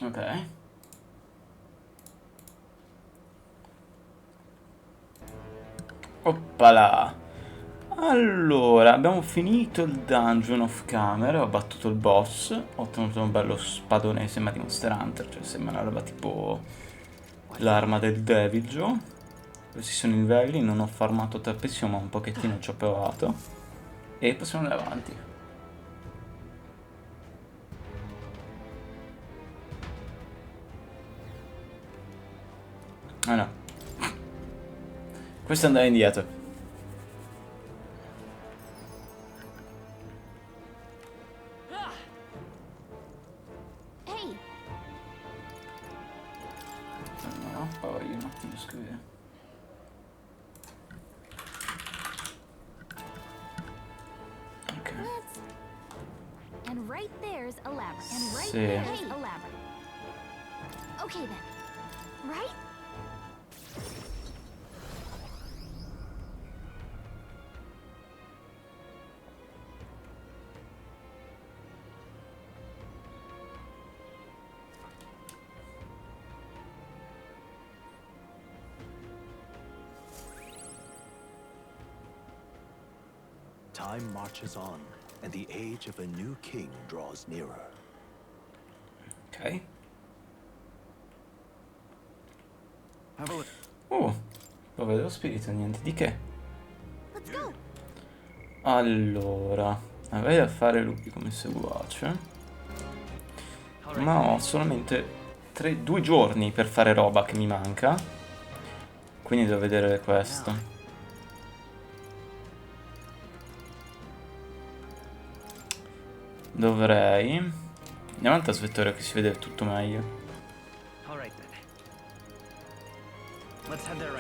Ok. Oppala. Allora, abbiamo finito il dungeon off camera, ho battuto il boss, ho ottenuto un bello spadone, sembra di Monster Hunter, cioè sembra una roba tipo l'arma del Devil. Questi sono i livelli, non ho farmato tantissimo ma un pochettino ci ho provato. E possiamo andare avanti. Ah no. Questo è andare indietro. Hey, No, poi un attimo scrivere. Ok. let's. And right there's a labyrinth. And right Sì. there's a labyrinth. Okay then. Right? Time marches on, and the age of a new king draws nearer. Ok. Have a look. Povero spirito, niente di che. Let's go. Allora, avrei da fare lupi come seguace, ma ho solamente 2 giorni per fare roba che mi manca, quindi devo vedere questo. Dovrei... Andiamo al trasvettore che si vede tutto meglio.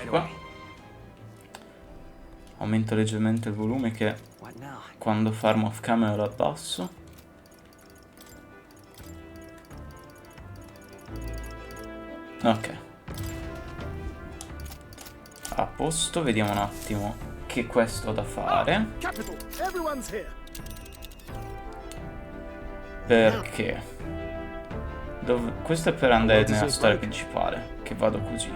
Qua. Aumento leggermente il volume che quando farmo off camera lo abbasso. Ok. A posto, vediamo un attimo che questo ho da fare. Perché? Questo è per andare nella storia principale, che vado così.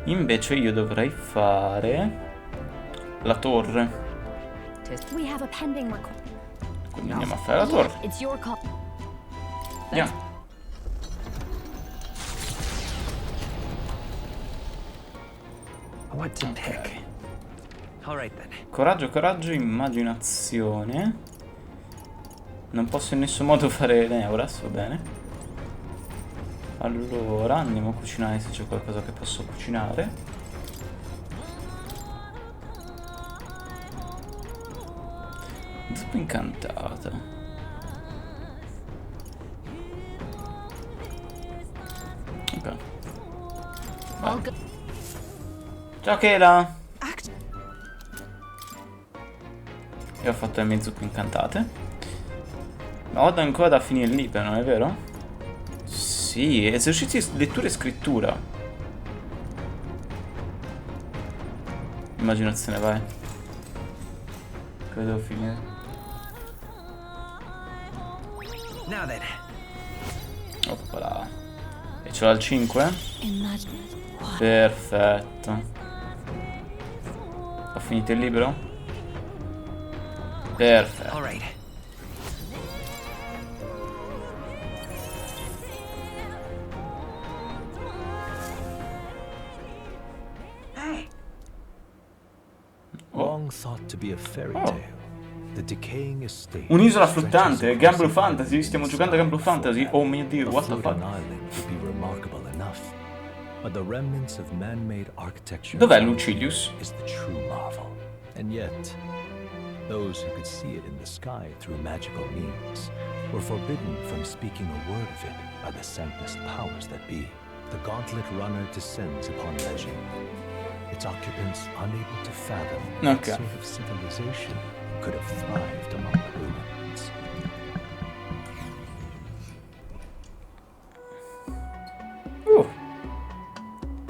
Invece io dovrei fare la torre. We have a pending request. Quindi andiamo a fare la torre. It's your call. Andiamo. What to Ok. Alright then. Coraggio, coraggio, immaginazione. Non posso in nessun modo fare Neuras, va bene. Allora, andiamo a cucinare se c'è qualcosa che posso cucinare. Zuppa incantata. Ok. Vai. Ciao Kela! E ho fatto le mie zuppe incantate. Ma ho ancora da finire lì, però, non è vero? Sì, esercizi lettura e scrittura. Immaginazione, vai. Cosa devo finire? Now then. Oppala. E ce l'ho al 5? Imagine. Perfetto. Ho finito il libro? Perfetto. Alright. Long thought to be a fairy tale. The decaying estate. Un'isola flottante, Gambler Fantasy, stiamo giocando a Gambler Fantasy. Oh mio Dio, what the fuck? But the remnants of man-made architecture. Dov'è Lucilius? Is the true marvel. And yet, those who could see it in the sky through magical means were forbidden from speaking a word of it by the scentless powers that be. The gauntlet runner descends upon legend. Its occupants unable to fathom what sort of civilization could have thrived among the ruins.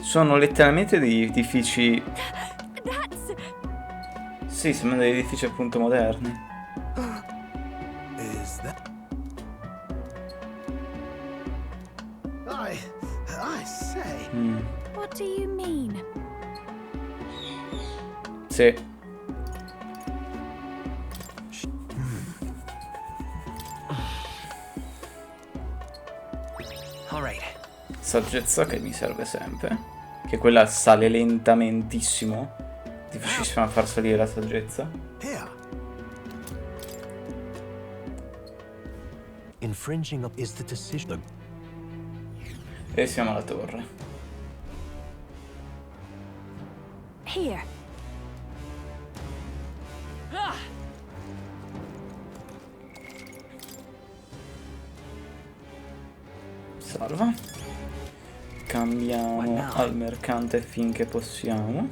Sono letteralmente degli edifici... Sì, sembrano degli edifici appunto moderni. I say. What do you mean? Sì. All right. Saggezza che mi serve sempre. Che quella sale lentamentissimo. Difficilissimo a far salire la saggezza. Here. Infringing is the decision. E siamo alla torre. Here. Salva. Cambiamo al mercante finché possiamo.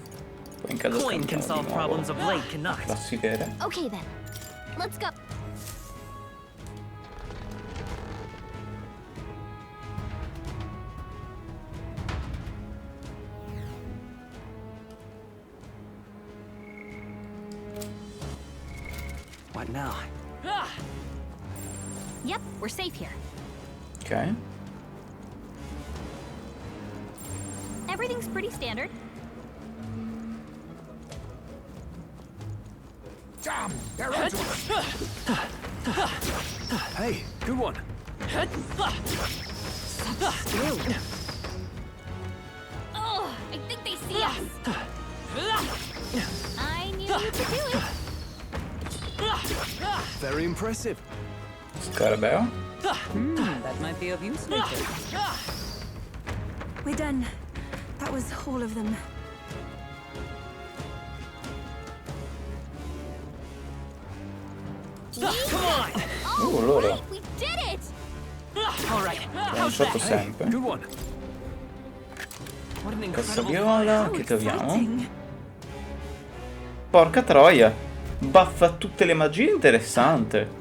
Poi in caso Coin can cambiamo solve di problems nuovo of blade cannot. classifiere. Okay then. Let's go. What now? Yep, we're safe here. Ok. Everything's pretty standard. Damn, they're onto us. Hey, good one. Oh, I think they see us. I knew you could do it. Very impressive. Scarabeo. That might be of use later. We're done. That was all of them. Come on! Loro. Right, we did it. All right. One shot sempre. Good one. What an Cassa incredible viola. How Che troviamo? exciting. Porca troia. Buffa tutte le magie, interessante.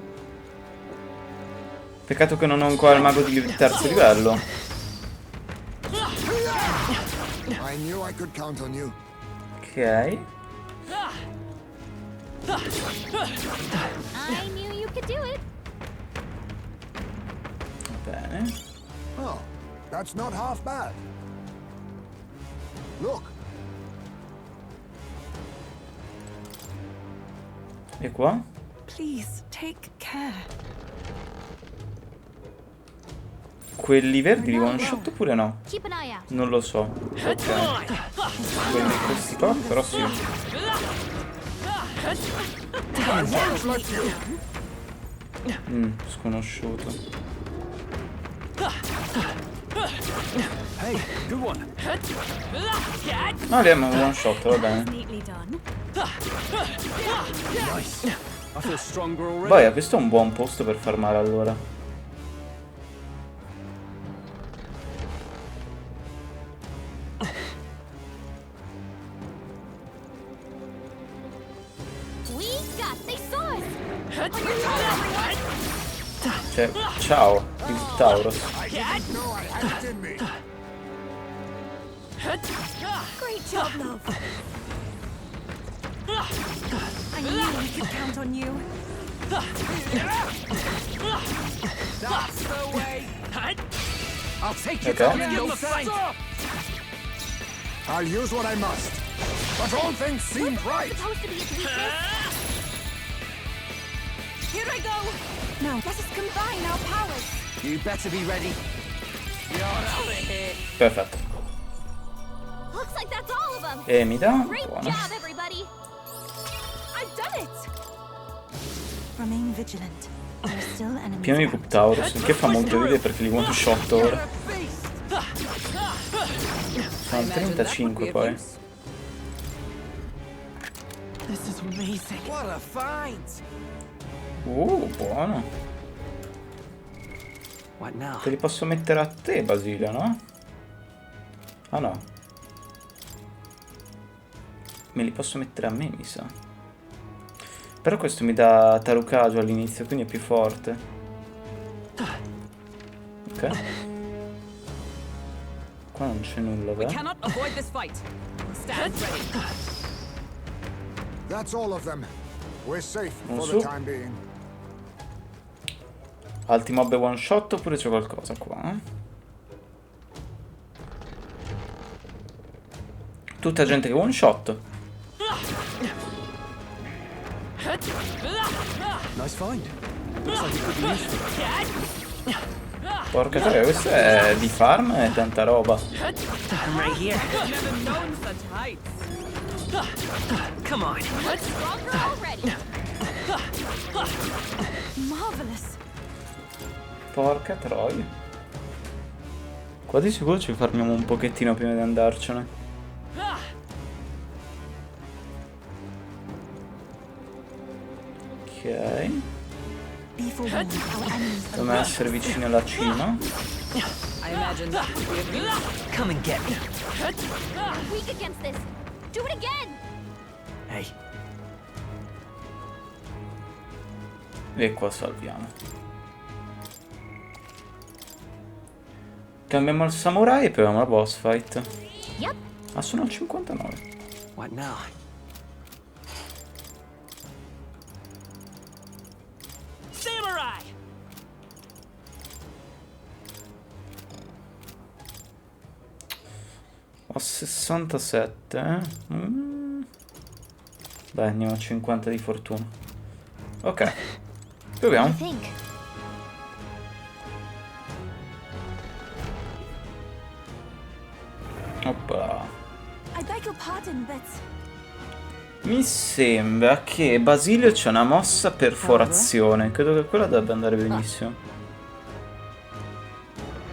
Peccato che non ho ancora il mago di terzo livello. I knew I could count on you. Ok. I knew you could do it. Bene. Oh, that's not half bad. Look, E qua? Please take care. Quelli verdi li one shot oppure no? Keep an eye out. Non lo so. Ok. Quelli questi qua però sì. I won't let you. Sconosciuto. Hey, good one. Ah, abbiamo un one shot, va bene. Neatly done. Nice. I feel stronger already. Boia, questo è un buon posto per farmare allora. We got. They saw us. On your toes, everyone. Cioè, ciao, il Tauros. I didn't know I had it in me. Great job, love. I knew we could count on you. That's the way. I'll take you Okay. down and you'll fight. I'll use what I must. But all things seemed right. Supposed to be its weakness. Here I go. Now, let us combine our powers. You better be ready. You're out of here. Perfetto. Looks like that's all of them. E mi dà. Great Buono. job, everybody. I've done it. Remain vigilant. There are still enemies. Pieno di out. Taurus, il che fa molto ridere perché li one shot ora. You're a beast. Sono 35 poi. This is amazing. What a find. Buono. What now? Te li posso mettere a te, Basilio, no? Ah no. Me li posso mettere a me, mi sa. Però questo mi dà Tarukajo all'inizio, quindi è più forte. Ok. Qua non c'è nulla, We beh. cannot avoid this fight. Stand ready. That's all of them. We're safe Non for so. the time being. Alti mob e one shot oppure c'è qualcosa qua? Tutta gente che one shot. Nice find. Looks like it could be useful. Porca troia, questo è di farm e tanta roba. I'm right here. Never known such heights. Come on. Stronger already. Marvelous. Porca troia. Qua di sicuro ci farmiamo un pochettino prima di andarcene. Ok. Be forewarned, our enemies are Dobbiamo essere vicini alla cima. I imagine that would be a good. Come and get me. Weak against this. Do it again. Hey, E qua salviamo. Cambiamo il samurai e proviamo la boss fight. Yep. Ah, sono al 59. what now? Samurai! Ho 67. Beh, andiamo a 50 di fortuna. Ok. I Proviamo. think. Oppa. I beg your pardon, but Mi sembra che Basilio c'è una mossa perforazione. Credo che quella dovrebbe andare benissimo.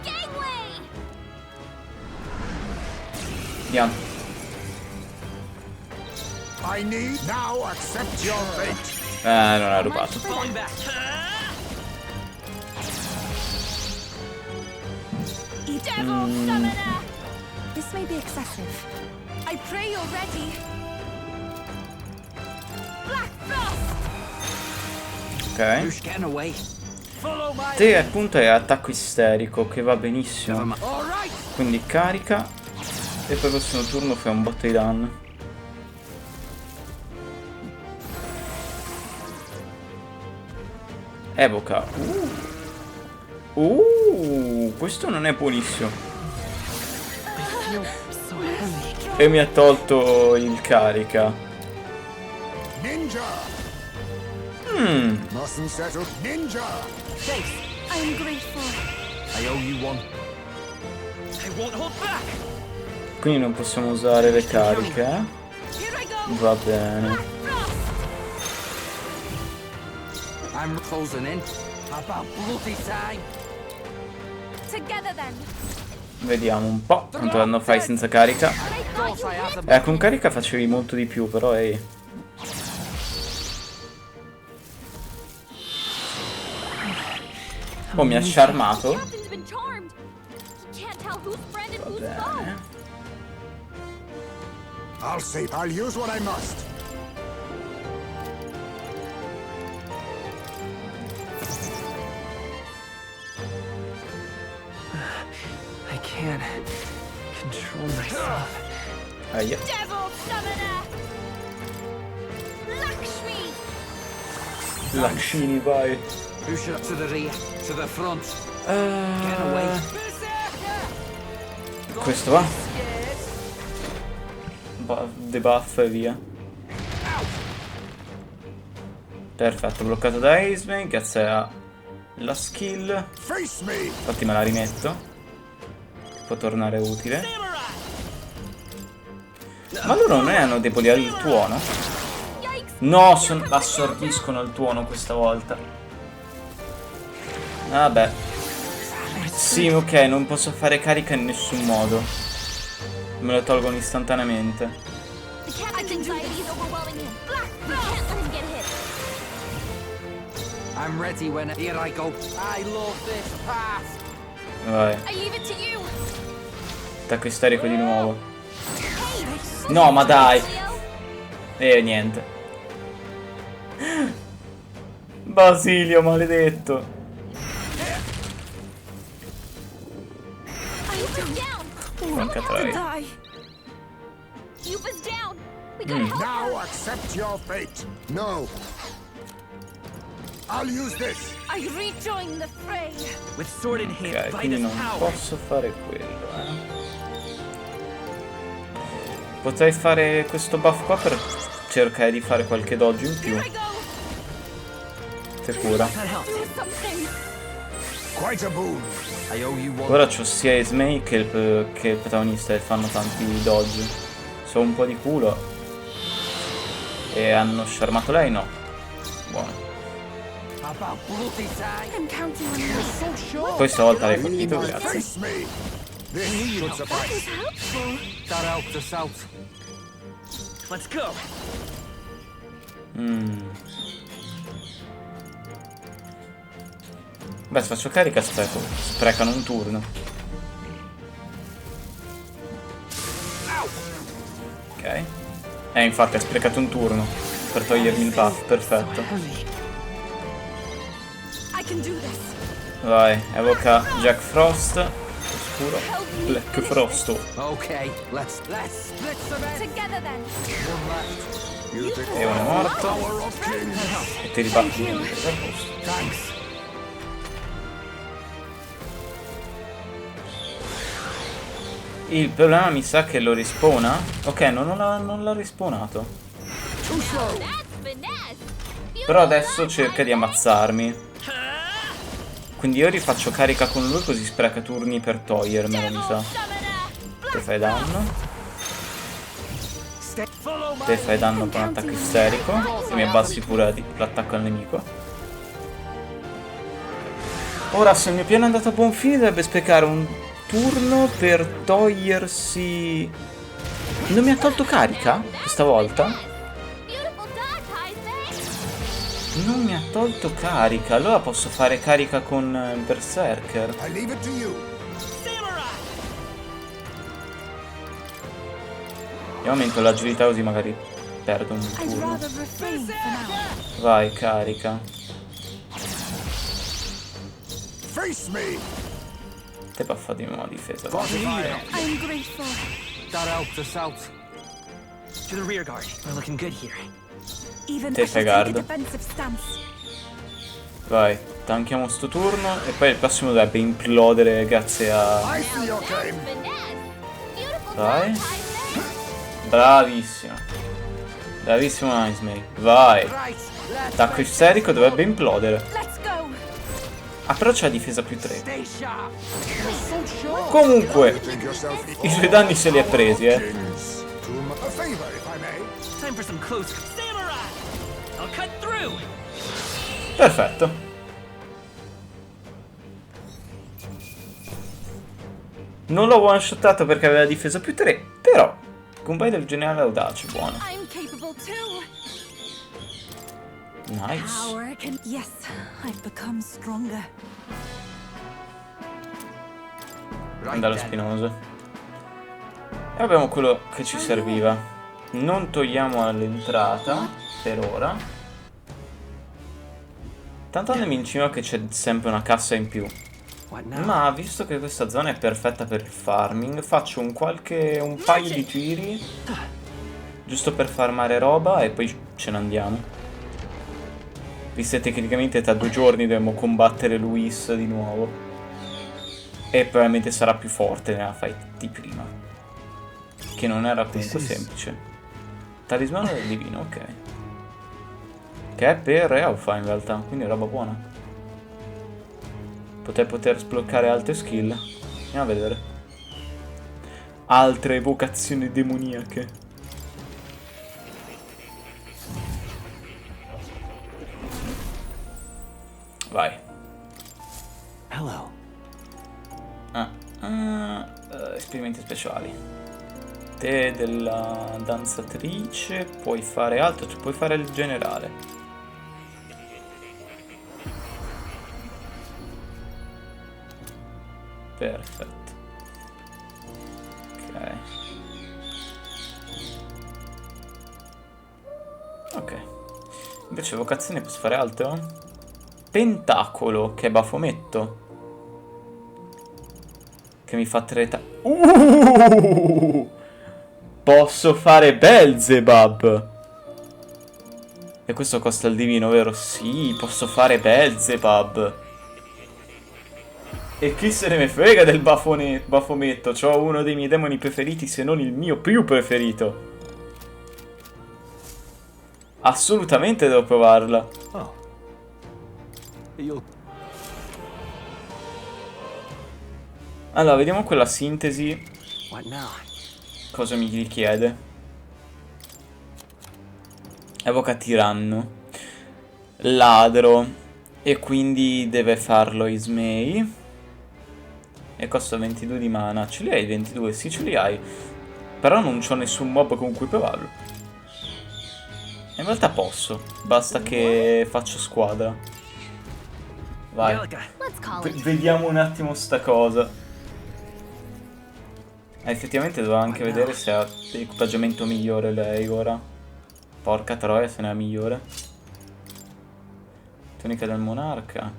Gangway. Andiamo. I need now accept your fate. Non ha rubato. Falling back. Devil summoner. this may be excessive. I pray you're ready. Black frost. Ok. Who's getting away? Follow my. Te appunto è attacco isterico che va benissimo. All right. Quindi carica. E poi il prossimo turno fai un botto di danno. Evoca. Questo non è buonissimo. So heavy. E mi ha tolto il carica. Ninja. Mustn't settle. Ninja. Thanks. I am grateful. I owe you one. I won't hold back. Quindi non possiamo usare le cariche. Here I go. Va bene. Black frost. I'm closing in. About bloody time. Together then. Vediamo un po' quanto danno fai senza carica. I thought you I have had Con carica facevi molto di più, però Oh, mi ha sciarmato. Captain's been charmed. He can't tell who's friend and who's Bene. foe. I'll save. I'll use what I must. I can't control myself. Aia. Devil summoner. Lakshmi. Lakshmi, vai. Push up to the rear, to the front. Get away. Questo va. Debuff e via. Perfetto, bloccato da Aceman, grazie alla skill. Face me. Infatti me la rimetto. Può tornare utile. Ma loro non hanno deboli al tuono? Yikes. No, assorbiscono il tuono questa volta. Vabbè. Sì, ok, non posso fare carica in nessun modo. Me lo tolgono istantaneamente. The captain's anxiety is overwhelming him. Black frost. We can't let him get hit. I'm ready when here I go. I love this path. Vai. I leave it to you. Attacco isterico di nuovo. Hey. No, ma dai. Leo. Niente. Basilio, maledetto. Yuba's down. Porca To troia. die. Yuba's down. We gotta help Now her. accept your fate. No. I'll use this. I rejoin the fray. With sword in hand, Ok, fight quindi as non power. posso fare quello, Potrei fare questo buff qua per cercare di fare qualche dodge in più. Sicura. Quite a boon. I owe you one. Ora c'ho sia Ismay che il protagonista che fanno tanti dodge. So un po' di culo. E hanno sciarmato lei? No. Buono. About bloody time. I'm counting on you. So sure. Poi stavolta l'hai capito, grazie. Face me. This should That suffice. was helpful. That helped us out. Let's go. Beh, se faccio carica sprecano un turno. Ok. Infatti ha sprecato un turno per togliermi il buff, perfetto. I can do this. Vai, evoca Jack Frost. Oscuro. Black Frost. Okay, let's split some eggs. Together then. One left. You think E uno è morto. power of kings. E ti ribatti niente, per posto. Thanks. Il problema mi sa che lo rispawna. Ok, non l'ha respawnato. Too slow. That's finesse. Però adesso cerca di ammazzarmi. Quindi io rifaccio carica con lui così spreca turni per togliermelo, mi sa. Te fai danno. Te fai danno con attacco isterico. E mi abbassi pure l'attacco al nemico. Ora, se il mio piano è andato a buon fine, dovrebbe sprecare un turno per togliersi... Non mi ha tolto carica questa volta? Beautiful dog, Isaac. Non mi ha tolto carica. Allora posso fare carica con il Berserker. I leave it to you. Io aumento l'agilità così magari perdo un I'd turno. rather refrain for now. Vai, carica. Face me. Te baffa di nuovo difesa. Fortify. I'm grateful. That helped us out. To the rear guard. We're looking good here. Even Te I fai shall take a guard. defensive stance. Vai, tanchiamo sto turno e poi il prossimo dovrebbe implodere grazie a... I see your game. Finesse. Beautiful Vai. dog, Isaac. Bravissimo. Bravissimo Ismay. Vai. Right, let's Attacco isterico dovrebbe implodere. Let's go. Ah, però c'ha difesa più 3. stay sharp. So sure. Comunque, Think yourself i suoi danni se li ha presi, kings. A favor, if I may. Time for some close. Samurai! I'll cut through! Perfetto. Non l'ho one-shottato perché aveva difesa più 3, però Gunbai del generale audace, buono. I'm capable too. Nice. Power can. Yes, I've become stronger. Andalo spinoso. E abbiamo quello che ci serviva. Non togliamo all'entrata per ora. Tanto andiamo in cima che c'è sempre una cassa in più. What now? Ma visto che questa zona è perfetta per il farming, faccio un paio di tiri giusto per farmare roba e poi ce ne andiamo. Visto che tecnicamente tra 2 giorni dovremo combattere Luis di nuovo. E probabilmente sarà più forte nella fight di prima. Che non era comunque semplice. Talismano del divino, ok. Che è per Alpha in realtà, quindi è roba buona. Poter sbloccare altre skill. Andiamo a vedere. Altre evocazioni demoniache. Vai. Hello. Esperimenti speciali. Te della danzatrice puoi fare altro, cioè puoi fare il generale. Perfetto. Ok. Ok. Invece evocazione posso fare altro? Tentacolo, che è bafometto. Che mi fa 3 Posso fare Belzebub. E questo costa il divino, vero? Sì, posso fare Belzebub. E chi se ne frega del bafometto? C'ho uno dei miei demoni preferiti, se non il mio più preferito. Assolutamente devo provarla. Oh. You'll... Allora, vediamo quella sintesi. What now? Cosa mi richiede? Evoca tiranno. Ladro. E quindi deve farlo Ismay. E costa 22 di mana. Ce li hai 22? Sì, ce li hai. Però non c'ho nessun mob con cui provarlo. In realtà posso. Basta che faccio squadra. Vai. Let's call it. Vediamo un attimo sta cosa. Effettivamente dovevo anche vedere se ha l'equipaggiamento migliore lei ora. Porca troia, se ne ha migliore. Tunica del monarca.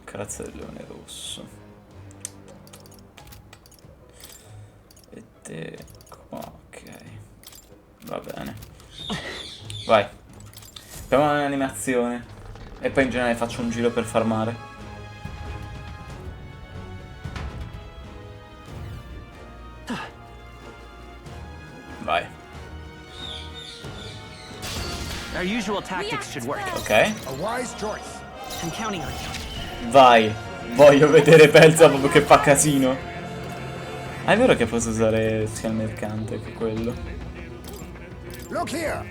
Corazza del leone rosso. E te... ok. Va bene. Vai. Proviamo un'animazione. E poi in generale faccio un giro per farmare. Vai. Our usual tactics should work. Ok. A wise choice. I'm counting on you. Vai. Voglio vedere Belzebub che fa casino. Ah, è vero che posso usare sia il mercante che quello. Look here.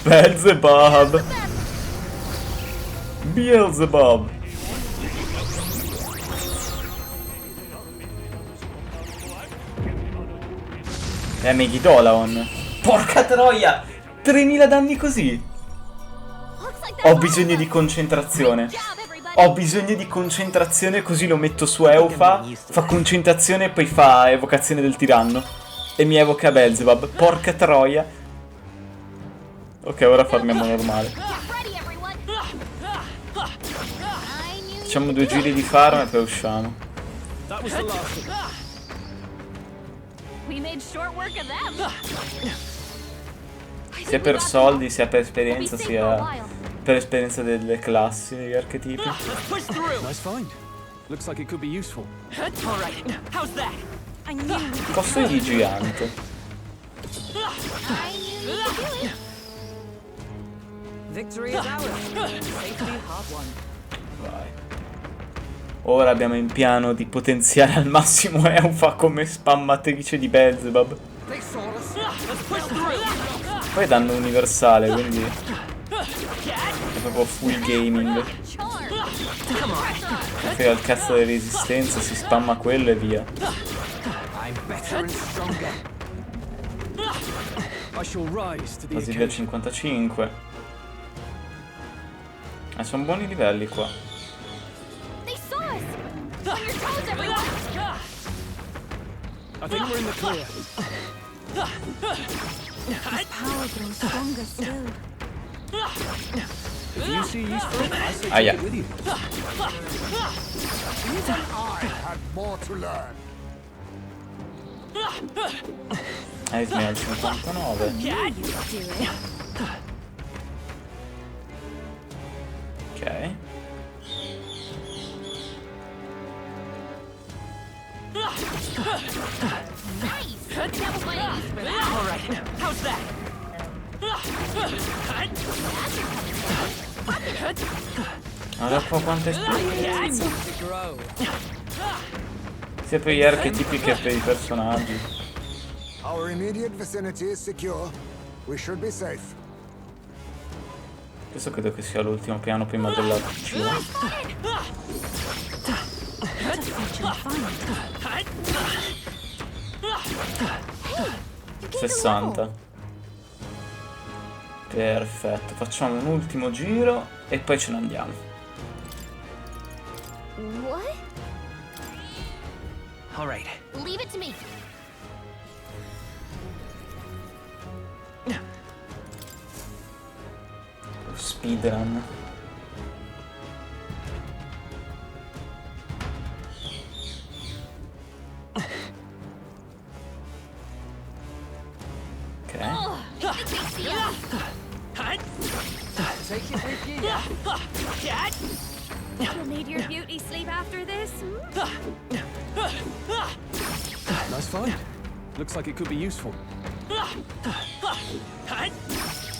Belzebub. Beelzebub. È Megidolaon. Porca troia. 3000 danni così. Ho bisogno di concentrazione. Ho bisogno di concentrazione, così lo metto su Eufa. Fa concentrazione e poi fa evocazione del tiranno. E mi evoca Belzebub. Porca troia. Ok, ora farmiamo normale. Facciamo 2 giri di farm e poi usciamo. That was the last of it. We made short work of them. Sia per soldi, sia per esperienza, sia per esperienza delle classi, degli archetipi. Let's push through. Nice find. Looks like it could be useful. All right. How's that? I knew we'd be Costo di gigante. Victory is ours. Safety hard won. Vai. Ora abbiamo in piano di potenziare al massimo Eufa come spammatrice di Belzebub. They saw us. Let's push through. Poi danno universale, quindi è proprio full gaming. Frega il cazzo di resistenza, si spamma quello e via. I'm better and stronger. I shall rise to the Basilea occasion. 55. Sono buoni livelli qua. They saw us. On your toes, everyone. I think we're in the clear. His power grows stronger still. If you see use for it, I say Ah, yeah. take it with you. I had more to learn. Ritmi al 59. Yeah, you do it. Ok. Nice. That was my ace for that. All right. How's that? Guarda qua quanta esperienza. To grow. Sia per gli archetipi che per i personaggi. Our immediate vicinity is secure. We should be safe. Questo credo che sia l'ultimo piano prima della cima. What a fortune find. 60. Perfetto, facciamo un ultimo giro e poi ce ne andiamo. What? All right. Leave it to me. Speedrun. Ok. Take it with you. You'll Need your beauty sleep after this? Nice find. Looks like it could be useful.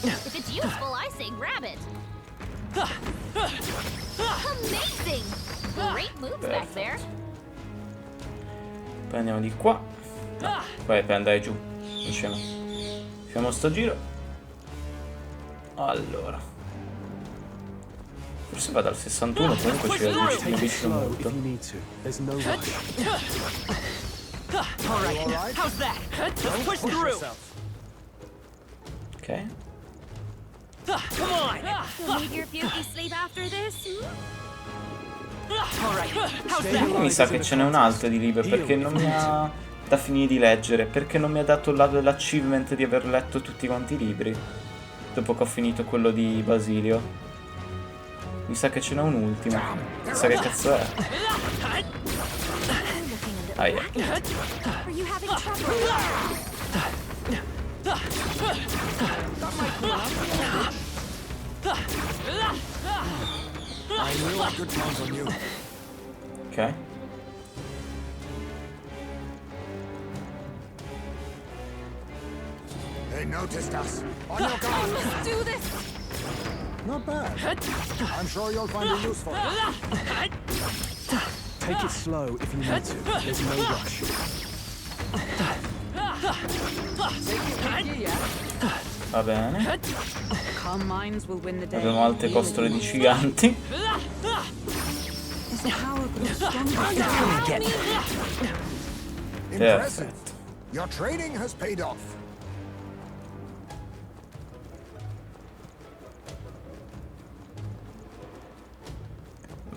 If it's useful, I say grab it. Amazing! Great moves back there. Poi andiamo di qua. No, poi per andare giù. Diciamo. Facciamo sto giro. Allora. Forse vado al 61, comunque ci avvicino molto. All right, how's that? Let's push through. Ok. Come on. Need your beauty sleep after this? All right, how's that? Mi sa che ce n'è un altro di libro perché non mi ha da finire di leggere, perché non mi ha dato l'achievement di aver letto tutti quanti i libri dopo che ho finito quello di Basilio. Mi sa che ce n'è un ultimo. Chissà che cazzo è. Aia. Are you having trouble? I knew I could count on you. Ok. They noticed us. On your guard. Let's do this! Not bad. I'm sure you'll find it useful. Take it slow if you need to. There's no rush. Va bene. Calm minds will win the day. Abbiamo alte costole di giganti. Is the power grow stronger? Impressive. Your training has paid off.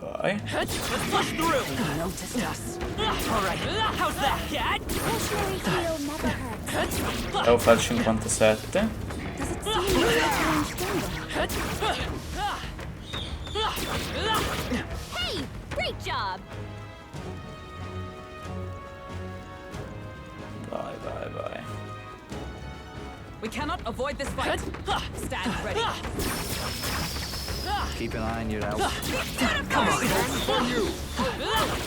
Vai. Let's push through. Noticed us. All right, how's that? Cat? Pushing heel never hurts. Devo fare il 57. Does it seem like you're getting stronger? Hey! Great job! Vai, vai, vai. We cannot avoid this fight. Stand ready. Keep an eye on your outfit. Come on.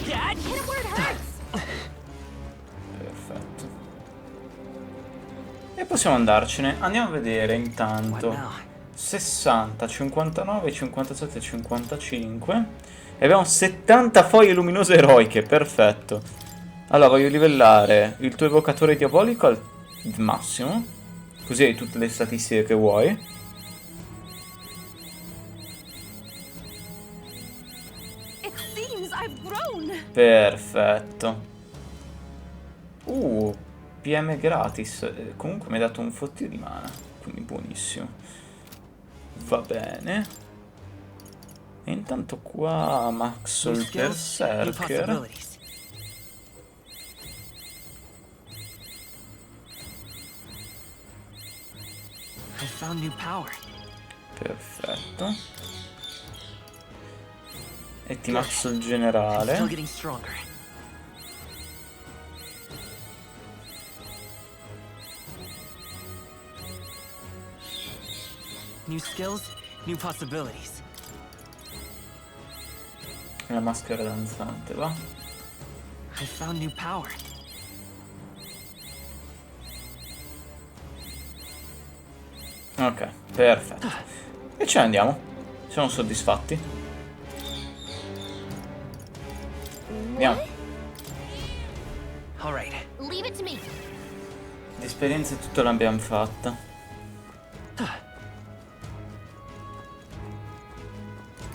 Cat? Hit him where it hurts! Perfetto. E possiamo andarcene. Andiamo a vedere intanto. 60, 59, 57, 55. E abbiamo 70 foglie luminose eroiche. Perfetto. Allora voglio livellare il tuo evocatore diabolico al massimo. Così hai tutte le statistiche che vuoi. It seems I've grown! Perfetto. PM gratis. Comunque mi ha dato un fottio di mana. Quindi buonissimo. Va bene. E intanto qua Maxo il berserker. I found new power. Perfetto. E ti maxo il generale. Still getting stronger. New skills, new possibilities. La maschera danzante, va? I found new power. Ok, perfetto. E ce ne andiamo. Siamo soddisfatti. Andiamo. All right. Leave it to me! L'esperienza tutta l'abbiamo fatta.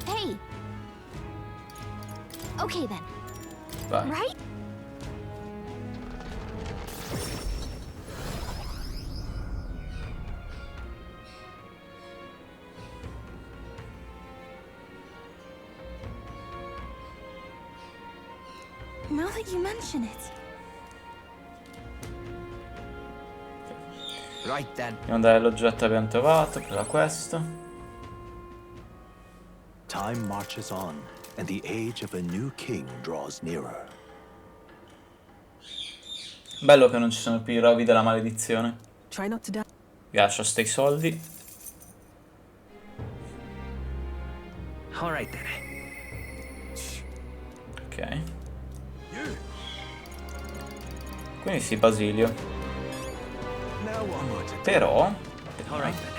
Hey! Okay then. Vai. Right? Now that you mention it. Right then. Andiamo a dare l'oggetto che abbiamo trovato per la quest. Time marches on, and the age of a new king draws nearer. Bello che non ci sono più i rovi della maledizione. Try not to die. Lascio sti soldi. All right then. Ok. Quindi sì, Basilio. Però... All right then.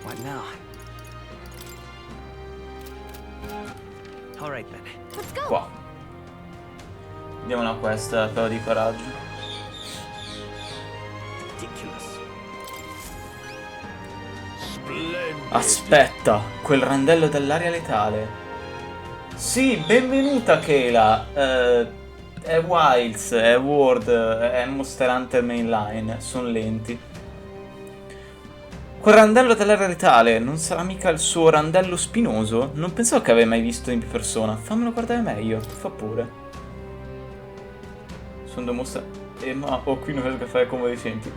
What now? All right then. Let's go. Qua. Diamo una questa, però di coraggio. Ridiculous. Aspetta, quel randello dell'aria letale. Sì, benvenuta Kayla. È Wilds, è Ward, è Monster Hunter Mainline. Sono lenti. Quel randello dell'aria letale non sarà mica il suo randello spinoso? Non pensavo che avevi mai visto in persona. Fammelo guardare meglio, fa pure. Sono da mostra... ma qui non riesco a fare come senti.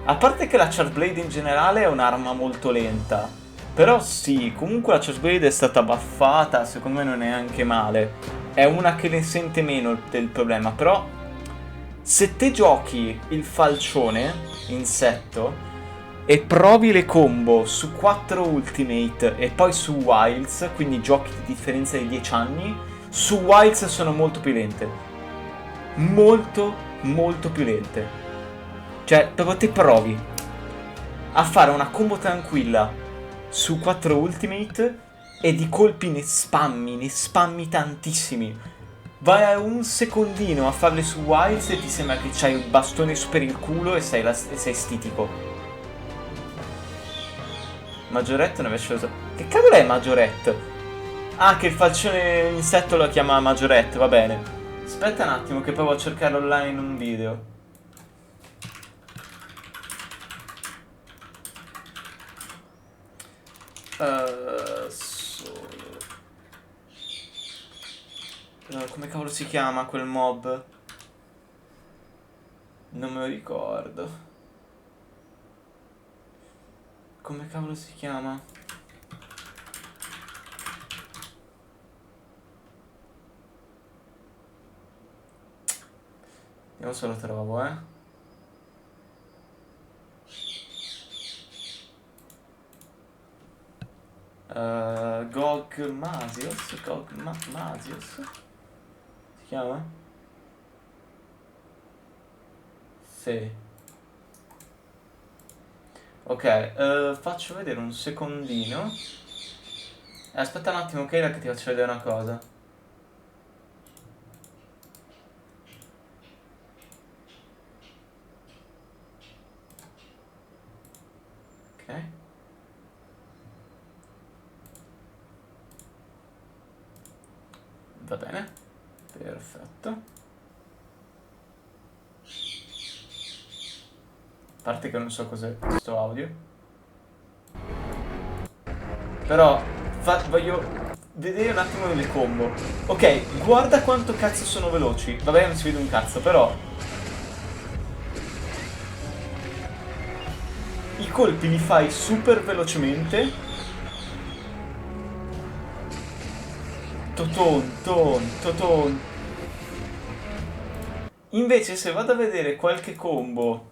A parte che la Chargeblade in generale è un'arma molto lenta. Però sì, comunque la Chargeblade è stata buffata, secondo me non è neanche male. È una che ne sente meno del problema. Però se te giochi il falcione, insetto, e provi le combo su 4 Ultimate e poi su Wilds, quindi giochi di differenza di 10 anni, su Wilds sono molto più lente. Molto, molto più lente. Cioè, proprio te provi a fare una combo tranquilla su 4 Ultimate e di colpi ne spammi tantissimi. Vai a un secondino a farle su Wilds e ti sembra che c'hai il bastone su per il culo e sei stitico. Maggiorette invece lo so. Che cavolo è Maggiorette? Ah, che il falcione insetto lo chiama Maggiorette, va bene. Aspetta un attimo che provo a cercarlo online in un video. Come cavolo si chiama quel mob? Non me lo ricordo. Come cavolo si chiama? Vediamo se lo trovo, Masios? Si chiama? Sì. Ok, faccio vedere un secondino. Aspetta un attimo, Kayla, che ti faccio vedere una cosa. Ok. Va bene. Perfetto. A parte che non so cos'è questo audio. Però voglio vedere un attimo le combo. Ok, guarda quanto cazzo sono veloci. Vabbè, non si vede un cazzo, però i colpi li fai super velocemente. Toton. Invece se vado a vedere qualche combo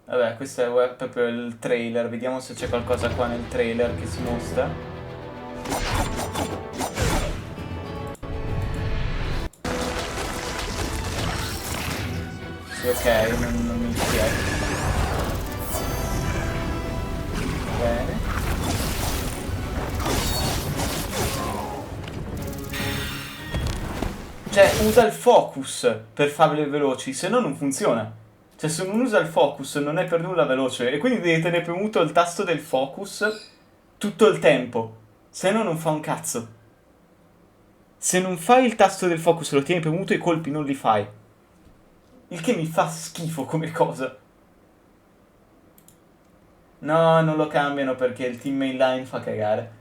vabbè, questo è proprio il trailer. Vediamo se c'è qualcosa qua nel trailer che si mostra. Sì, ok, non mi spiego. Bene. Cioè, usa il focus per farle veloci, se no non funziona. Cioè, se non usa il focus non è per nulla veloce. E quindi devi tenere premuto il tasto del focus tutto il tempo. Se no non fa un cazzo. Se non fai il tasto del focus e lo tieni premuto, i colpi non li fai. Il che mi fa schifo come cosa. No, non lo cambiano perché il team mainline fa cagare.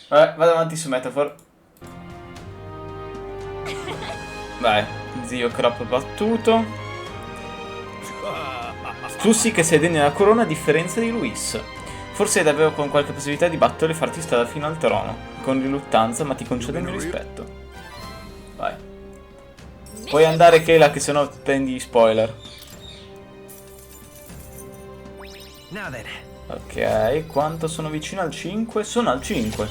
Vabbè, vado avanti su Metaphor. Vai, zio crop battuto. Tu sì che sei degno della corona a differenza di Luis. Forse davvero con qualche possibilità di battere e farti strada fino al trono. Con riluttanza, ma ti concedo il mio rispetto. Vai. Puoi andare, Kayla, che sennò prendi spoiler. Now then. Ok, quanto sono vicino al 5? Sono al 5.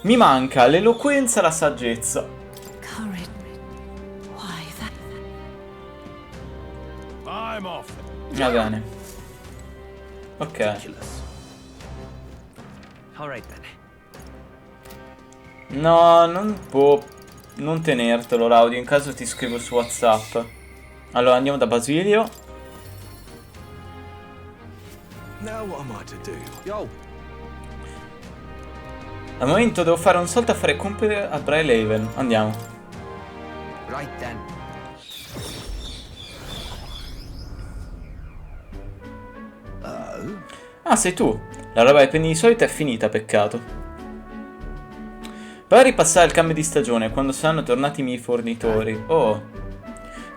Mi manca l'eloquenza e la saggezza. Courage. Why that? I'm off. Va bene. Ok. All right then. No, non può non tenertelo l'audio, in caso ti scrivo su WhatsApp. Allora andiamo da Basilio. Now what am I to do? Yo. Al momento devo fare un salto a fare compiti a Brylehaven. Andiamo. Right then. Ah, sei tu. La roba ai penny di solito è finita, peccato. Prova a ripassare il cambio di stagione quando saranno tornati i miei fornitori. Oh.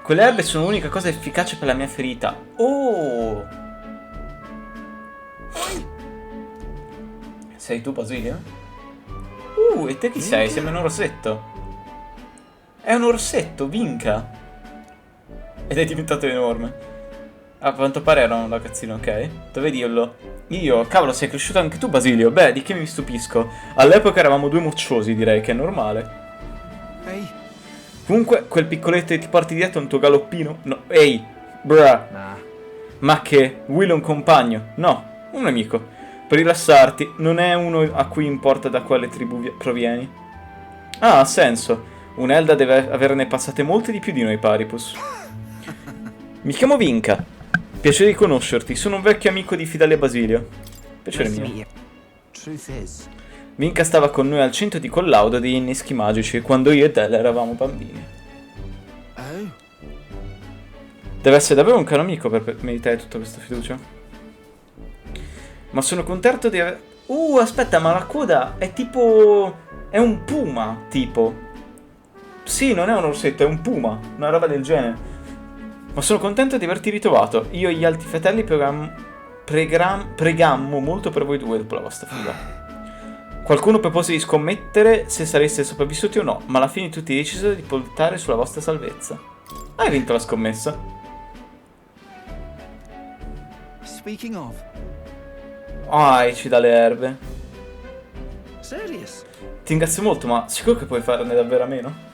Quelle erbe sono l'unica cosa efficace per la mia ferita. Oh. Sei tu, Basilio? E te chi sei? Sembra un orsetto. È un orsetto, vinca. Ed è diventato enorme. A quanto pare era un ragazzino, ok? Dove dirlo? Io? Cavolo, sei cresciuto anche tu, Basilio? Beh, di che mi stupisco? All'epoca eravamo due mocciosi, direi, che è normale. Hey. Comunque, quel piccoletto che ti porti dietro è un tuo galoppino? No, ehi, bruh. Nah. Ma che? Will è un compagno? No, un amico. Per rilassarti, non è uno a cui importa da quale tribù provieni. Ah, ha senso. Un'Elda deve averne passate molte di più di noi, Paripus. Mi chiamo Vinca. Piacere di conoscerti, sono un vecchio amico di Fidale Basilio. Piacere mio. Truth is. Vinca stava con noi al centro di collaudo degli inneschi magici quando io e Della eravamo bambini. Oh. Deve essere davvero un caro amico per meritare tutta questa fiducia. Ma sono contento di aver... aspetta, ma la coda è tipo... è un puma, tipo. Sì, non è un orsetto, è un puma, una roba del genere. Ma sono contento di averti ritrovato. Io e gli altri fratelli pregammo molto per voi due dopo la vostra fuga. Qualcuno propose di scommettere se sareste sopravvissuti o no, ma alla fine tutti decisero di puntare sulla vostra salvezza. Hai vinto la scommessa. Speaking of. Ci dà le erbe. Serious? Ti ringrazio molto, ma sicuro che puoi farne davvero a meno?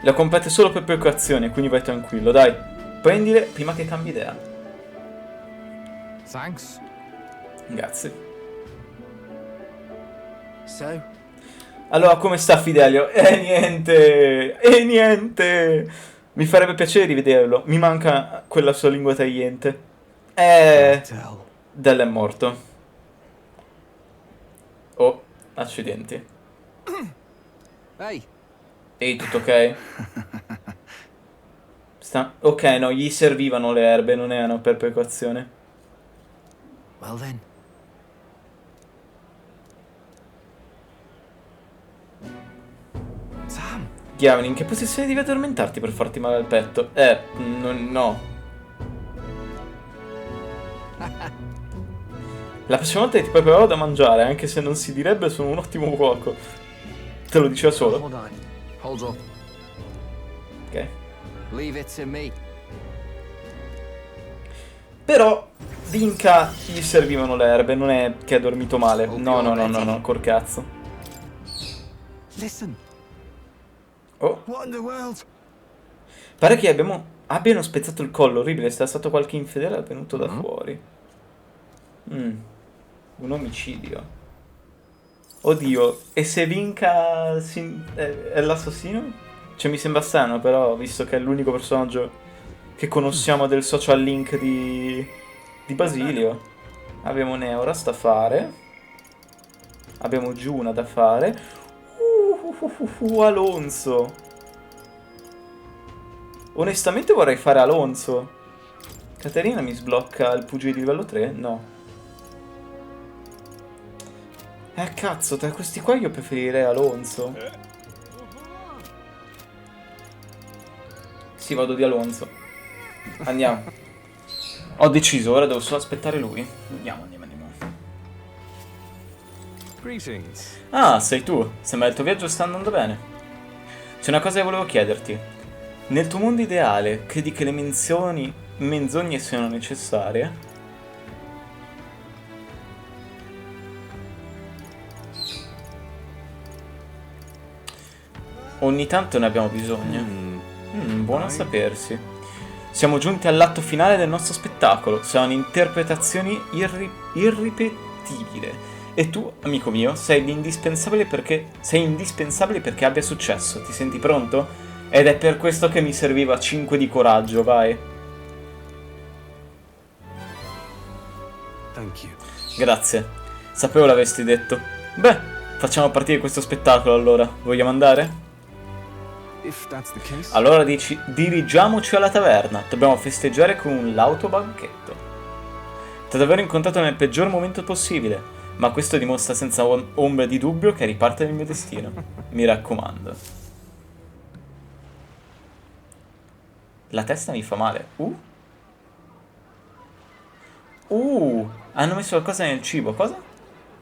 Le ho comprate solo per precauzione, quindi vai tranquillo, dai. Prendile prima che cambi idea. Thanks. Grazie. So? Allora, come sta Fidelio? Niente! Niente! Mi farebbe piacere rivederlo. Mi manca quella sua lingua tagliente. Dell è morto. Oh, accidenti. Hey. Ehi, tutto ok? Ok, no, gli servivano le erbe, non erano per precauzione. Well then. Sam. Diavoli, in che posizione devi addormentarti per farti male al petto? No. La prossima volta ti preparerò da mangiare, anche se non si direbbe sono un ottimo cuoco. Te lo diceva solo. Hold on. Hold up. Ok. Leave it to me. Però Vinca gli servivano le erbe, non è che ha dormito male. No, col cazzo. Listen. Oh. What in the world? Pare che abbiano spezzato il collo, orribile, sta stato qualche infedele venuto da fuori. Un omicidio. Oddio, e se Vinca è l'assassino? Cioè mi sembra strano, però, visto che è l'unico personaggio che conosciamo del social link di Basilio. Abbiamo Neuras da fare. Abbiamo Giuna da fare. Alonso. Onestamente vorrei fare Alonso. Caterina mi sblocca il pugile di livello 3? No. Cazzo, tra questi qua io preferirei Alonso. Sì, vado di Alonso. Andiamo. Ho deciso, ora devo solo aspettare lui. Andiamo. Greetings. Ah, sei tu. Sembra il tuo viaggio sta andando bene. C'è una cosa che volevo chiederti. Nel tuo mondo ideale, credi che le menzogne siano necessarie? Ogni tanto ne abbiamo bisogno. Buono a sapersi. Siamo giunti all'atto finale del nostro spettacolo. Sarà un'interpretazione irripetibile. E tu, amico mio, sei indispensabile perché abbia successo. Ti senti pronto? Ed è per questo che mi serviva 5 di coraggio, vai. Thank you. Grazie. Sapevo l'avresti detto. Beh, facciamo partire questo spettacolo allora. Vogliamo andare? If that's the case. Allora dirigiamoci alla taverna. Dobbiamo festeggiare con un lauto banchetto. Ti ad aver incontrato nel peggior momento possibile, ma questo dimostra senza ombra di dubbio che eri parte del mio destino. Mi raccomando. La testa mi fa male. Hanno messo qualcosa nel cibo. Cosa?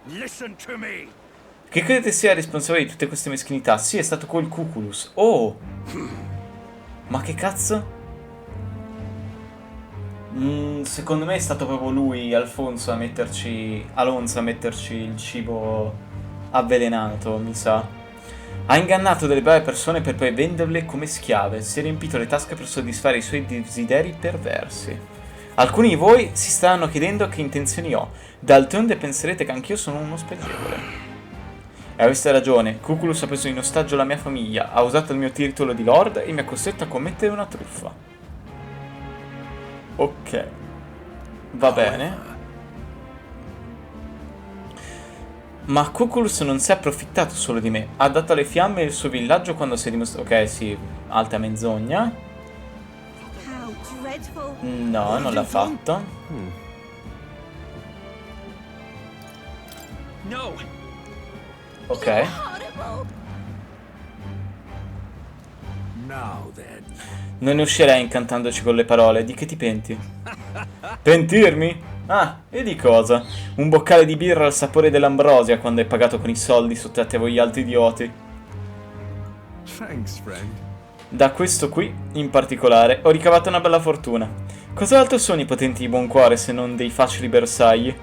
Listen to me. Che credete sia responsabile di tutte queste meschinità? Sì, è stato quel Cuculus. Oh! Ma che cazzo? Secondo me è stato proprio lui, Alonso, a metterci il cibo avvelenato, mi sa. Ha ingannato delle brave persone per poi venderle come schiave. Si è riempito le tasche per soddisfare i suoi desideri perversi. Alcuni di voi si stanno chiedendo che intenzioni ho. D'altronde penserete che anch'io sono uno spregevole. E aveste ragione, Cuculus ha preso in ostaggio la mia famiglia, ha usato il mio titolo di lord e mi ha costretto a commettere una truffa. Ok. Va bene. Ma Cuculus non si è approfittato solo di me, ha dato alle fiamme il suo villaggio quando si è dimostrato... Ok, sì, alta menzogna. No, non l'ha fatto. No. Ok. Now then. Non ne uscirei incantandoci con le parole. Di che ti penti? Pentirmi? Ah, e di cosa? Un boccale di birra al sapore dell'ambrosia quando hai pagato con i soldi sottratti a voi altri idioti. Thanks, friend. Da questo qui, in particolare, ho ricavato una bella fortuna. Cos'altro sono i potenti di buon cuore se non dei facili bersagli?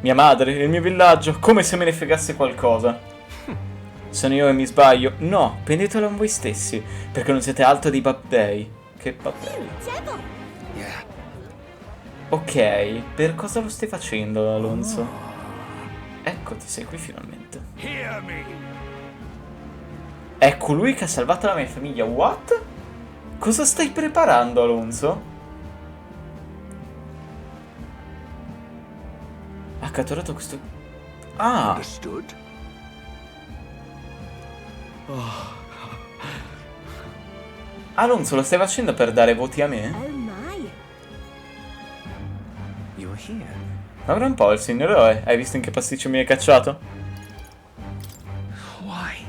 Mia madre, il mio villaggio, come se me ne fregasse qualcosa. Sono io che mi sbaglio? No, prendetelo a voi stessi, perché non siete altro dei babbei. Che babbei. Ok, per cosa lo stai facendo, Alonso? Eccoti, sei qui finalmente. Hear me. È colui che ha salvato la mia famiglia. What? Cosa stai preparando, Alonso? Ha catturato questo... Ah! Understood? Alonso, lo stai facendo per dare voti a me? Oh my. You're here. Guarda un po', il signor eroe. Hai visto in che pasticcio mi hai cacciato? Why?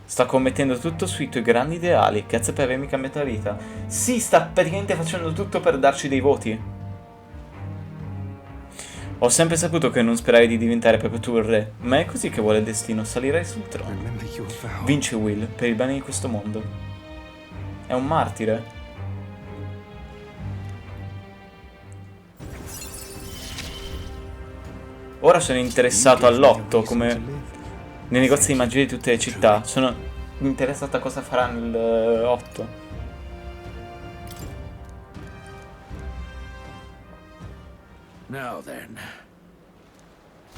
Sta commettendo tutto sui tuoi grandi ideali. Grazie per avermi cambiato la vita. Sì, sta praticamente facendo tutto per darci dei voti. Ho sempre saputo che non speravi di diventare proprio tu il re, ma è così che vuole il destino, salirai sul trono. Remember your vow. Vince Will, per il bene di questo mondo. È un martire. Ora sono interessato all'otto, come nei negozi di magia di tutte le città. Sono interessato a cosa farà nel 8. Now then.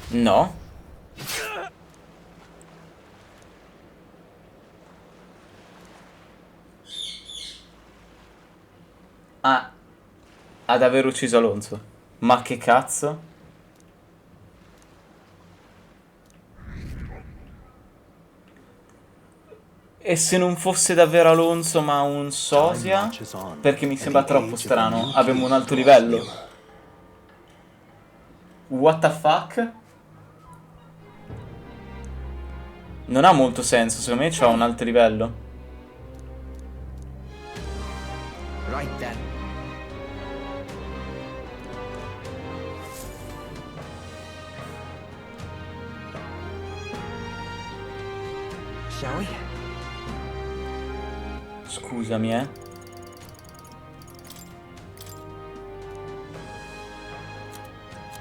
No. Ah, ad aver ucciso Alonso. Ma che cazzo? E se non fosse davvero Alonso ma un sosia? Perché mi sembra troppo strano. Abbiamo un alto livello. What the fuck? Non ha molto senso, secondo me c'ha un alto livello. Right then. shall we? Scusami, eh.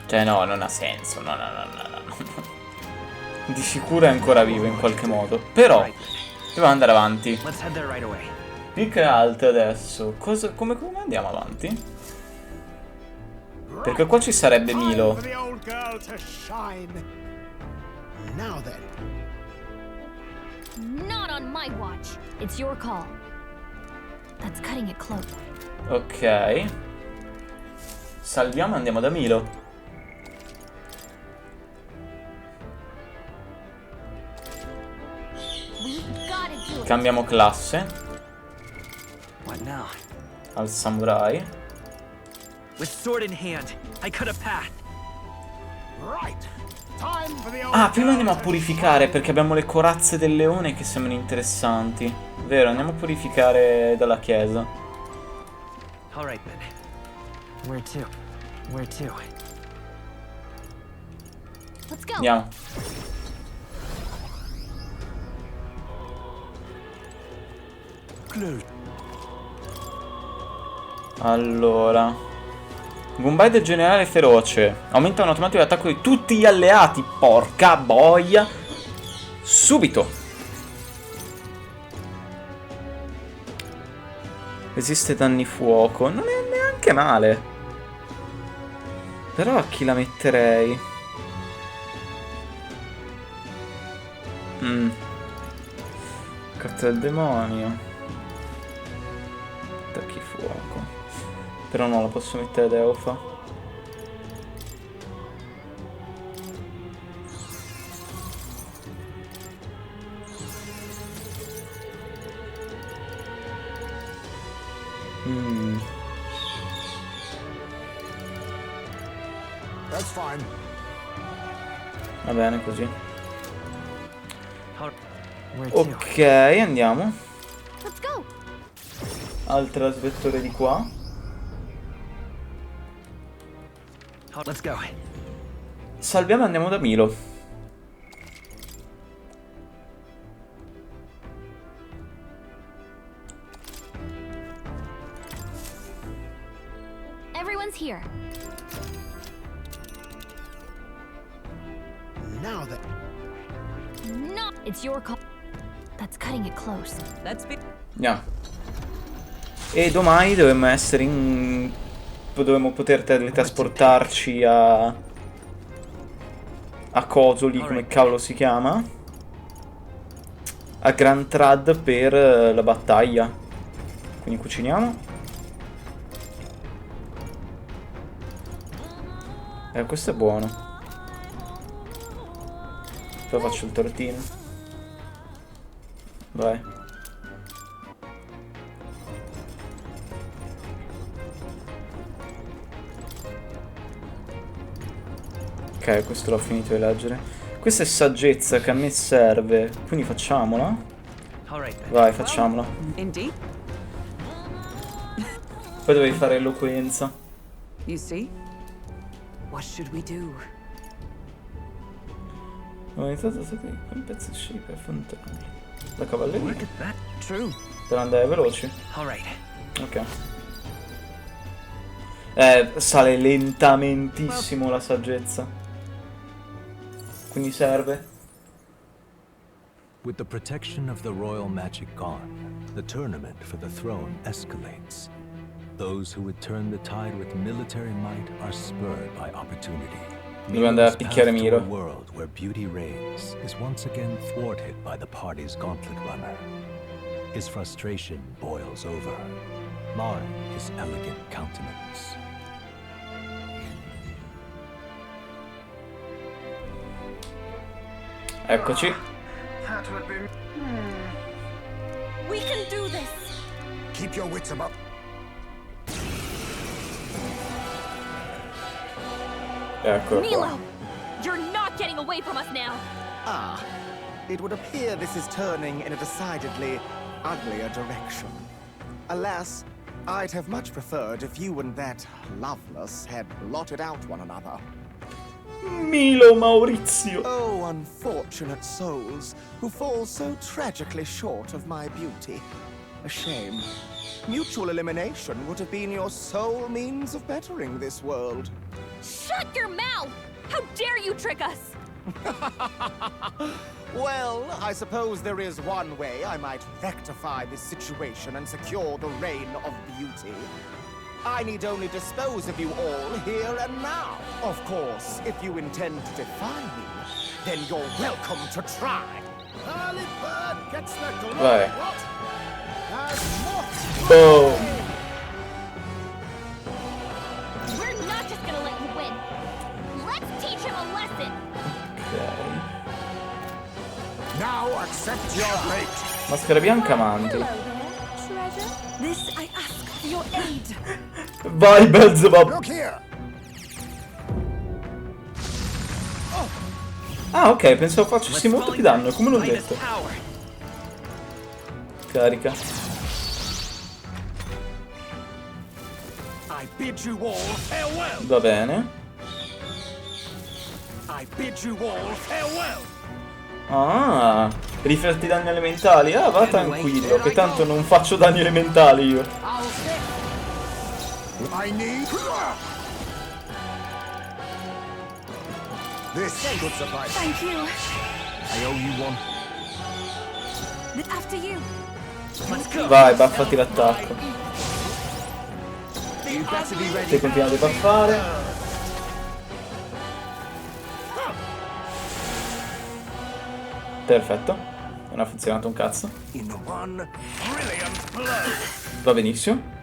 Cioè no, non ha senso. No. Di sicuro è ancora vivo in qualche modo. Però devo andare avanti. Let's head there right away. Più che altro adesso come andiamo avanti? Perché qua ci sarebbe Milo. For the old girl to shine. Now then. Not on my watch. It's your call. That's cutting it close. Ok. Salviamo e andiamo da Milo. We gotta do it. Cambiamo classe What now? al samurai. With sword in hand, I cut a path. Right. Time for the old Ah, prima andiamo a girl to purificare perché abbiamo le corazze del leone che sembrano interessanti. Vero, andiamo a purificare dalla chiesa. All right then. Where to? Where to? Let's go. Andiamo. Allora, Gumbai del generale feroce. Aumenta un automatico l'attacco di tutti gli alleati. Porca boia. Subito. Resiste danni fuoco. Non è neanche male. Però a chi la metterei? Carta del demonio. Attacchi fuoco. Però no, la posso mettere ad Eufa. That's fine. Va bene così. Where to? Ok, andiamo. Let's go. Altro svettore di qua. Let's go. Salviamo e andiamo da Milo. Everyone's here. Now then. No, it's your call. That's cutting it close. Let's be. Andiamo. E domani dovremmo essere in... Dovremmo poter teletrasportarci a Cosoli, come cavolo si chiama, a Grand Trad per la battaglia. Quindi cuciniamo. Questo è buono. Poi faccio il tortino. Vai. Ok, questo l'ho finito di leggere. Questa è saggezza che a me serve, quindi facciamola. All right then. Vai, facciamola. Indeed. Poi dovevi fare eloquenza. You see? What should we do? Ho iniziato a sapere un pezzo di sci per affrontare la cavalleria. Look at that. True. Per andare veloci. All right. Ok. Sale lentamentissimo la saggezza. Quindi serve. With the protection of the royal magic gone, the tournament for the throne escalates. Those who would turn the tide with military might are spurred by opportunity. Devo andare a picchiare Milo's Miro. path to a world where beauty reigns is once again thwarted by the party's gauntlet runner. His frustration boils over, marring his elegant countenance. Eccoci. We can do this. Keep your wits about. Eccolo qua. Milo, you're not getting away from us now. Ah, it would appear this is turning in a decidedly uglier direction. Alas, I'd have much preferred if you and that Loveless had blotted out one another. Milo Maurizio. Oh, unfortunate souls who fall so tragically short of my beauty. A shame. Mutual elimination would have been your sole means of bettering this world. Shut your mouth! How dare you trick us! Well, I suppose there is one way I might rectify this situation and secure the reign of beauty. I need only dispose of you all here and now. Of course, if you intend to defy me, then you're welcome to try. Vai. Boom. We're not just gonna let you win. Let's teach him a lesson. Ok. Now accept your fate. Maschera bianca amanti. Hello there, treasure. This I ask for your aid. Vai Beelzebub. Look here. Ah ok, pensavo facessi molto più danno, come l'ho detto. Carica. I bid you all farewell. Va bene. I bid you all farewell. Ah, rifletti danni elementali. Ah, va tranquillo, che tanto non faccio danni elementali io. I need this could suffice. Thank you. I owe you one. After you. Vai, baffati l'attacco. You better be ready. Se continuate a baffare. Perfetto. Non ha funzionato un cazzo. In one brilliant blow. Va benissimo.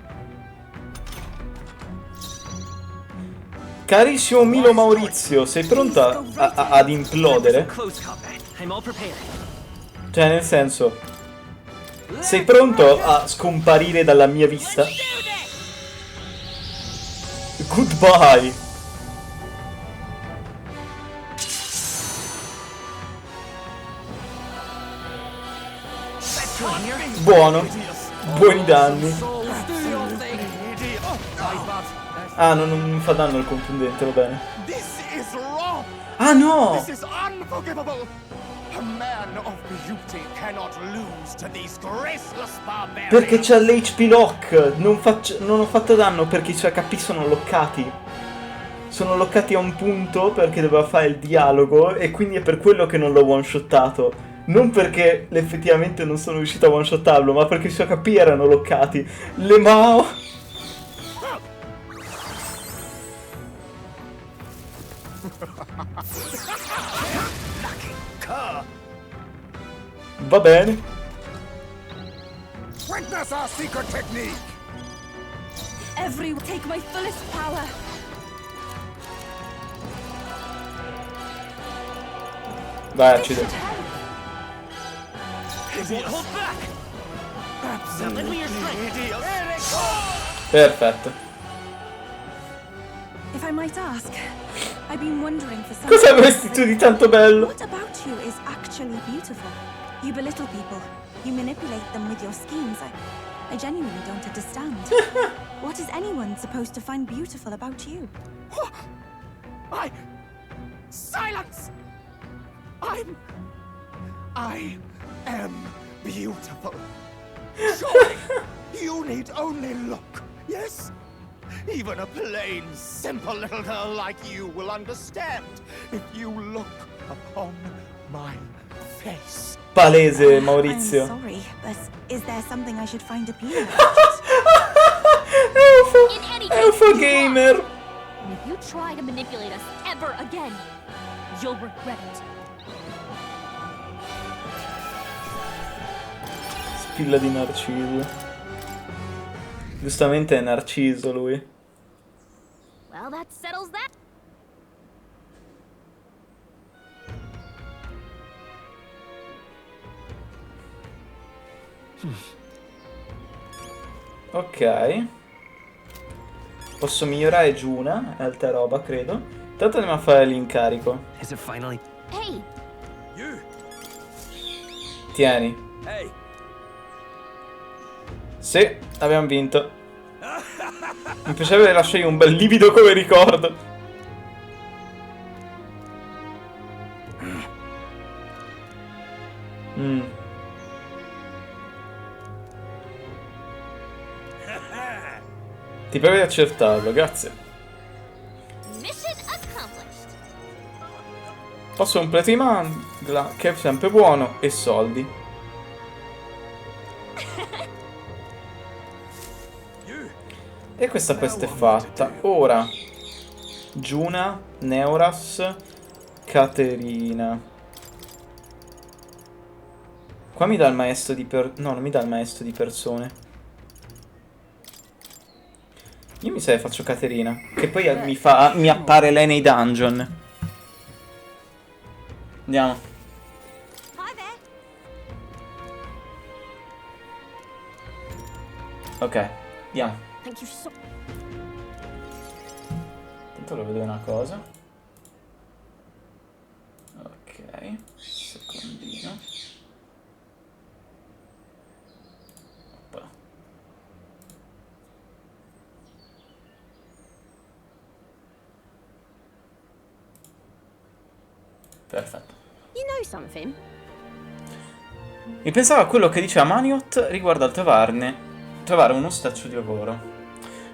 Carissimo Milo Maurizio, sei pronta ad implodere? Cioè, nel senso, sei pronto a scomparire dalla mia vista? Goodbye. Buono. Buoni danni. Ah, non fa danno il contundente, va bene. Ah no! This is unforgivable. A man of beauty cannot lose to these graceless barbarians. Perché c'ha l'HP lock. Non ho fatto danno perché i suoi HP sono loccati. Sono loccati a un punto perché doveva fare il dialogo e quindi è per quello che non l'ho one-shottato. Non perché effettivamente non sono riuscito a one-shottarlo, ma perché i suoi HP erano loccati. Le Mao. Va bene. Witness our secret technique. Every take my fullest power. Vai, accidenti. Perfetto. If I might ask, I've been wondering for some Cosa avresti tu di tanto bello? What about you is actually beautiful? You belittle people. You manipulate them with your schemes. I genuinely don't understand. What is anyone supposed to find beautiful about you? Silence! I am beautiful. Surely you need only look, yes? Even a plain, simple little girl like you will understand if you look upon my face. Palese, Maurizio. I'm sorry, but is there something I should find appealing? Elfo gamer. And if you try to manipulate us ever again, you'll regret it. Spilla di Narciso. Giustamente è Narciso lui. Well, that settles that. Ok. Posso migliorare Giuna e altra roba, credo. Intanto andiamo a fare l'incarico. Is it finally? Hey, Tieni. Hey. Sì, abbiamo vinto. Mi piacerebbe lasciare un bel livido come ricordo. Ti prego di accertarlo, grazie. Mission accomplished. Posso un plate di mangla, che è sempre buono, e soldi. E questa questa è fatta. Ora Giuna, Neuras, Caterina. Qua mi dà il maestro di no, non mi dà il maestro di persone. Io mi sa che faccio Caterina, che poi mi appare lei nei dungeon. Andiamo. Hi there. Ok, andiamo. Thank you so. Intanto lo vedo una cosa. Ok, secondino. Oppa. Perfetto. You know something? Mi pensavo a quello che diceva Maniot riguardo al trovare uno staccio di lavoro.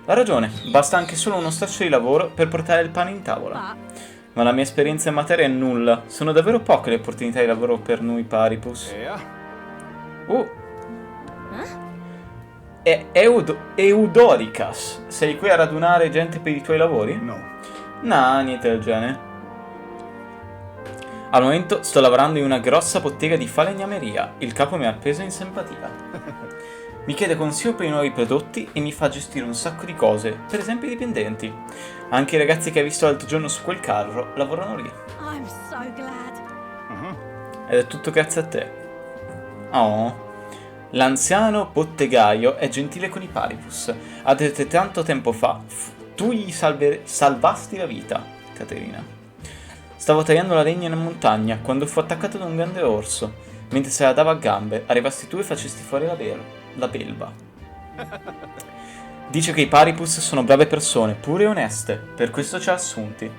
Ha ragione, basta anche solo uno staccio di lavoro per portare il pane in tavola. Ma la mia esperienza in materia è nulla. Sono davvero poche le opportunità di lavoro per noi paripus. È Eudoricas. Sei qui a radunare gente per i tuoi lavori? No. Nah, niente del genere. Al momento sto lavorando in una grossa bottega di falegnameria. Il capo mi ha preso in simpatia. Mi chiede consiglio per i nuovi prodotti e mi fa gestire un sacco di cose, per esempio i dipendenti. Anche i ragazzi che hai visto l'altro giorno su quel carro lavorano lì. I'm so glad. Ed è tutto grazie a te. Oh. L'anziano bottegaio è gentile con i paribus. Ha detto tanto tempo fa. Tu gli salvasti la vita, Caterina. Stavo tagliando la legna in montagna quando fu attaccato da un grande orso. Mentre se la dava a gambe, arrivasti tu e facesti fuori la belva. Dice che i paripus sono brave persone, pure oneste. Per questo ci ha assunti.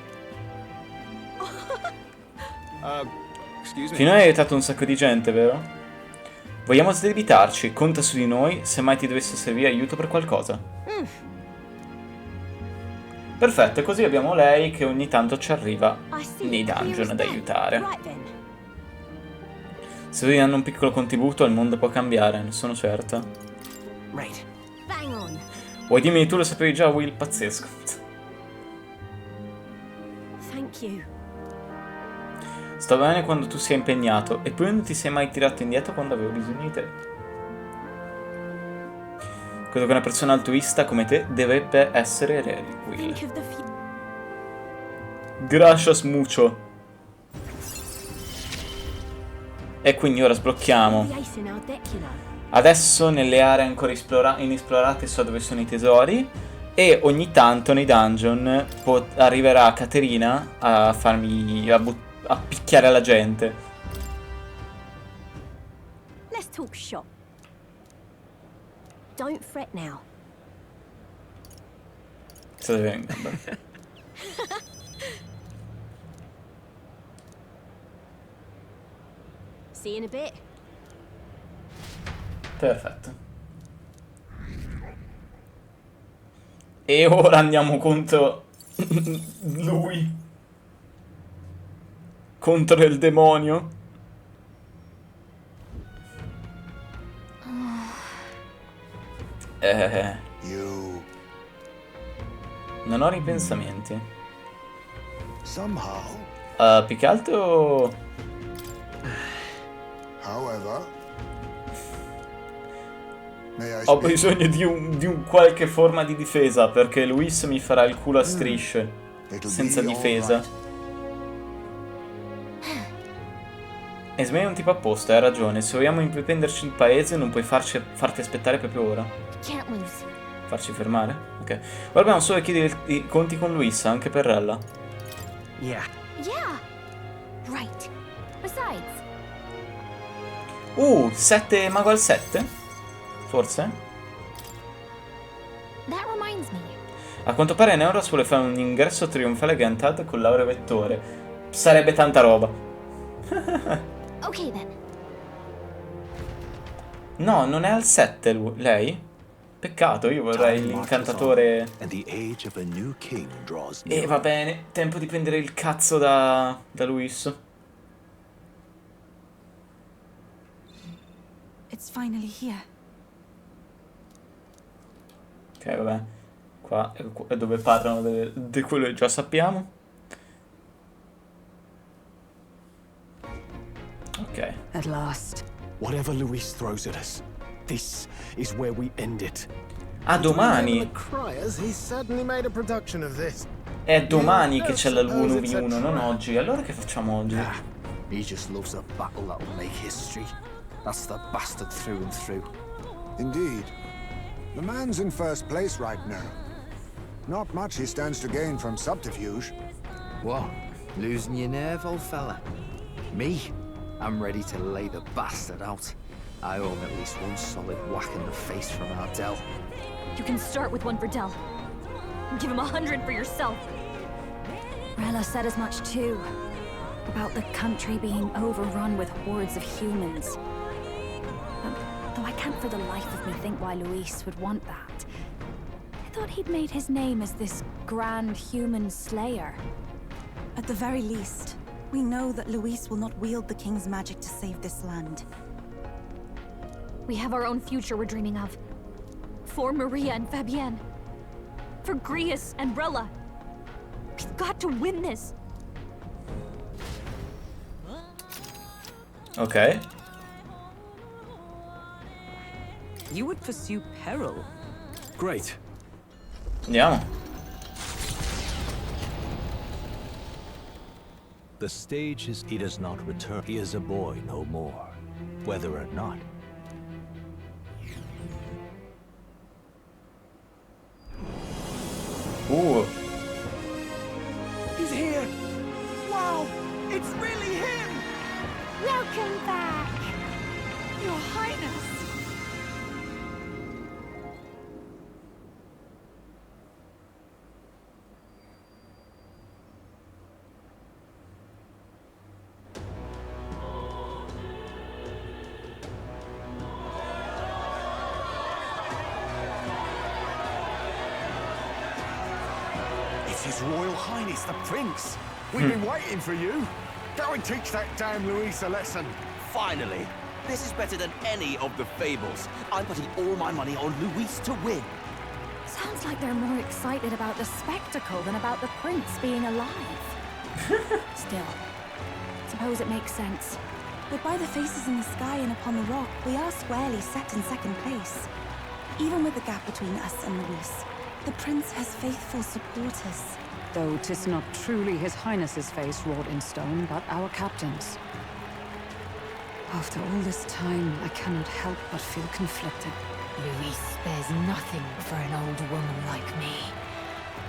Finora hai aiutato un sacco di gente, vero? Vogliamo sdebitarci, conta su di noi se mai ti dovesse servire aiuto per qualcosa. Perfetto, e così abbiamo lei che ogni tanto ci arriva nei dungeon ad aiutare. Se tutti danno un piccolo contributo, il mondo può cambiare, ne sono certa. Bang on. Vuoi dirmi tu lo sapevi già, Will? Pazzesco. Thank you. Sto bene quando tu sei impegnato, eppure non ti sei mai tirato indietro quando avevo bisogno di te. Credo che una persona altruista come te dovrebbe essere Will. Think of the Gracias mucho. E quindi ora sblocchiamo. Adesso nelle aree ancora inesplorate so dove sono i tesori. E ogni tanto nei dungeon arriverà Caterina a farmi a picchiare la gente. Let's talk shop. Don't fret now. State venendo. See you in a bit. Perfetto. E ora andiamo contro lui. Contro il demonio. Non ho ripensamenti. Più che altro... Ho bisogno di un qualche forma di difesa, perché Luis mi farà il culo a strisce, senza difesa. Esme è un tipo apposta, hai ragione. Se vogliamo riprenderci il paese non puoi farti aspettare proprio ora. Farci fermare? Ok. Ora dobbiamo solo chiedere i conti con Luis, anche per Rella. Yeah. Right. Besides. 7 mago al 7? Forse? That reminds me. A quanto pare Neuros vuole fare un ingresso trionfale Gantad con laurea vettore. Sarebbe tanta roba. Okay then. No, non è al 7 lei? Peccato, io vorrei l'incantatore. And the age of a new king draws E near. va bene, tempo di prendere il cazzo da Luis. It's finally here. Ok, vabbè. Qua è dove parlano di quello che già sappiamo. Ok. At last. Whatever Luis throws at us, this is where we end it. A domani. The criers, he certainly made a production of this. È domani che c'è la l'1v1, non oggi. Allora che facciamo oggi? He just loves a battle that'll make history. That's the bastard through and through. Indeed. The man's in first place right now. Not much he stands to gain from subterfuge. What? Losing your nerve, old fella? Me? I'm ready to lay the bastard out. I owe him at least one solid whack in the face from Ardell. You can start with one for Dell. Give him 100 for yourself. Rella said as much too. About the country being overrun with hordes of humans. Though I can't for the life of me think why Luis would want that. I thought he'd made his name as this grand human slayer. At the very least, we know that Luis will not wield the king's magic to save this land. We have our own future we're dreaming of. For Maria and Fabienne. For Grius and Rella. We've got to win this. Ok. You would pursue peril. Great. Andiamo. The stage is he does not return. He is a boy no more, whether or not. He's here! Wow! It's really him! Welcome back. Your Highness! It's His Royal Highness, the Prince! We've been waiting for you! Go and teach that damn Luis a lesson! Finally! This is better than any of the fables. I'm putting all my money on Luis to win. Sounds like they're more excited about the spectacle than about the prince being alive. Still, suppose it makes sense. But by the faces in the sky and upon the rock, we are squarely set in second place. Even with the gap between us and Luis, the prince has faithful supporters. Though 'tis not truly His Highness's face wrought in stone, but our captain's. After all this time, I cannot help but feel conflicted. Luis spares nothing for an old woman like me.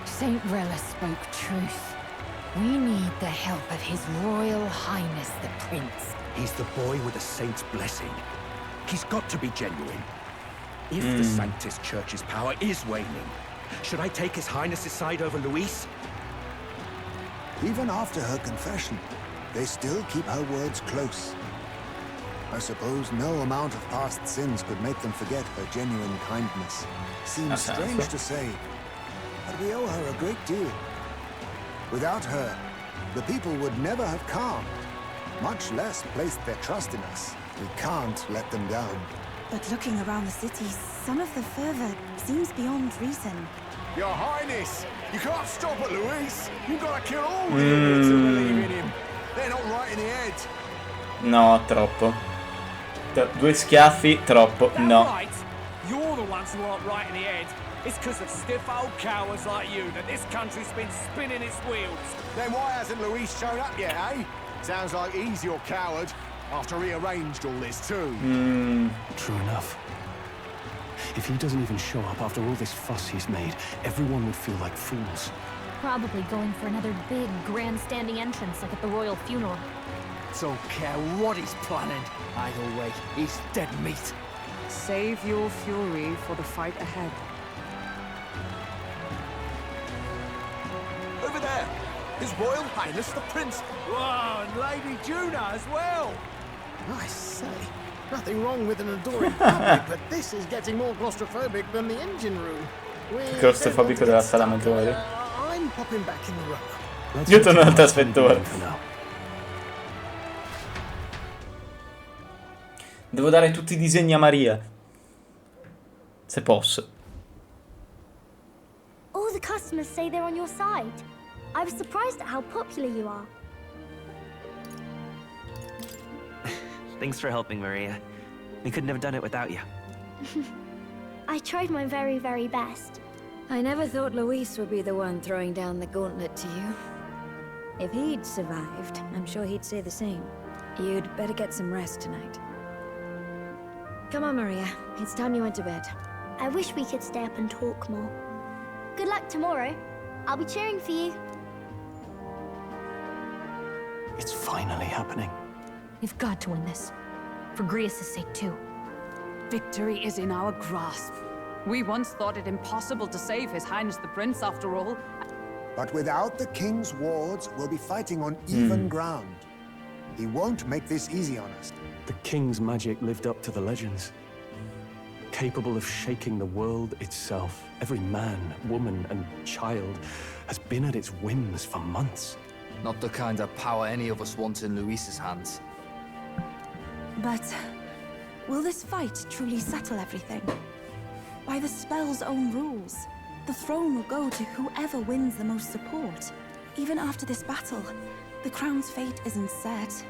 Saint Rella spoke truth. We need the help of His Royal Highness the Prince. He's the boy with a saint's blessing. He's got to be genuine. If the Sanctus Church's power is waning, should I take His Highness's side over Luis? Even after her confession, they still keep her words close. I suppose no amount of past sins could make them forget her genuine kindness. Seems strange to say, but we owe her a great deal. Without her, the people would never have calmed, much less placed their trust in us. We can't let them down. But looking around the city, some of the fervor seems beyond reason. Your Highness, you can't stop at Luis. You've got to kill all the idiots who believe in him. They're not right in the head. No, troppo. Due schiaffi, troppo. No. Right? You're the ones who aren't right in the head. It's because of stiff old cowards like you that this country's been spinning its wheels. Then why hasn't Luis shown up yet, eh? Sounds like he's your coward after he arranged all this too. True enough. If he doesn't even show up after all this fuss he's made, everyone would feel like fools. Probably going for another big grandstanding entrance like at the royal funeral. Don't care what he's planning. Either way, he's dead meat. Save your fury for the fight ahead. Over there! His Royal Highness the Prince. Wow, and Lady Juna as well. I say, nothing wrong with an adoring public, but this is getting more claustrophobic than the engine room. Claustrofobico della sala maggiore. I'm popping back in the room. Io torno al trasfertore. Devo dare tutti i disegni a Maria. Se posso. All the customers say they're on your side. I was surprised at how popular you are. Thanks for helping, Maria. We couldn't have done it without you. I tried my very, very best. I never thought Luis would be the one throwing down the gauntlet to you. If he'd survived, I'm sure he'd say the same. You'd better get some rest tonight. Come on, Maria. It's time you went to bed. I wish we could stay up and talk more. Good luck tomorrow. I'll be cheering for you. It's finally happening. We've got to win this. For Grius' sake, too. Victory is in our grasp. We once thought it impossible to save His Highness the Prince, after all. But without the king's wards, we'll be fighting on even ground. He won't make this easy on us. The king's magic lived up to the legends. Capable of shaking the world itself. Every man, woman, and child has been at its whims for months. Not the kind of power any of us want in Luis's hands. But will this fight truly settle everything? By the spell's own rules, the throne will go to whoever wins the most support. Even after this battle, the crown's fate isn't set.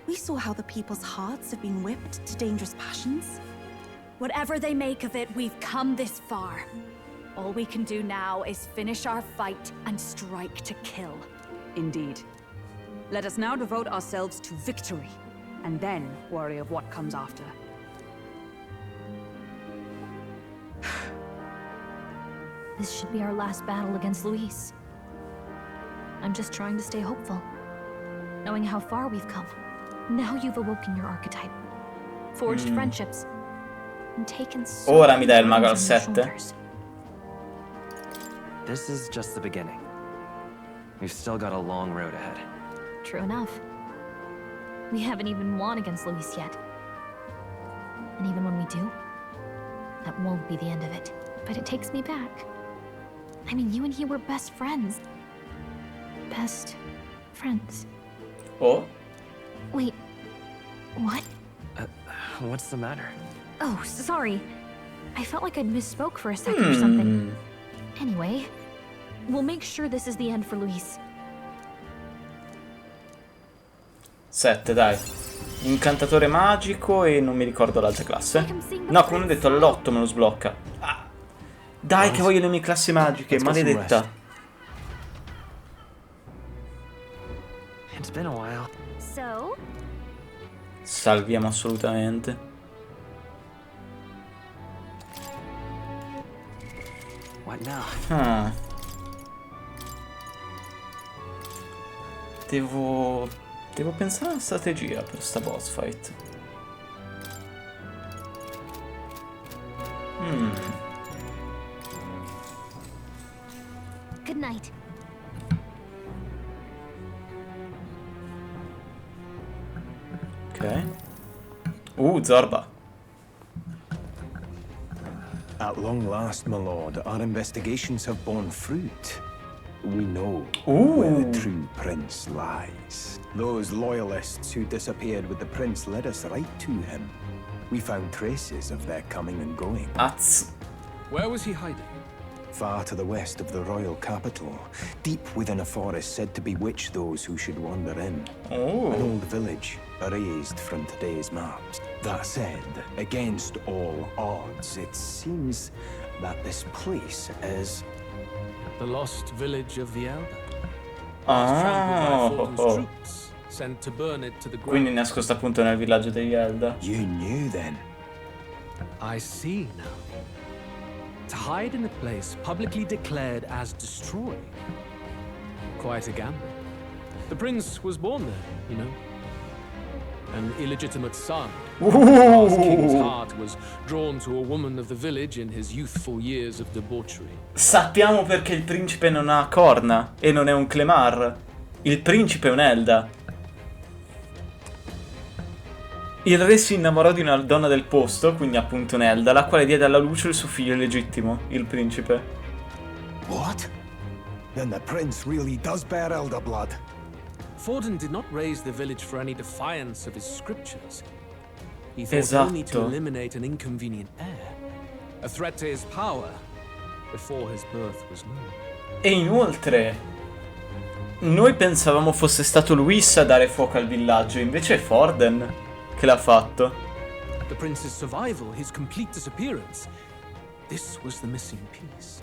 We saw how the people's hearts have been whipped to dangerous passions. Whatever they make of it, we've come this far. All we can do now is finish our fight and strike to kill. Indeed. Let us now devote ourselves to victory, and then worry of what comes after. This should be our last battle against Luis. I'm just trying to stay hopeful, knowing how far we've come. Now you've awoken your archetype, forged friendships, and taken so Ora mi dai il many mago al burdens on your 7. shoulders. This is just the beginning. We've still got a long road ahead. True enough. We haven't even won against Luis yet. And even when we do, that won't be the end of it. But it takes me back. I mean, you and he were best friends. Best friends. Oh? Wait, what? What's the matter? Oh, sorry. I felt like I'd misspoke for a second or something. Anyway, we'll make sure this is the end for Luis. 7, dai. Incantatore magico e non mi ricordo l'altra classe. No, come ho detto, all'8 me lo sblocca. Ah. Dai che voglio le mie classi magiche, maledetta. It's been a while. So? Salviamo assolutamente. What now? Ah. Devo pensare a una strategia per sta boss fight. Good night. Ok. Zorba. At long last, my lord, our investigations have borne fruit. We know Ooh. where the true prince lies. Those loyalists who disappeared with the prince led us right to him. We found traces of their coming and going. Where was he hiding? Far to the west of the royal capital, deep within a forest said to bewitch those who should wander in. Oh. An old village, erased from today's maps. That said, against all odds, it seems that this place is... The lost village of the Elder. Oh. Sent to burn it to the ground. Quindi nascosto appunto nel villaggio degli Elder. You knew then. I see now. To hide in a place publicly declared as destroyed. Quite a gamble. The prince was born there, you know. an illegitimate son. The last king's heart was drawn to a woman of the village in his youthful years of debauchery. Sappiamo perché il principe non ha corna e non è un Clemar. Il principe è un Elda. Il re si innamorò di una donna del posto, quindi appunto un Elda, la quale diede alla luce il suo figlio illegittimo, il principe. What? Then the prince really does bear elder blood. Forden did not raise the village for any defiance of his scriptures. He thought only to eliminate an inconvenient heir, a threat to his power, before his birth was known. E inoltre, noi pensavamo fosse stato Luis a dare fuoco al villaggio, invece è Forden che l'ha fatto. The prince's survival, his complete disappearance. This was the missing piece.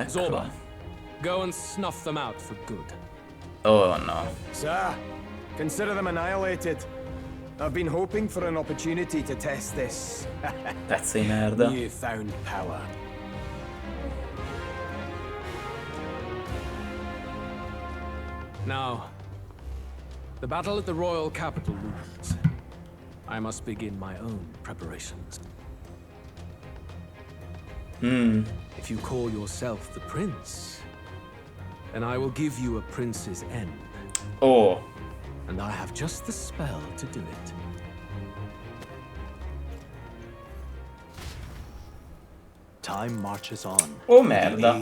Zorba, go and snuff them out for good. Oh no. Sir, consider them annihilated. I've been hoping for an opportunity to test this. Pezzo di merda. Newfound power. Now, the battle at the royal capital looms. I must begin my own preparations. If you call yourself the prince, then I will give you a prince's end. Oh. And I have just the spell to do it. Time marches on. Oh merda.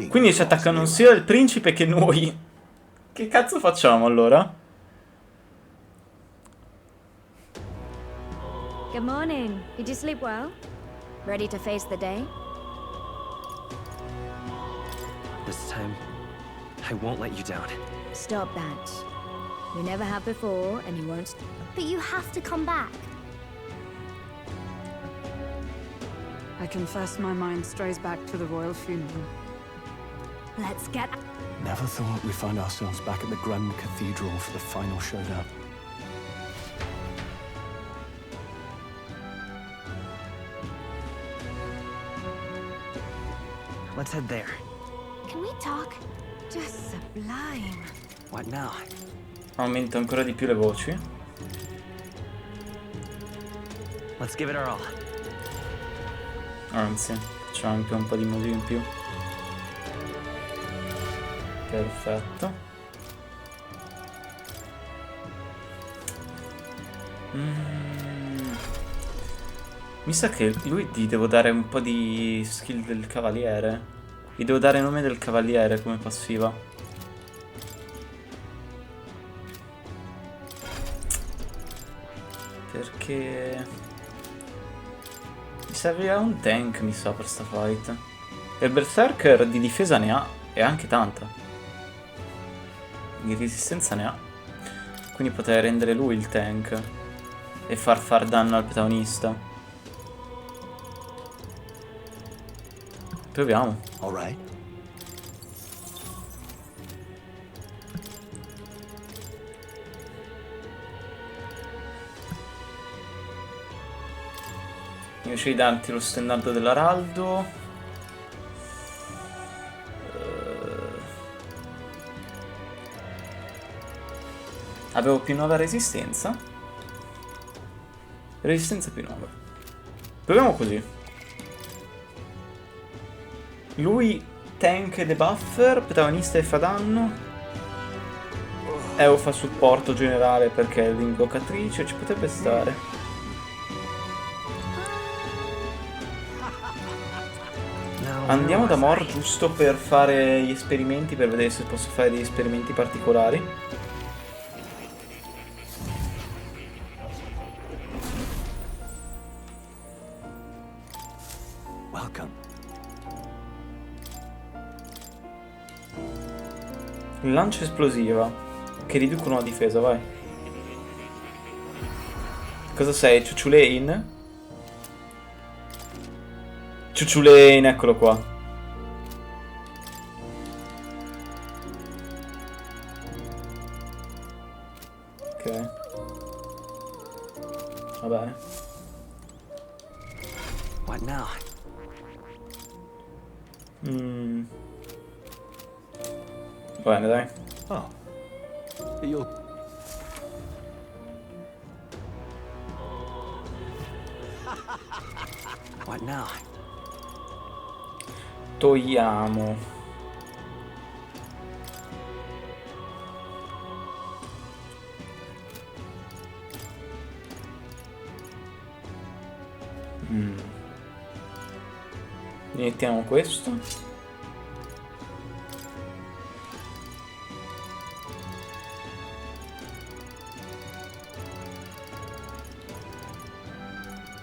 Quindi ci attaccano sia il principe che noi. Che cazzo facciamo allora? Good morning. Did you sleep well? Ready to face the day? This time, I won't let you down. Stop that. You never have before, and you won't. But you have to come back. I confess my mind strays back to the royal funeral. Let's get... Never thought we'd find ourselves back at the Grand Cathedral for the final showdown. Let's head there. Can we talk? Just sublime. What now? Aumenta ancora di più le voci. Let's give it our all. Anzi, facciamo anche un po' di musica in più. Perfetto. Mi sa che lui gli devo dare un po' di skill del cavaliere. Gli devo dare il nome del cavaliere come passiva. Perché mi servirà un tank, mi sa, per sta fight. E il berserker di difesa ne ha, e anche tanta. Di resistenza ne ha. Quindi potrei rendere lui il tank e far danno al protagonista. Proviamo. Alright. Invece di darti lo stendardo dell'araldo, avevo più 9 resistenza. Resistenza più 9. Proviamo così. Lui tank e debuffer, protagonista e fa danno. Eo fa supporto generale perché è l'invocatrice, ci potrebbe stare. Andiamo da Mor giusto per fare gli esperimenti, per vedere se posso fare degli esperimenti particolari. Welcome. Lancia esplosiva che riducono la difesa, vai. Cosa sei? Ciuciulane? Ciuciulane, eccolo qua. Ok. Va bene. What now? Bene, dai. Oh. Io... Right now. Togliamo. Mettiamo questo.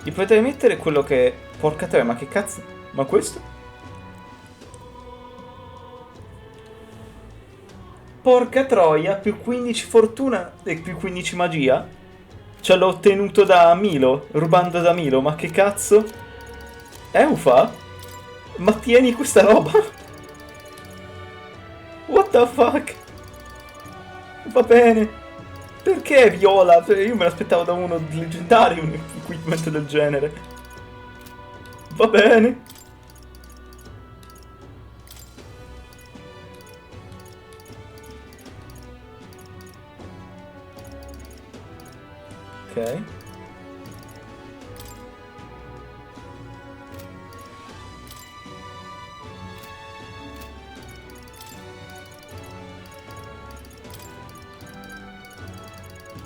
Gli potete mettere quello che... Porca troia, ma che cazzo... Ma questo? Porca troia, più 15 fortuna e più 15 magia? Ce l'ho ottenuto da Milo, rubando da Milo, ma che cazzo? Eufa? Ma tieni questa roba? What the fuck? Va bene. Perché viola? Io me l'aspettavo da uno leggendario un equipment del genere. Va bene. Ok.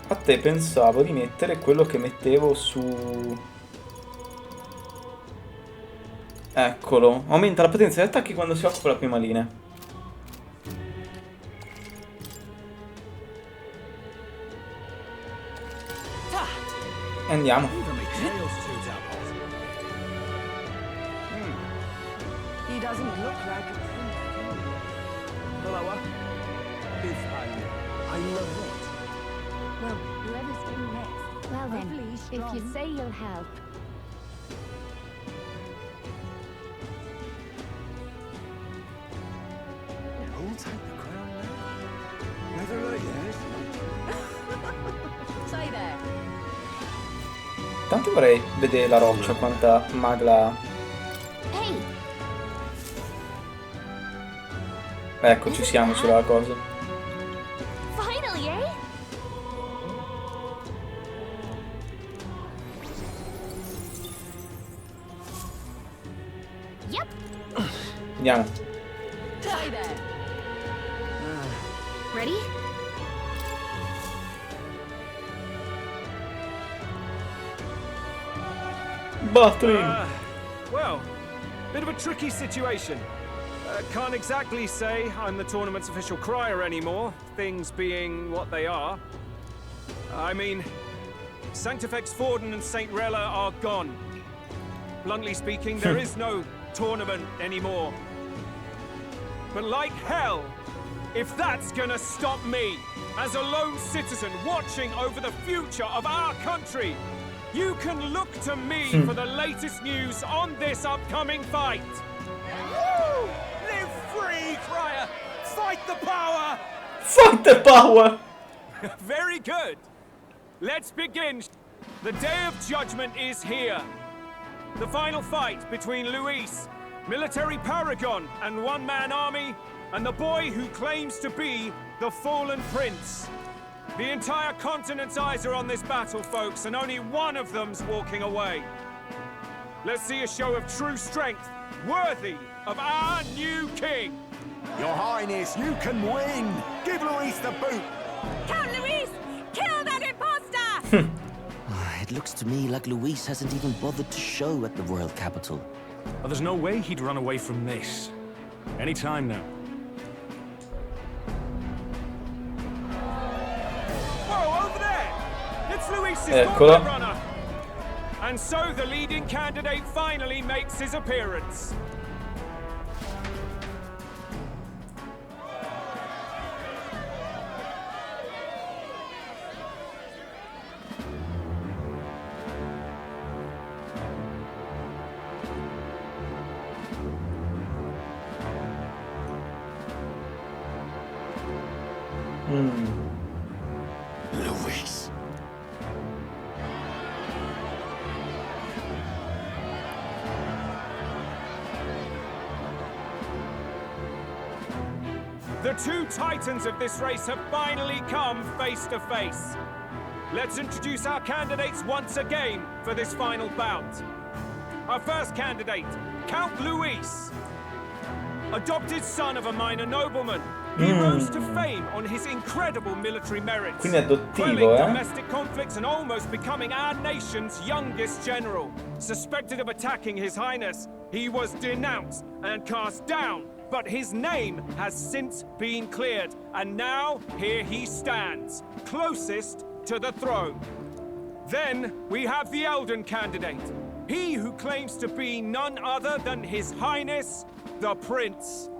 A te pensavo di mettere quello che mettevo su... Eccolo. Aumenta la potenza degli attacchi quando si occupa la prima linea. E andiamo. He doesn't look like a blower. If I love it. Well, whoever's in next. Well then, if you say you'll help. Who'll take the crown now? Never like this. Say there. Tanto vorrei vedere la roccia, quanta magla ha. Hey! Ecco, ci siamo sulla cosa. Finally, eh? Yep. Andiamo. Say there. Ready? Battling. Well, bit of a tricky situation. Can't exactly say I'm the tournament's official crier anymore, things being what they are. I mean, Sanctifex Forden and St. Rella are gone. Bluntly speaking, there is no tournament anymore. But like hell, if that's gonna stop me, as a lone citizen watching over the future of our country, you can look to me for the latest news on this upcoming fight. Woo! Live free, crier! Fight the power! Fight the power! Very good. Let's begin. The day of judgment is here. The final fight between Luis, military paragon and one-man army, and the boy who claims to be the fallen prince. The entire continent's eyes are on this battle, folks, and only one of them's walking away. Let's see a show of true strength, worthy of our new king. Your Highness, you can win! Give Luis the boot! Count Luis! Kill that imposter! It looks to me like Luis hasn't even bothered to show at the royal capital. Well, there's no way he'd run away from this. Any time now. Whoa, over there! It's Luis's Eccola. runner. And so the leading candidate finally makes his appearance. Luis. The two titans of this race have finally come face to face. Let's introduce our candidates once again for this final bout. Our first candidate, Count Luis. Adopted son of a minor nobleman, he rose to fame on his incredible military merits, Quindi adottivo, quelling domestic conflicts and almost becoming our nation's youngest general. Suspected of attacking His Highness, he was denounced and cast down, but his name has since been cleared, and now here he stands, closest to the throne. Then we have the Elden candidate, he who claims to be none other than His Highness, the Prince.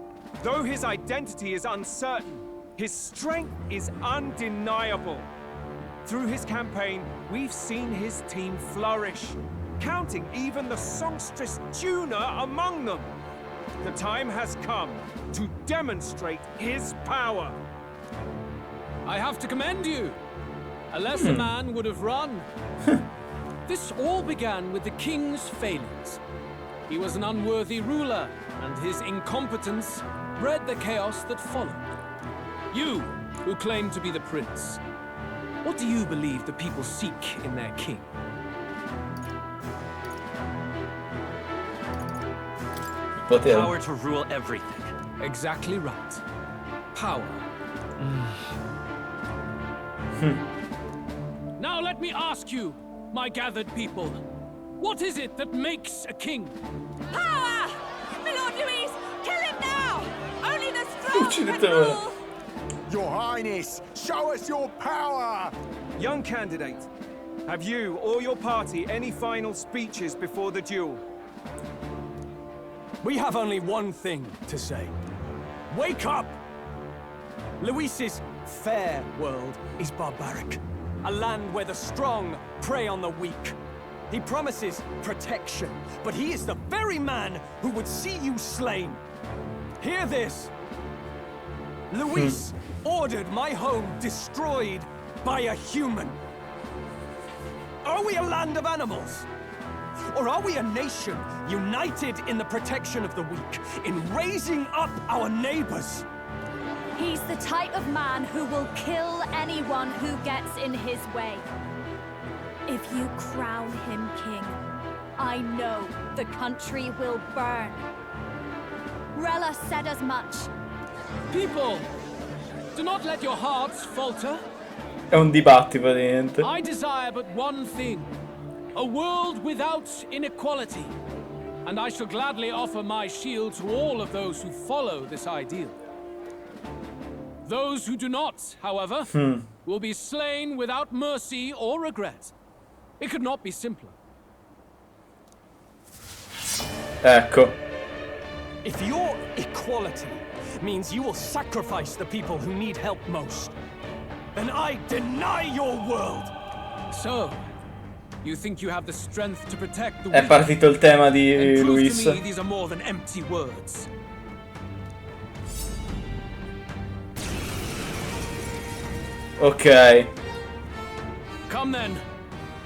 Though his identity is uncertain, his strength is undeniable. Through his campaign, we've seen his team flourish, counting even the songstress Juna among them. The time has come to demonstrate his power. I have to commend you. A lesser man would have run. This all began with the king's failings. He was an unworthy ruler, and his incompetence bred the chaos that followed. You, who claim to be the prince, what do you believe the people seek in their king? Power to rule everything. Exactly right. Power. Now let me ask you, my gathered people, what is it that makes a king? Power! My Lord Luis, kill him now! Only the strong can rule! Your Highness, show us your power! Young candidate, have you or your party any final speeches before the duel? We have only one thing to say. Wake up! Luis's fair world is barbaric. A land where the strong prey on the weak. He promises protection, but he is the very man who would see you slain. Hear this. Luis ordered my home destroyed by a human. Are we a land of animals? Or are we a nation united in the protection of the weak, in raising up our neighbors? He's the type of man who will kill anyone who gets in his way. If you crown him king, I know the country will burn. Rella said as much. People, do not let your hearts falter. È un dibattito praticamente. I desire but one thing. A world without inequality. And I shall gladly offer my shield to all of those who follow this ideal. Those who do not, however, will be slain without mercy or regret. It could not be simpler. Ecco. If your equality means you will sacrifice the people who need help most, then I deny your world. So, you think you have the strength to protect the È weak? partito il tema di Luis. To me, these are more than empty words. Ok. Come then,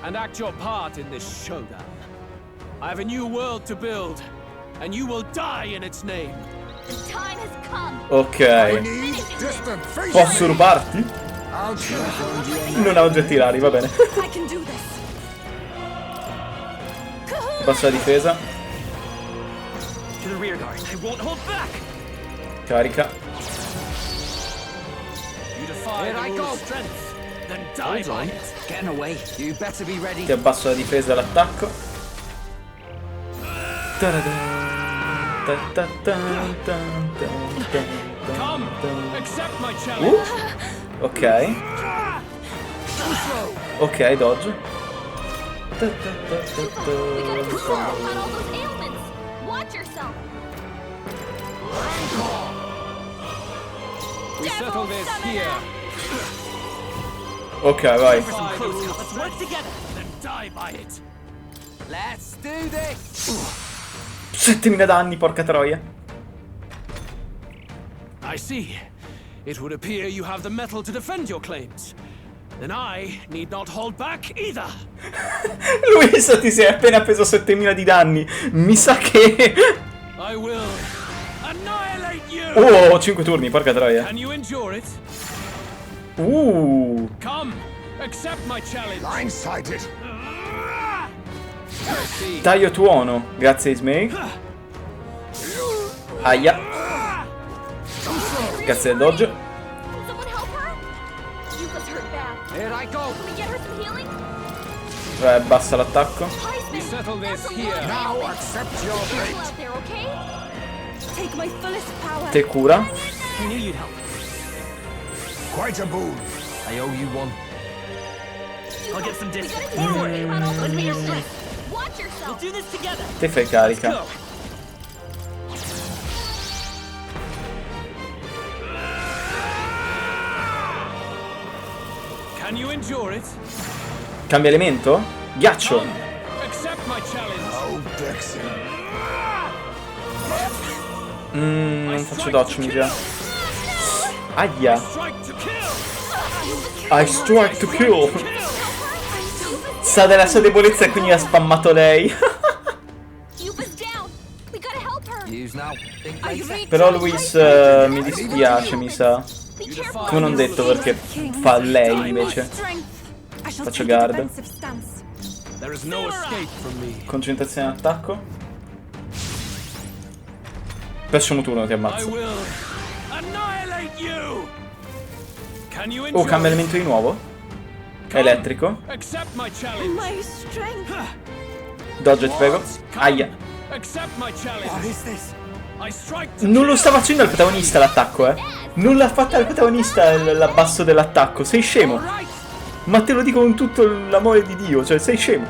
and act your part in this showdown. I have a new world to build, and you will die in its name. The time has come. Ok. Posso rubarti? Non ha oggetti rari, va bene. I can do this. Passa la difesa. To the rear guard. I won't hold back. Carica. You defy the rule's strength, then die by it. Getting away. You better be ready. Ti abbasso la difesa e l'attacco. Come, accept my challenge. Ok. Ok, dodge. Watch yourself. We settle this here. Ok, vai. Let's work together, then die by it. Let's do this. 7000 danni, porca troia. I see. It would appear you have the metal to defend your claims. Then I need not hold back either. Luis, ti sei appena preso 7000 di danni. Mi sa che... I will annihilate you. Oh, 5 turni, porca troia. Can you endure it? Come, accept my challenge. Blindsided. Taglio tuono. Grazie Ismay. Aia. Grazie del dodge. Beh, basta l'attacco. Te cura. Quite a boon. I owe you one. I'll get some distance. We'll do this together. Te fai carica. Can you endure it? Cambia elemento? Ghiaccio. Accept my challenge. Oh, Dexter. Non faccio dodge, mi già. Aia. I strike to kill. Sa della sua debolezza e quindi ha spammato lei. Però Luis mi dispiace, mi sa. Come non detto, perché fa lei invece. Faccio guard. Concentrazione in attacco. Prossimo turno ti ammazzo. Oh, cambia elemento di nuovo. Elettrico. Dodge, ti prego. Aia. Non lo sta facendo il protagonista l'attacco, eh. Non l'ha fatta il protagonista l'abbasso dell'attacco. Sei scemo. Ma te lo dico con tutto l'amore di Dio. Cioè, sei scemo.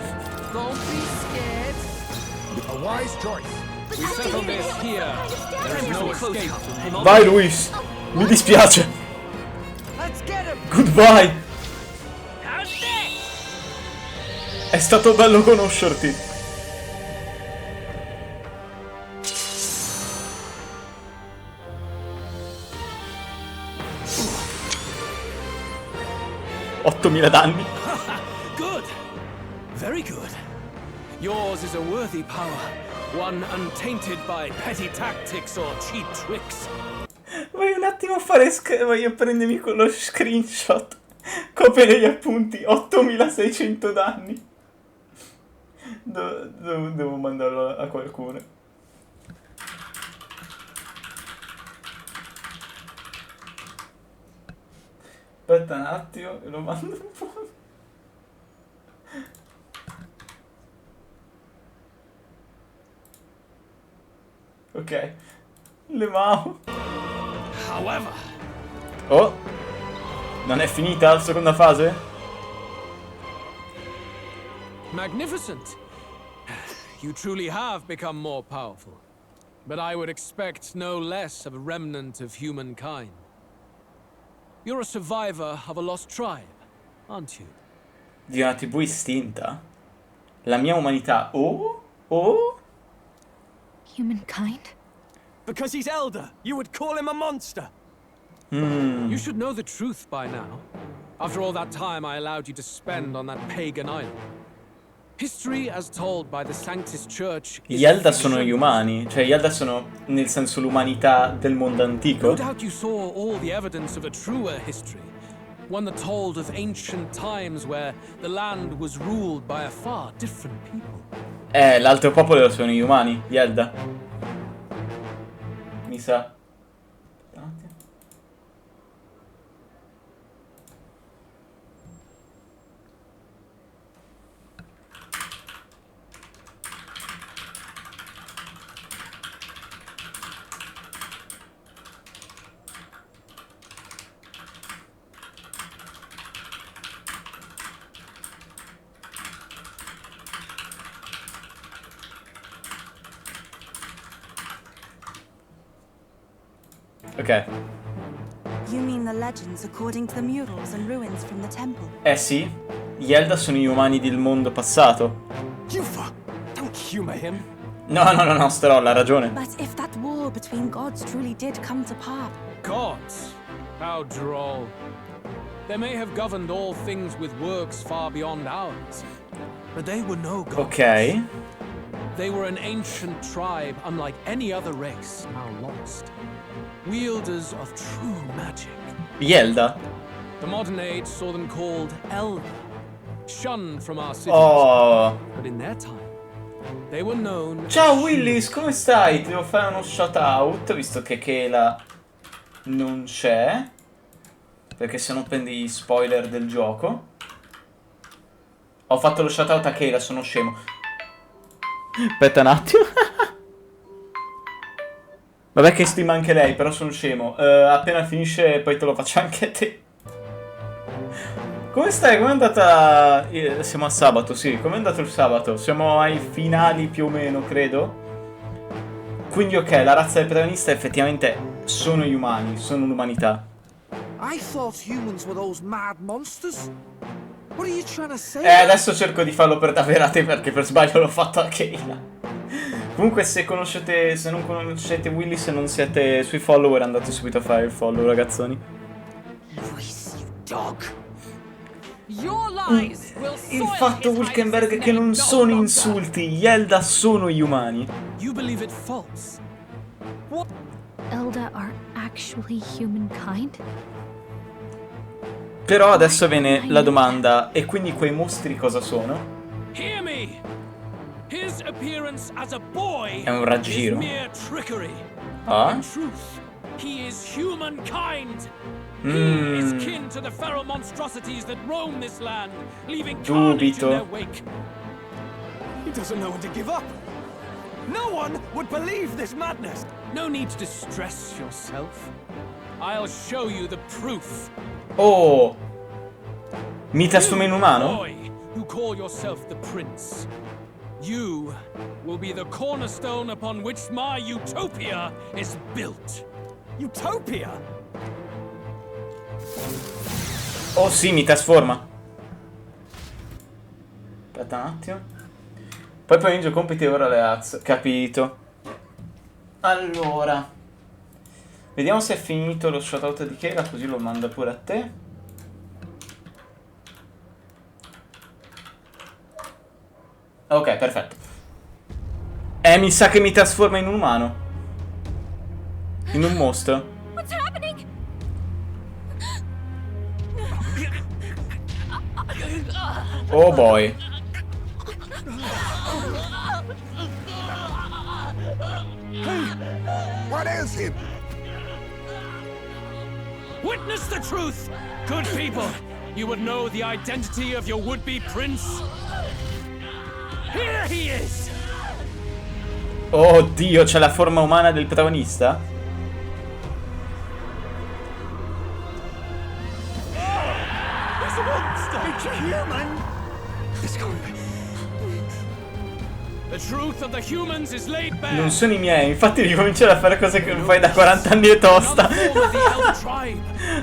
Vai Luis. Mi dispiace. Goodbye. È stato bello conoscerti. $8.000 danni. Good. Very good. Yours is a worthy power, one untainted by petty tactics or cheap tricks. Voglio un attimo fare voglio prendermi quello screenshot. Copia degli appunti. 8.600 danni. Devo mandarlo a qualcuno. Aspetta un attimo, lo mando un po'. Ok. Levavo. Oh. Non è finita la seconda fase? Magnificent. You truly have become more powerful. But I would expect no less of a remnant of humankind. You're a survivor of a lost tribe, aren't you? Di una tribù estinta? La mia umanità. Oh? Oh? Humankind? Because he's elder, you would call him a monster. You should know the truth by now. After all that time I allowed you to spend on that pagan island. History as told by the Sanctus Church. Gli Elda sono gli umani, cioè gli Elda sono nel senso l'umanità del mondo antico. No doubt you saw all the evidence of a truer history, one that told of ancient times where the land was ruled by a far different people. L'altro popolo sono gli umani, gli Elda. Mi sa. Ok. You mean the legends according to the murals and ruins from the temple? Sì, gli Elda sono gli umani del mondo passato. Yufa, don't humor him. No, Stroll ha ragione. But if that war between gods truly did come to pass... Gods? How droll. They may have governed all things with works far beyond ours, but they were no gods. Ok. They were an ancient tribe unlike any other race, now lost. Wielders of true magic. Gli Elda? The modern age saw them called Elder, shunned from our cities. Oh. But in their time, They were known. Ciao Willis, come stai? Ti devo fare uno shout out, visto che Kayla non c'è. Perché se no prendi gli spoiler del gioco. Ho fatto lo shout out a Kayla, sono scemo. Aspetta un attimo. Vabbè che stima anche lei, però sono scemo. Appena finisce poi te lo faccio anche a te. Come stai? Com'è andata... Siamo a sabato, sì. Com'è andato il sabato? Siamo ai finali più o meno, credo. Quindi ok, la razza del protagonista effettivamente sono gli umani, sono l'umanità. I thought humans were those mad monsters. What are you trying to say? Adesso cerco di farlo per davvero a te perché per sbaglio l'ho fatto a Kayla. Comunque se non conoscete Willis e non siete sui follower, andate subito a fare il follow, ragazzoni. Il fatto Wilkenberg che non sono insulti, gli Elda sono gli umani. Elda are actually humankind? Però adesso viene la domanda, e quindi quei mostri cosa sono? Hear me. His appearance as a boy È un raggiro. is mere trickery. Ah? In truth, he is humankind. He is kin to the feral monstrosities that roam this land, leaving carnage in their wake. He doesn't know when to give up. No one would believe this madness. No need to distress yourself. I'll show you the proof. Oh! Mi trasformo in umano? Boy, who call yourself the prince. You will be the cornerstone upon which my utopia is built. Utopia? Oh sì, mi trasforma. Aspetta un attimo. Poi pomeriggio compiti e ora le ax. Capito. Allora. Vediamo se è finito lo shoutout di Kayla, così lo manda pure a te. Ok, perfetto. Mi sa che mi trasforma in un umano. In un mostro. What's happening? Oh boy. What is him? Witness the truth, good people. You would know the identity of your would-be prince. Here he is. Oh Dio, c'è la forma umana del protagonista? It's a monster. It's a human. It's going. The truth of the humans is laid bare. Non sono i miei, infatti ricominciare a fare cose che non fai da 40 anni è tosta.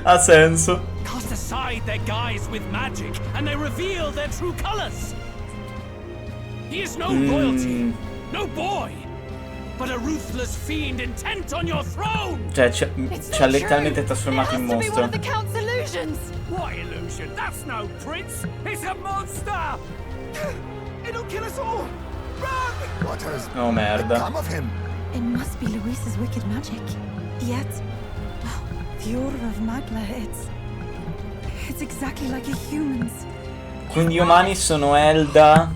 Ha senso. Cast aside their guise with magic and they reveal their true colors. He is no royalty, no boy, but a ruthless fiend intent on your throne. Cioè, ci ha letteralmente trasformato in mostro. What illusion? That's no prince. It's a monster. It'll kill us all. Run! What has Oh merda. come of him? It must be Luis's wicked magic. Yet, the order of Magla, it's exactly like a human's. Quindi gli umani sono Elda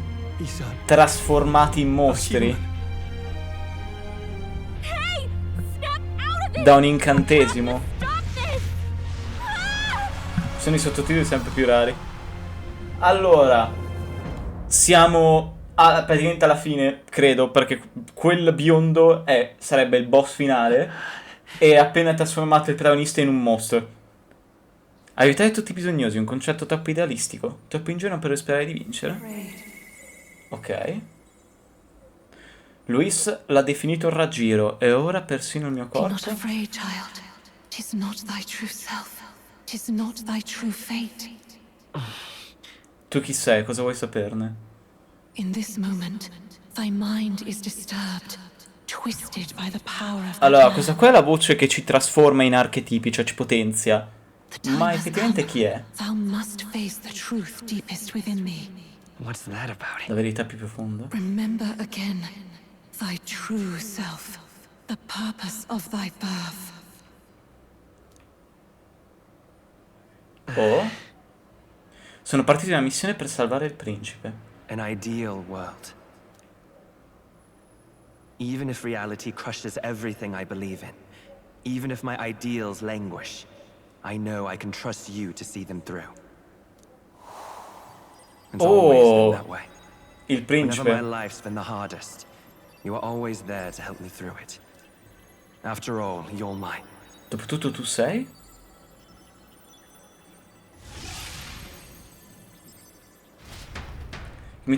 trasformati in mostri. Da un incantesimo. Sono i sottotitoli sempre più rari. Allora, siamo praticamente alla fine, credo, perché quel biondo sarebbe il boss finale e ha appena trasformato il protagonista in un mostro. Aiutare tutti i bisognosi, un concetto troppo idealistico, troppo ingenuo per sperare di vincere. Ok. Luis l'ha definito un raggiro e ora persino il mio Be not corpo. afraid, child. 'Tis not thy true self. 'Tis not thy true fate. Tu chi sei? Cosa vuoi saperne? In this moment, thy mind is disturbed, twisted by the power of Allora, the questa qua è la voce che ci trasforma in archetipi, cioè ci potenzia. Ma effettivamente chi è? Thou must face the truth deepest within thee. What's that about? La verità più profonda? Remember again thy true self, the purpose of thy birth. Oh? Sono partiti da una missione per salvare il principe. An ideal world. Even if reality crushes everything I believe in, even if my ideals languish, I know I can trust you to see them through. It's always been that way. Il principe. Whenever my life's been the hardest, you are always there to help me through it. After all, you're mine. Dopotutto tu sei? In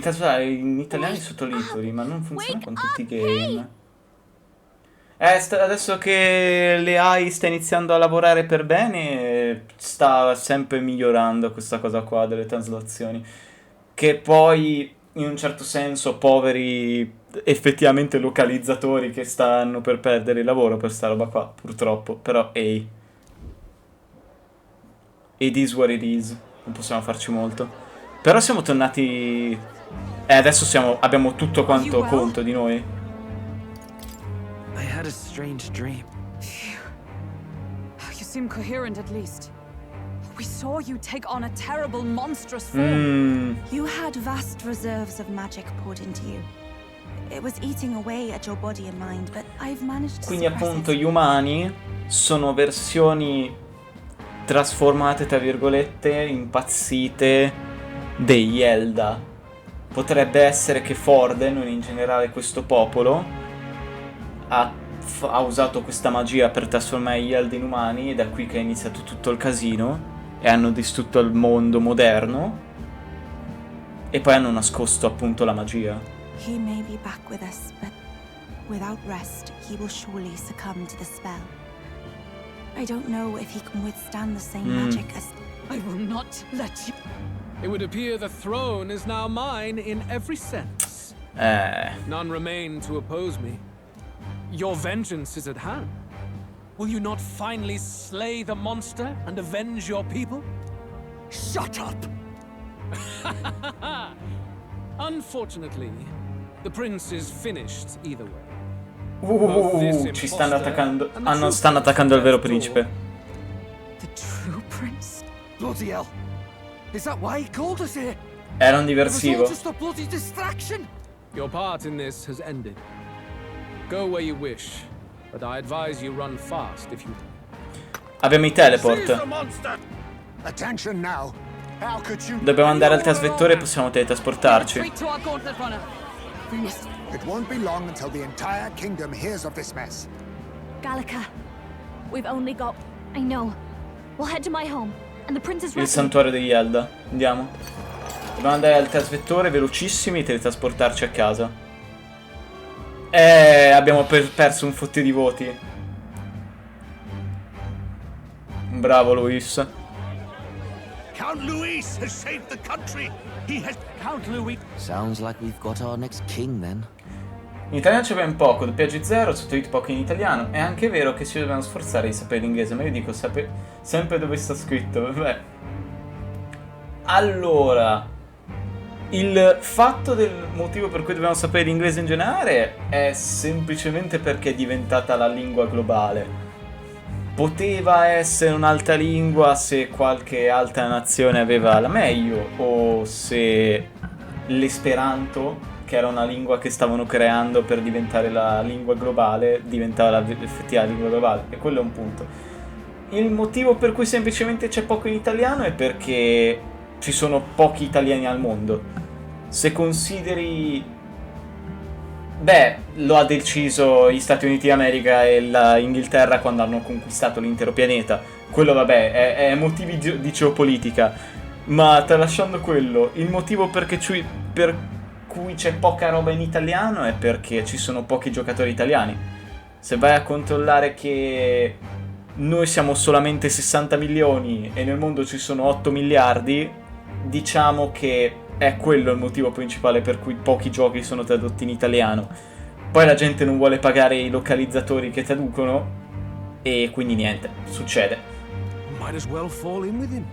italiano i sottotitoli, ma non funziona con tutti i game. Adesso che l'AI sta iniziando a lavorare per bene, sta sempre migliorando questa cosa qua delle traslazioni. Che poi, in un certo senso, poveri effettivamente localizzatori che stanno per perdere il lavoro per sta roba qua, purtroppo. Però, ehi. It is what it is. Non possiamo farci molto. Però siamo tornati... adesso abbiamo tutto quanto conto di noi. I had a strange dream. You seem coherent at least. We saw you take on a terrible, monstrous form. You had vast reserves of magic poured into you. It was eating away at your body and mind, but I've managed to Quindi suppress appunto it. gli umani sono versioni trasformate, tra virgolette, impazzite degli Elda. Potrebbe essere che Forden, o in generale questo popolo, ha usato questa magia per trasformare gli Elda in umani, ed è qui che è iniziato tutto il casino, e hanno distrutto il mondo moderno, e poi hanno nascosto appunto la magia. He may be back with us, but without rest, he will surely succumb to the spell. I don't know if he can withstand the same magic as... I will not let you... It would appear the throne is now mine in every sense. None remain to oppose me. Your vengeance is at hand. Will you not finally slay the monster and avenge your people? Shut up! Unfortunately, the prince is finished either way. Ci stanno attaccando. Stanno attaccando il vero principe. The true prince? Bloody hell! Is that why he called us here? Era un diversivo. It was all just a bloody distraction. Your part in this has ended. Go where you wish, but I advise you run fast if you... Abbiamo i teleport. Attention now. How could you... Dobbiamo andare al trasvettore e possiamo teletrasportarci. It won't be long until the entire kingdom hears of this mess. Gallica, we've only got... I know. We'll head to my home, and the prince is Il ready. santuario degli Elda. Andiamo. Dobbiamo andare al trasvettore velocissimi e teletrasportarci a casa. Abbiamo perso un fottio di voti. Bravo Luis. Count Luis has saved the country. He has... Count Louis. Sounds like we've got our next king then. In italiano c'è ben poco, doppiaggi zero, sottotitoli poco in italiano. È anche vero che si dobbiamo sforzare di sapere l'inglese, ma io dico sempre dove sta scritto. Vabbè. Allora, il fatto del motivo per cui dobbiamo sapere l'inglese in generale è semplicemente perché è diventata la lingua globale. Poteva essere un'altra lingua se qualche altra nazione aveva la meglio, o se l'esperanto, che era una lingua che stavano creando per diventare la lingua globale, diventava l'effettiva lingua globale, e quello è un punto. Il motivo per cui semplicemente c'è poco in italiano è perché ci sono pochi italiani al mondo. Se consideri... Beh, lo ha deciso gli Stati Uniti d'America e l'Inghilterra quando hanno conquistato l'intero pianeta. Quello vabbè, è motivi di geopolitica. Ma tralasciando quello, il motivo per cui c'è poca roba in italiano è perché ci sono pochi giocatori italiani. Se vai a controllare che noi siamo solamente 60 milioni e nel mondo ci sono 8 miliardi, diciamo che è quello il motivo principale per cui pochi giochi sono tradotti in italiano. Poi la gente non vuole pagare i localizzatori che traducono e quindi niente, succede. Might as well fall in with him.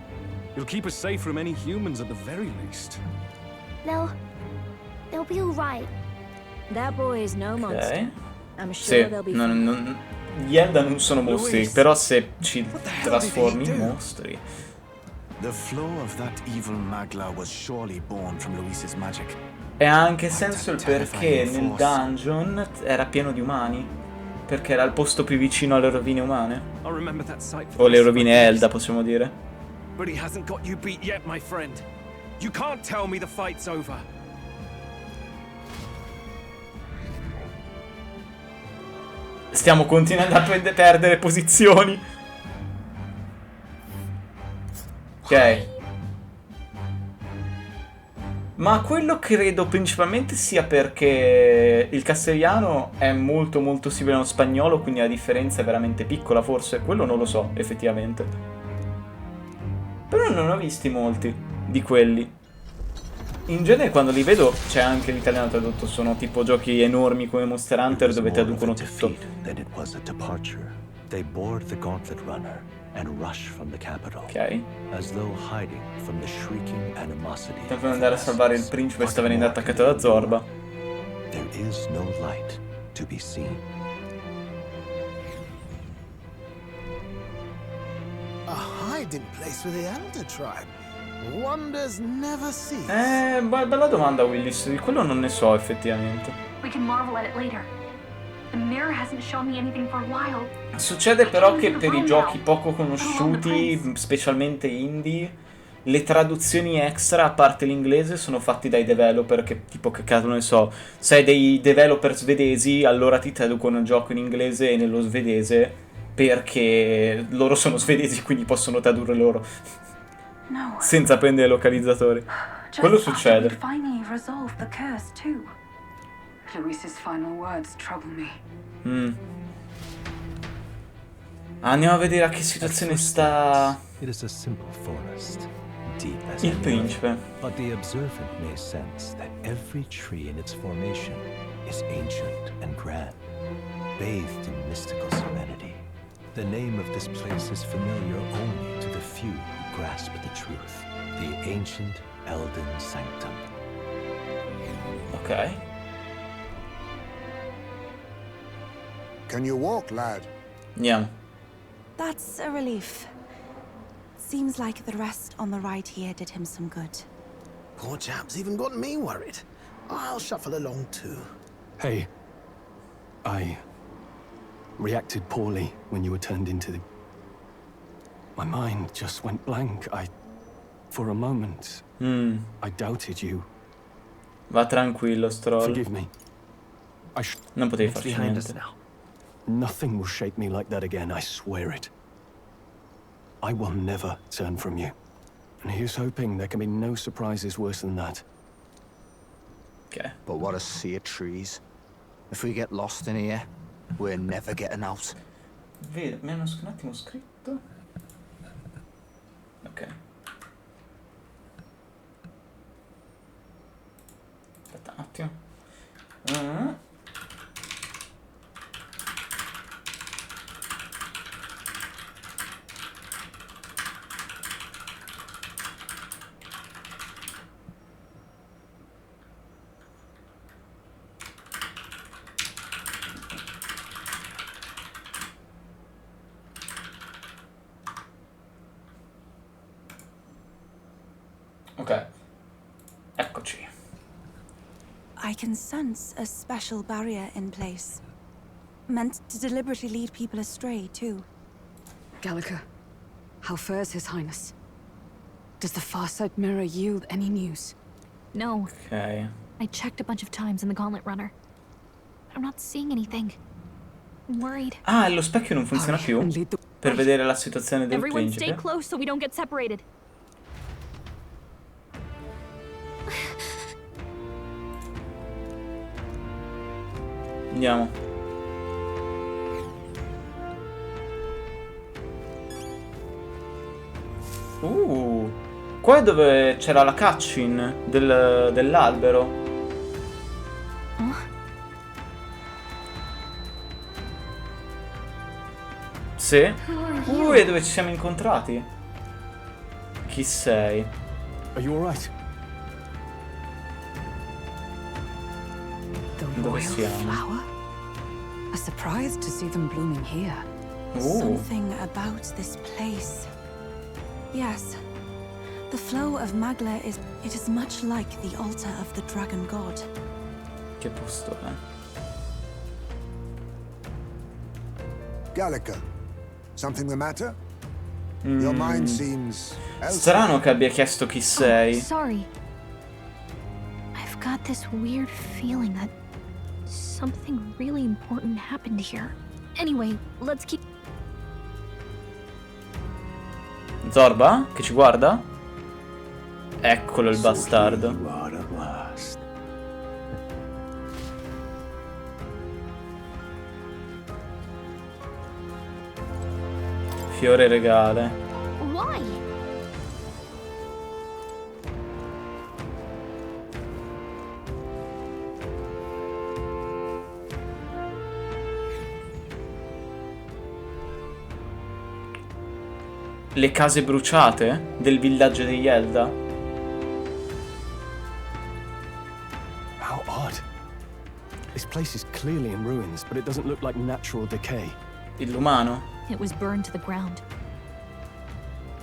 You'll keep us safe from any humans at the very least. They'll be all right. That boy is no monster. I'm sure Sì, they'll be gli Elda non sono mostri, però se ci trasformi in mostri... The flow of that evil Magla was surely born from Luis's magic. E ha anche senso il perché nel dungeon era pieno di umani. Perché era il posto più vicino alle rovine umane. O le rovine Elda, possiamo dire. But he hasn't got you beat yet, my friend. You can't tell me the fight's over. Stiamo continuando a perdere posizioni. Ok. Ma quello credo principalmente sia perché il castigliano è molto molto simile allo spagnolo, quindi la differenza è veramente piccola, forse. Quello non lo so, effettivamente. Però non ne ho visti molti di quelli. In genere quando li vedo c'è anche l'italiano tradotto, sono tipo giochi enormi come Monster Hunter dove traducono tutto. They board the gauntlet runner and rush from the capital. Ok. As though hiding from the shrieking animosity. Tempo di andare a salvare il principe, sta venendo attaccato da Zorba. There is no light to be seen. A hiding place for the Elder tribe. Wonders never cease. Bella domanda, Willis. Di quello non ne so effettivamente. We can marvel at it later. The mirror hasn't shown me anything for a while. Succede però che per i giochi poco conosciuti, specialmente indie, le traduzioni extra, a parte l'inglese, sono fatti dai developer che, tipo, che caso ne so, se hai dei developer svedesi, allora ti traducono il gioco in inglese e nello svedese, perché loro sono svedesi, quindi possono tradurre loro. No. Senza prendere localizzatori. Quello succede. Finally resolved the curse too. Luis's final words trouble me. Andiamo a vedere a che situazione sta It is a simple forest, deep as il principe. But the observant may sense that every tree in its formation is ancient and grand, bathed in mystical serenity. The name of this place is familiar only to the few who grasp the truth. The ancient Elden Sanctum. Ok. Can you walk, lad? Andiamo. That's a relief. Seems like the rest on the right here did him some good. Poor chap's even got me worried. I'll shuffle along too. Hey, I reacted poorly when you were turned into the... My mind just went blank. For a moment, I doubted you. Va tranquillo, Stroll. Forgive me. Non potevi farci niente. Nothing will shake me like that again, I swear it. I will never turn from you. And here's hoping there can be no surprises worse than that. Okay. But what a sea of trees. If we get lost in here, we're never getting out. Vedo, mi hanno un attimo scritto. Ok. Aspetta un attimo. Ok, eccoci. I can sense a special barrier in place. Meant to deliberately lead people astray, too. Gallica, how fares His Highness? Does the Farsight mirror yield any news? No. Ok. I checked a bunch of times in the gauntlet runner. I'm not seeing anything. I'm worried. Ah, lo specchio non funziona più? Per vedere la situazione del Everyone stay principe? close so we don't get separated. Andiamo. Qua è dove c'era la cutscene dell'albero. Sì? È dove ci siamo incontrati. Chi sei? Are you alright? Royal flower? A surprise to see them blooming here. Something about this place. Yes. The flow of Magla it is much like the altar of the dragon god. Che posto è? Gallica, something the matter? Your mind seems Strano che abbia chiesto chi sei. Sorry. I've got this weird feeling that something really important happened here. Anyway, let's keep... Zorba? Che ci guarda? Eccolo il bastardo. Fiore regale. Why? Le case bruciate del villaggio degli Elda. How odd. This place is clearly in ruins, but it doesn't look like natural decay. L'umano? It was burned to the ground.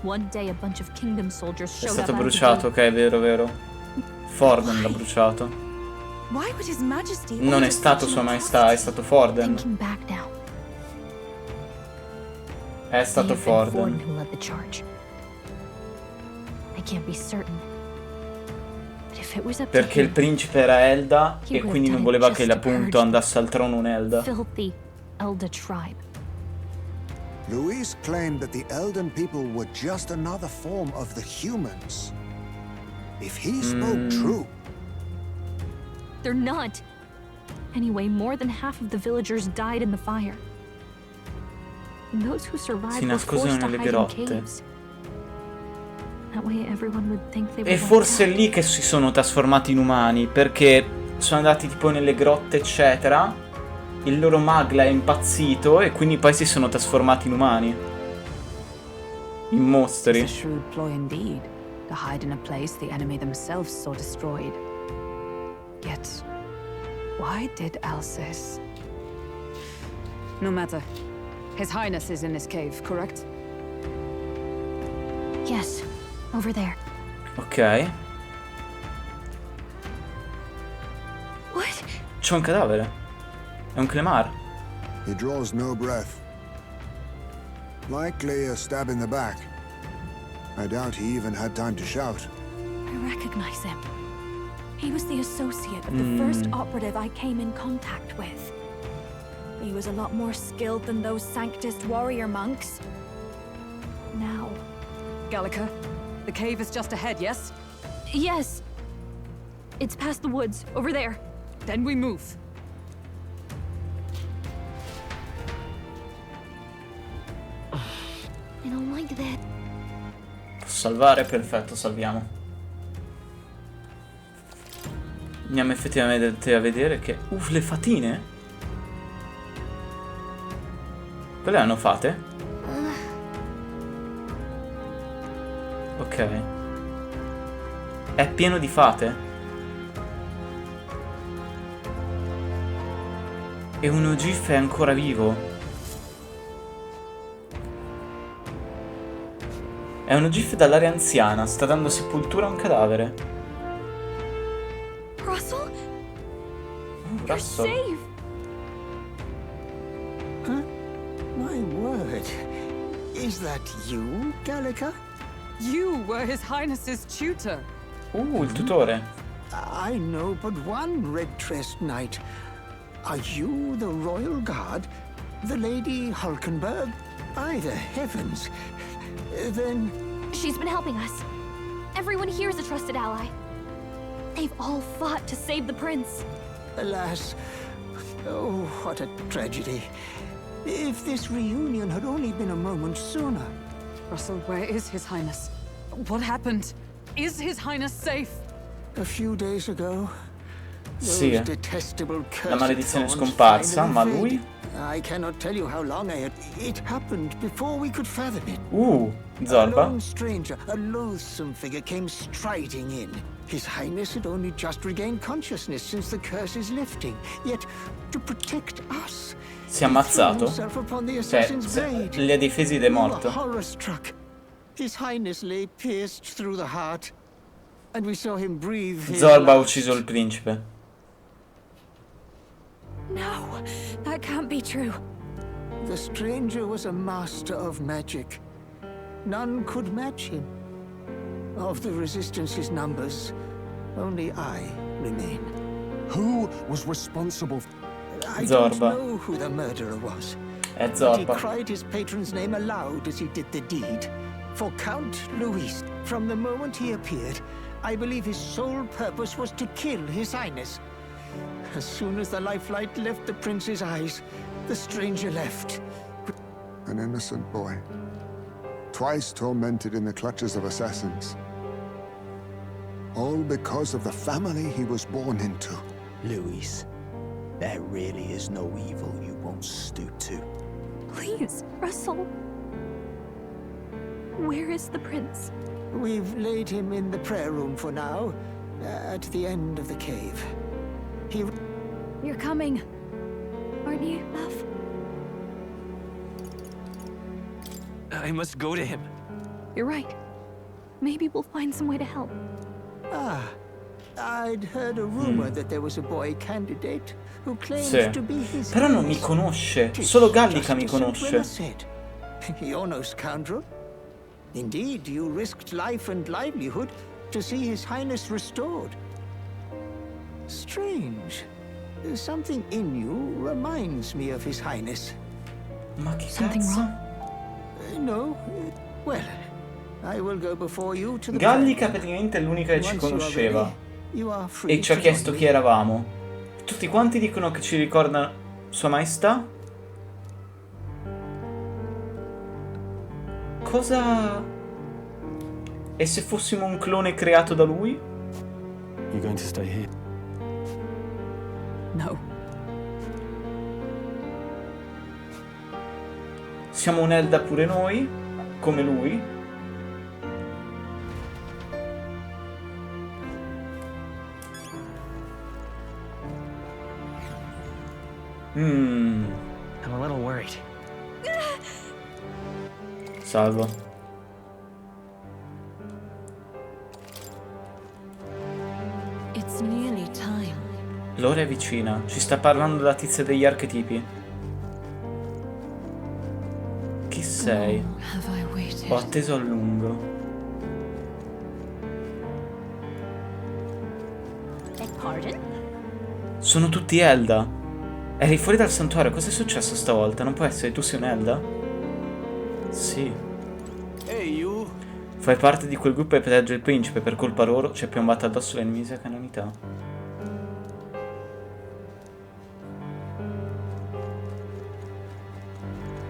One day a bunch of kingdom soldiers È showed up stato out of the bruciato, blue. ok, vero, vero. Forden l'ha bruciato. Why would His Majesty Non è order stato such Sua an Maestà, è stato Forden. Thinking back now, È stato may have been Forden. who led the charge. I can't be certain. But if it was up to Perché il him, principe era Elda he e would quindi have non done it voleva just che to appunto purge andasse al trono un Elda. filthy Elda tribe. Luis claimed that the Elden people were just another form of the humans. If he spoke true, They're not. Anyway, more than half of the villagers died in the fire. And those who survived Si were nascosero forced to nelle hide in grotte. caves. That way everyone would think they were E forse è lì che si sono trasformati in umani, perché sono andati tipo nelle grotte eccetera. Il loro magla è impazzito e quindi poi si sono trasformati in umani. In mostri. It's a shrewd ploy indeed, to hide in a place the enemy themselves saw destroyed. Yet, why did Alcest? No matter. His Highness is in this cave, correct? Yes, over there. Ok. What? C'è un cadavere. È un Clemar. he draws no breath. Likely a stab in the back. I doubt he even had time to shout. I recognize him. He was the associate of the first operative I came in contact with. He was a lot more skilled than those Sanctist warrior monks. Now... Gallica, the cave is just ahead, yes? Yes. It's past the woods, over there. Then we move. I don't like that. Posso salvare? Perfetto, salviamo. Andiamo effettivamente a vedere che... le fatine? Quelle hanno fate? Ok. È pieno di fate? E uno GIF è ancora vivo. È uno GIF dall'area anziana, sta dando sepoltura a un cadavere. Russell? You're safe! Huh? My word. Is that you, Gallica? You were His Highness's tutor. Il tutore. I know but one red-dressed knight. Are you the royal guard? The Lady Hulkenberg? By the heavens. Then... She's been helping us. Everyone here is a trusted ally. They've all fought to save the prince. Alas. Oh, what a tragedy. If this reunion had only been a moment sooner. Russell, where is His Highness? What happened? Is His Highness safe? A few days ago. Sì, Those detestable la maledizione è thorns scomparsa, finally ma faded. lui? I cannot tell you how long I had. It happened before we could fathom it. A Zorba. lone stranger, a loathsome figure, came striding in. His Highness had only just regained consciousness since the curse is lifting. Yet, to protect us, Si è ammazzato? himself upon the Cioè, assassin's blade. li ha difesi ed è We were morto. horror-struck. His Highness lay pierced through the heart, and we saw him breathe his Zorba ha last. ucciso il principe. No, that can't be true. The stranger was a master of magic. None could match him. Of the Resistance's numbers, only I remain. Who was responsible? I Zorba. don't know who the murderer was. È But he Zorba. cried his patron's name aloud as he did the deed. For Count Luis, from the moment he appeared, I believe his sole purpose was to kill His Highness. As soon as the lifelight left the prince's eyes, the stranger left. An innocent boy. Twice tormented in the clutches of assassins. All because of the family he was born into. Luis, there really is no evil you won't stoop to. Please, Russell. Where is the prince? We've laid him in the prayer room for now, at the end of the cave. You're coming, aren't you, love? I must go to him. You're right. Maybe we'll find some way to help. Ah, I'd heard a rumor that there was a boy candidate who claims Sì. to be his Però non mi highness. conosce. Solo Gallica mi Just as conosce. Rilla said. You're no scoundrel. Indeed, you risked life and livelihood to see His Highness restored. Strange. Something in you reminds me of His Highness. Ma che Something cazzo? wrong? No. Well, I will go before you to the Gallica praticamente è l'unica che ci Once you are conosceva. ready, you are free E ci ha to chiesto join chi me. eravamo. Tutti quanti dicono che ci ricorda Sua Maestà? Cosa... E se fossimo un clone creato da lui? You're going to stay here? No. Siamo un Elda pure noi? Come lui? I'm a little worried. Salvo. It's nearly time. L'ora è vicina. Ci sta parlando la tizia degli archetipi. Chi sei? Have I waited? Ho atteso a lungo. Pardon? Sono tutti Elda. Eri fuori dal santuario. Cos'è successo stavolta? Non può essere tu sei un Elda? Sì. Hey, you. Fai parte di quel gruppo che protegge il principe. Per colpa loro ci è piombata addosso l'ennesima calamità.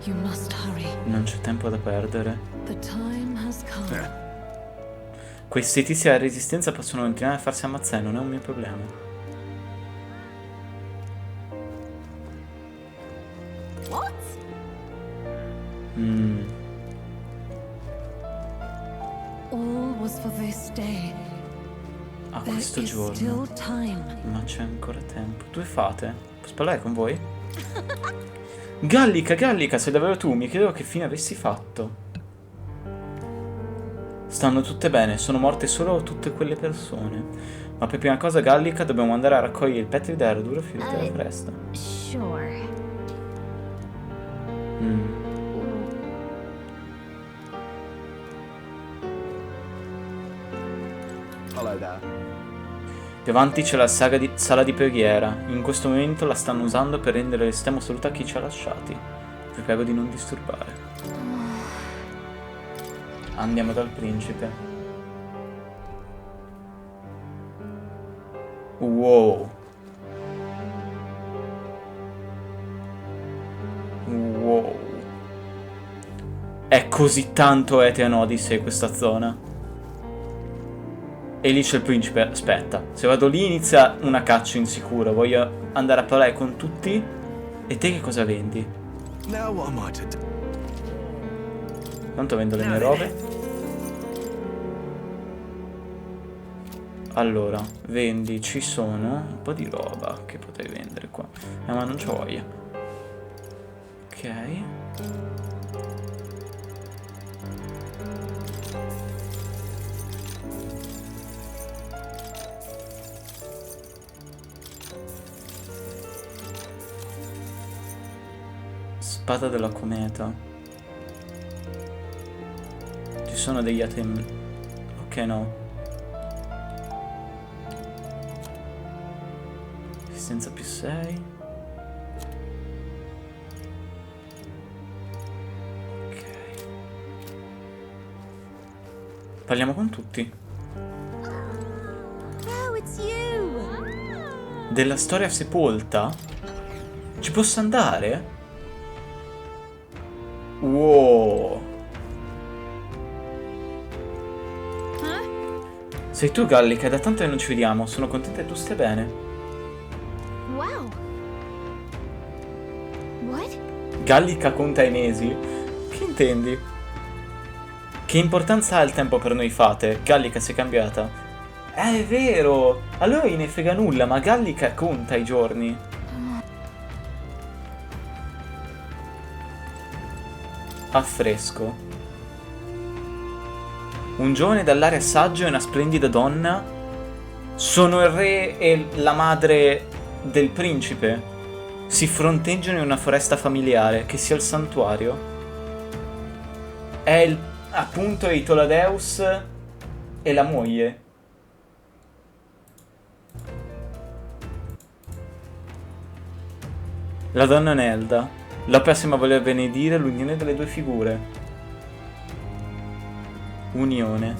You must hurry. Non c'è tempo da perdere. The time has come. Questi tizi alla resistenza possono continuare a farsi ammazzare. Non è un mio problema. What? All was for this day. A There questo is giorno. still time. Ma c'è ancora tempo. Due fate? Posso parlare con voi? Gallica, Gallica, sei davvero tu? Mi chiedevo che fine avessi fatto. Stanno tutte bene, sono morte solo tutte quelle persone. Ma per prima cosa, Gallica, dobbiamo andare a raccogliere il petri della dura fiori della foresta. Sure. Hello there. Più avanti c'è la sala di preghiera. In questo momento la stanno usando per rendere l'estremo saluto a chi ci ha lasciati. Vi prego di non disturbare. Andiamo dal principe. Wow. Wow. È così tanto Ethereum Odyssey questa zona. E lì c'è il principe. Aspetta, se vado lì inizia una caccia insicura. Voglio andare a parlare con tutti. E te che cosa vendi? Tanto vendo le mie robe. Allora, vendi, ci sono un po' di roba che potrei vendere qua. Ma non c'ho voglia. Ok. spada della cometa. Ci sono degli item. Ok, no. Resistenza più 6. Ok. Parliamo con tutti. Oh, it's you. Della storia sepolta? Ci posso andare? Wow. Sei tu, Gallica, da tanto che non ci vediamo. Sono contenta che tu stia bene. Wow. What? Gallica conta i mesi? Che intendi? Che importanza ha il tempo per noi fate? Gallica si è cambiata. È vero! Allora ne frega nulla, ma Gallica conta i giorni. Affresco. Un giovane dall'aria saggio e una splendida donna. Sono il re e la madre del principe. Si fronteggiano in una foresta familiare, che sia il santuario. È appunto Itoladeus e la moglie. La donna Nelda. L'opera sembra voler benedire l'unione delle due figure. Unione.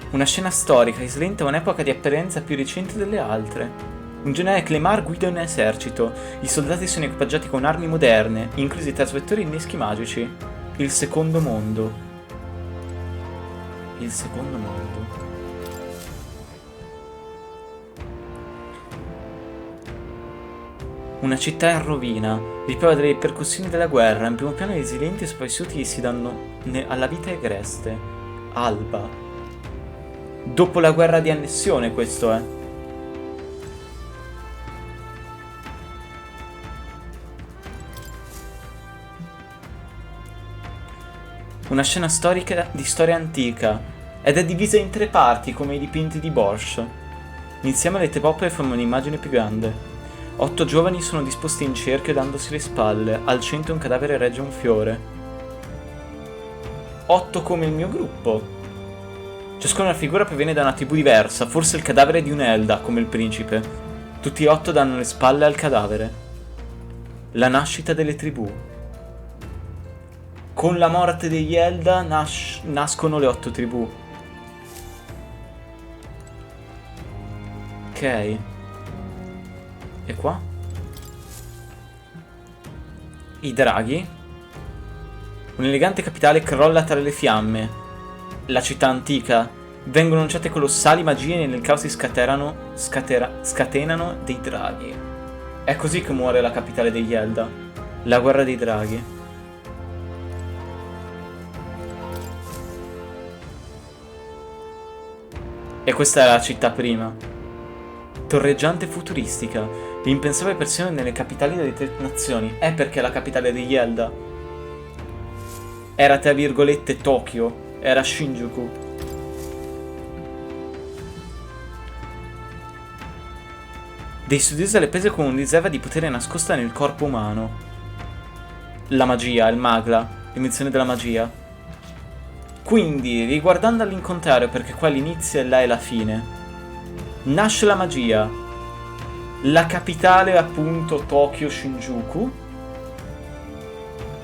Una scena storica risalente a un'epoca di apparenza più recente delle altre. Un generale Clemar guida un esercito. I soldati sono equipaggiati con armi moderne, inclusi i trasmettori e inneschi magici. Il secondo mondo. Il secondo mondo. Una città in rovina, riprova delle ripercussioni della guerra, in primo piano i resilienti e sopravvissuti che si danno alla vita egreste. Alba. Dopo la guerra di annessione questo è. Una scena storica di storia antica, ed è divisa in 3 parti come i dipinti di Borch. Insieme le 3 opere formano un'immagine più grande. 8 giovani sono disposti in cerchio dandosi le spalle, al centro un cadavere regge un fiore. 8 come il mio gruppo. Ciascuna figura proviene da una tribù diversa, forse il cadavere di un'Elda, come il principe. Tutti e 8 danno le spalle al cadavere. La nascita delle tribù. Con la morte degli Elda nascono le 8 tribù. Ok. E qua? I draghi. Un'elegante capitale crolla tra le fiamme. La città antica. Vengono lanciate colossali magie e nel caos si scatenano dei draghi. È così che muore la capitale degli Elda. La guerra dei draghi. E questa è la città prima. Torreggiante e futuristica. L'impensabile persino nelle capitali delle 3 nazioni. È perché la capitale degli Elda era tra virgolette Tokyo. Era Shinjuku. Dei studiosi alle prese con una riserva di potere nascosta nel corpo umano. La magia, il magla, l'invenzione della magia. Quindi, riguardando all'incontrario, perché qua l'inizio e là è la fine, nasce la magia. La capitale è appunto Tokyo Shinjuku.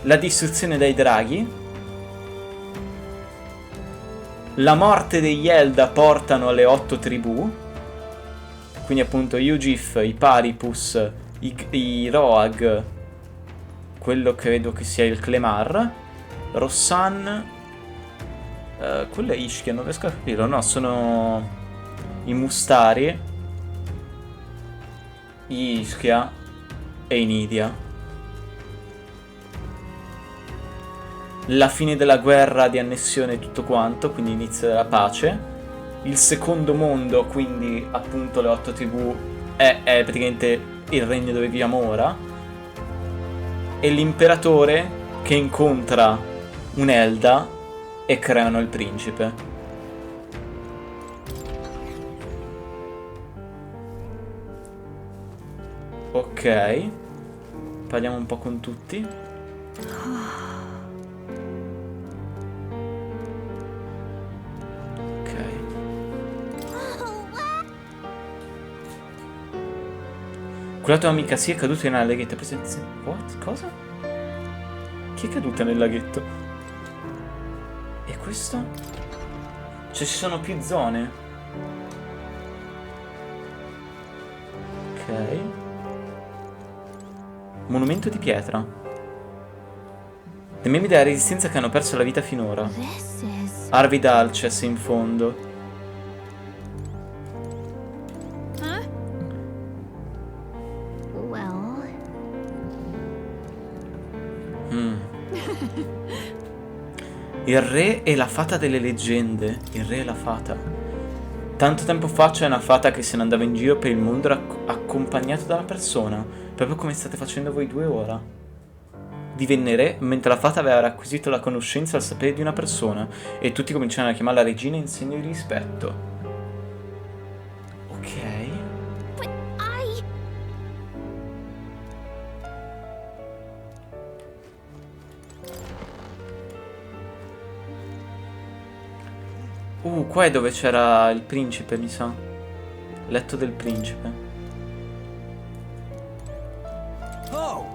La distruzione dai draghi. La morte degli Elda portano alle 8 tribù. Quindi appunto Yugif, i Paripus, i Roag, quello credo che sia il Clemar, Rossan, quello è Ishkia, non riesco a capirlo, no, sono i Mustari, Ischia e Inidia. La fine della guerra di annessione e tutto quanto, quindi inizio della pace. Il secondo mondo, quindi appunto le 8 tribù, è praticamente il regno dove viviamo ora. E l'imperatore che incontra un'Elda e creano il principe. Ok. Parliamo un po' con tutti. Ok. Quella tua amica sì è caduta in una laghetta. What? Cosa? Chi è caduta nel laghetto? E questo? Cioè ci sono più zone. Ok. Monumento di pietra. Le membri della resistenza che hanno perso la vita finora. Arvid Alces in fondo. Il re e la fata delle leggende. Il re e la fata. Tanto tempo fa c'è una fata che se ne andava in giro per il mondo accompagnata da una persona, proprio come state facendo voi due ora. Divenne re mentre la fata aveva acquisito la conoscenza e il sapere di una persona, e tutti cominciarono a chiamarla regina in segno di rispetto. Ok. Qua è dove c'era il principe, mi sa. Letto del principe. Oh!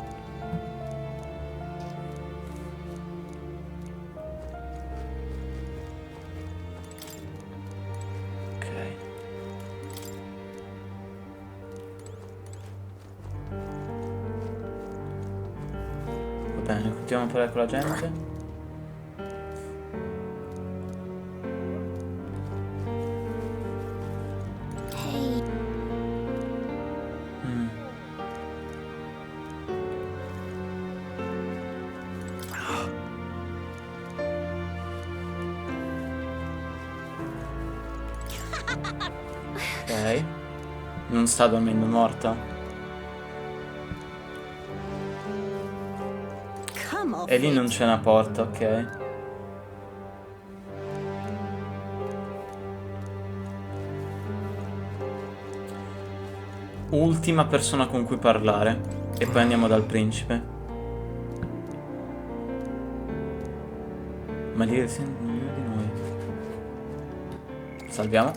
Ok. Va bene, continuiamo a parlare con la gente. Ok. Non sta dormendo, morta. E lì non c'è una porta, ok. Ultima persona con cui parlare. E poi andiamo dal principe. Ma lì è ognuno di noi. Salviamo.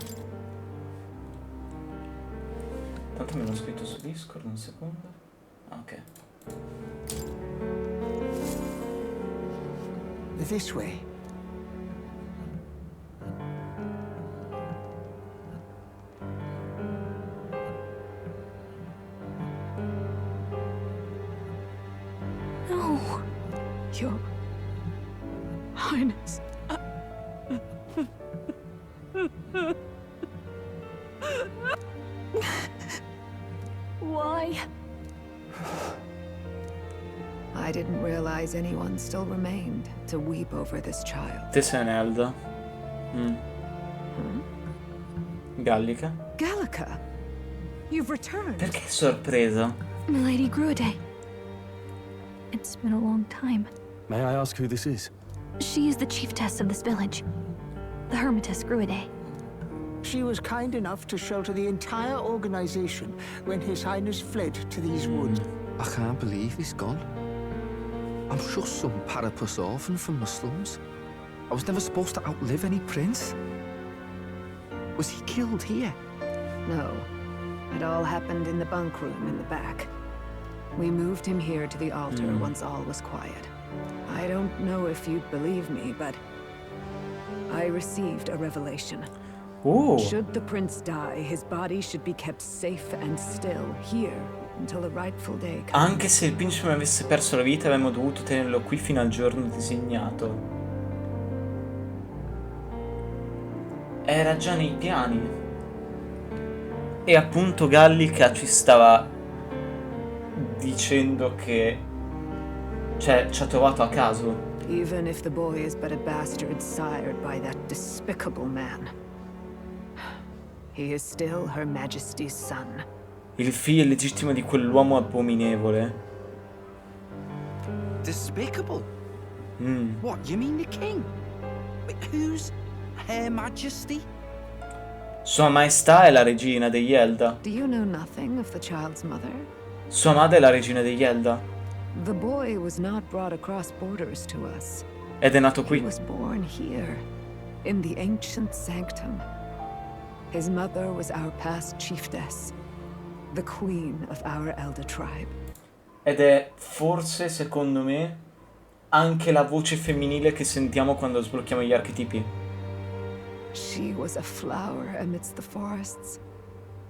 Tanto me l'ho scritto su Discord, un secondo. Ok. This way. No. Your Highness. Why? I didn't realize anyone still remained to weep over this child. Te sei un'Elda. Gallica. Gallica, you've returned. Perché sorpresa? Milady Gruade. It's been a long time. May I ask who this is? She is the chiefess of this village. The Hermitess Gruade. She was kind enough to shelter the entire organization when His Highness fled to these woods. I can't believe he's gone. I'm just some parapus orphan from the slums. I was never supposed to outlive any prince. Was he killed here? No. It all happened in the bunk room in the back. We moved him here to the altar once all was quiet. I don't know if you'd believe me, but I received a revelation. Ooh. Should the prince die, his body should be kept safe and still here until the rightful day comes. Anche se il principe avesse perso la vita, avremmo dovuto tenerlo qui fino al giorno designato. Era già nei piani. E appunto Gallica ci stava dicendo che, cioè, ci ha trovato a caso. Even if the boy is but a bastard sired by that despicable man, he is still Her Majesty's son. Il figlio illegittimo di quell'uomo abominevole. Despicable? What, you mean the king? Wait, who's Her Majesty? Sua Maestà è la regina degli Elda. Do you know nothing of the child's mother? Sua madre è la regina degli Elda. The boy was not brought across borders to us. Ed è nato He qui. was born here, in the ancient sanctum. His mother was our past chiefess, the queen of our elder tribe. Ed è forse, secondo me, anche la voce femminile che sentiamo quando sblocchiamo gli archetipi. She was a flower amidst the forests,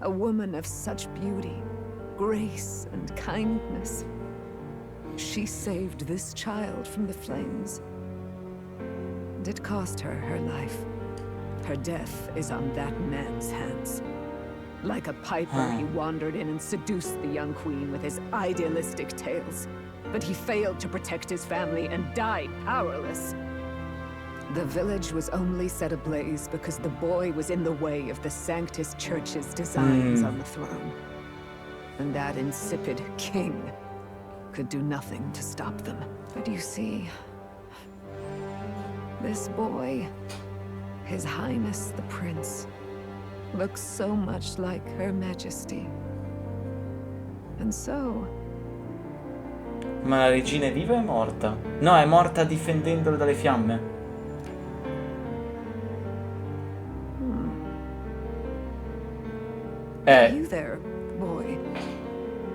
a woman of such beauty, grace, and kindness. She saved this child from the flames. And it cost her her life. Her death is on that man's hands. Like a piper, he wandered in and seduced the young queen with his idealistic tales. But he failed to protect his family and died powerless. The village was only set ablaze because the boy was in the way of the Sanctus Church's designs on the throne. And that insipid king could do nothing to stop them. But you see, this boy, His Highness the Prince, looks so much like Her Majesty. And so... Ma la regina è viva o è morta? No, è morta difendendolo dalle fiamme. You there, boy.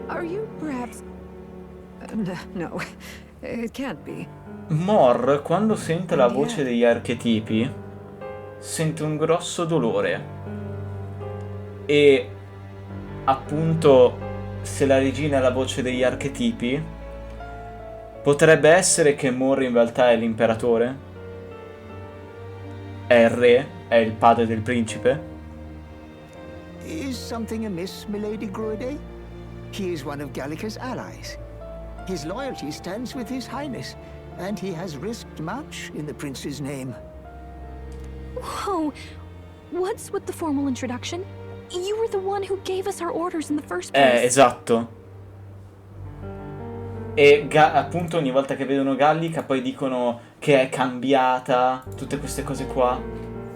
Are you perhaps... no, it can't be. Mor, quando sente la voce degli archetipi, sente un grosso dolore. E appunto, se la regina è la voce degli archetipi, potrebbe essere che Mor in realtà è l'imperatore? È il re? È il padre del principe? Is something amiss, milady Groide? He is one of Gallica's allies. His loyalty stands with His Highness, and he has risked much in the prince's name. Whoa! What's with the formal introduction? You were the one who gave us our orders in the first place. Esatto. E appunto ogni volta che vedono Gallica poi dicono che è cambiata, tutte queste cose qua.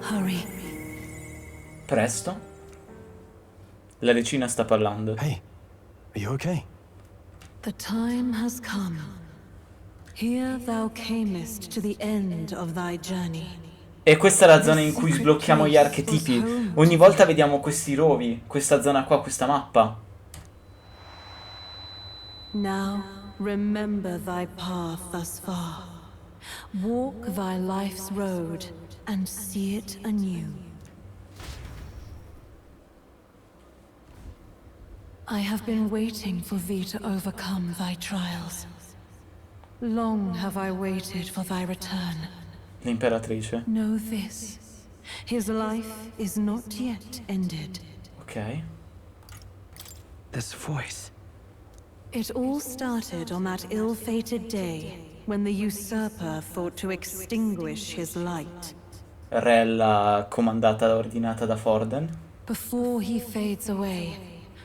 Hurry. Presto. La regina sta parlando. Hey, are you okay? The time has come. Here thou camest to the end of thy journey. E questa è la zona in cui sblocchiamo gli archetipi. Ogni volta vediamo questi rovi, questa zona qua, questa mappa. Now remember thy path thus far. Walk thy life's road and see it anew. I have been waiting for thee to overcome thy trials. Long have I waited for thy return. L'imperatrice. Know this. His life is not yet ended. Ok. This voice. It all started on that ill-fated day when the usurper thought to extinguish his light. Rella comandata, ordinata da Forden. Before he fades away,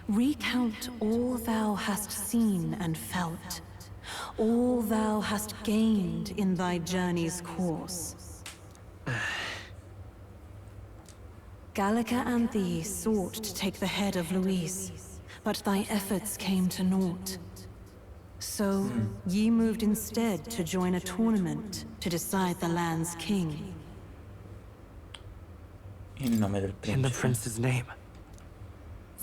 recount all thou hast seen and felt, all thou hast gained in thy journey's course. Gallica and thee sought to take the head of Luis, but thy efforts came to naught. So, ye moved instead to join a tournament to decide the land's king. In nome del principe. In the prince's name.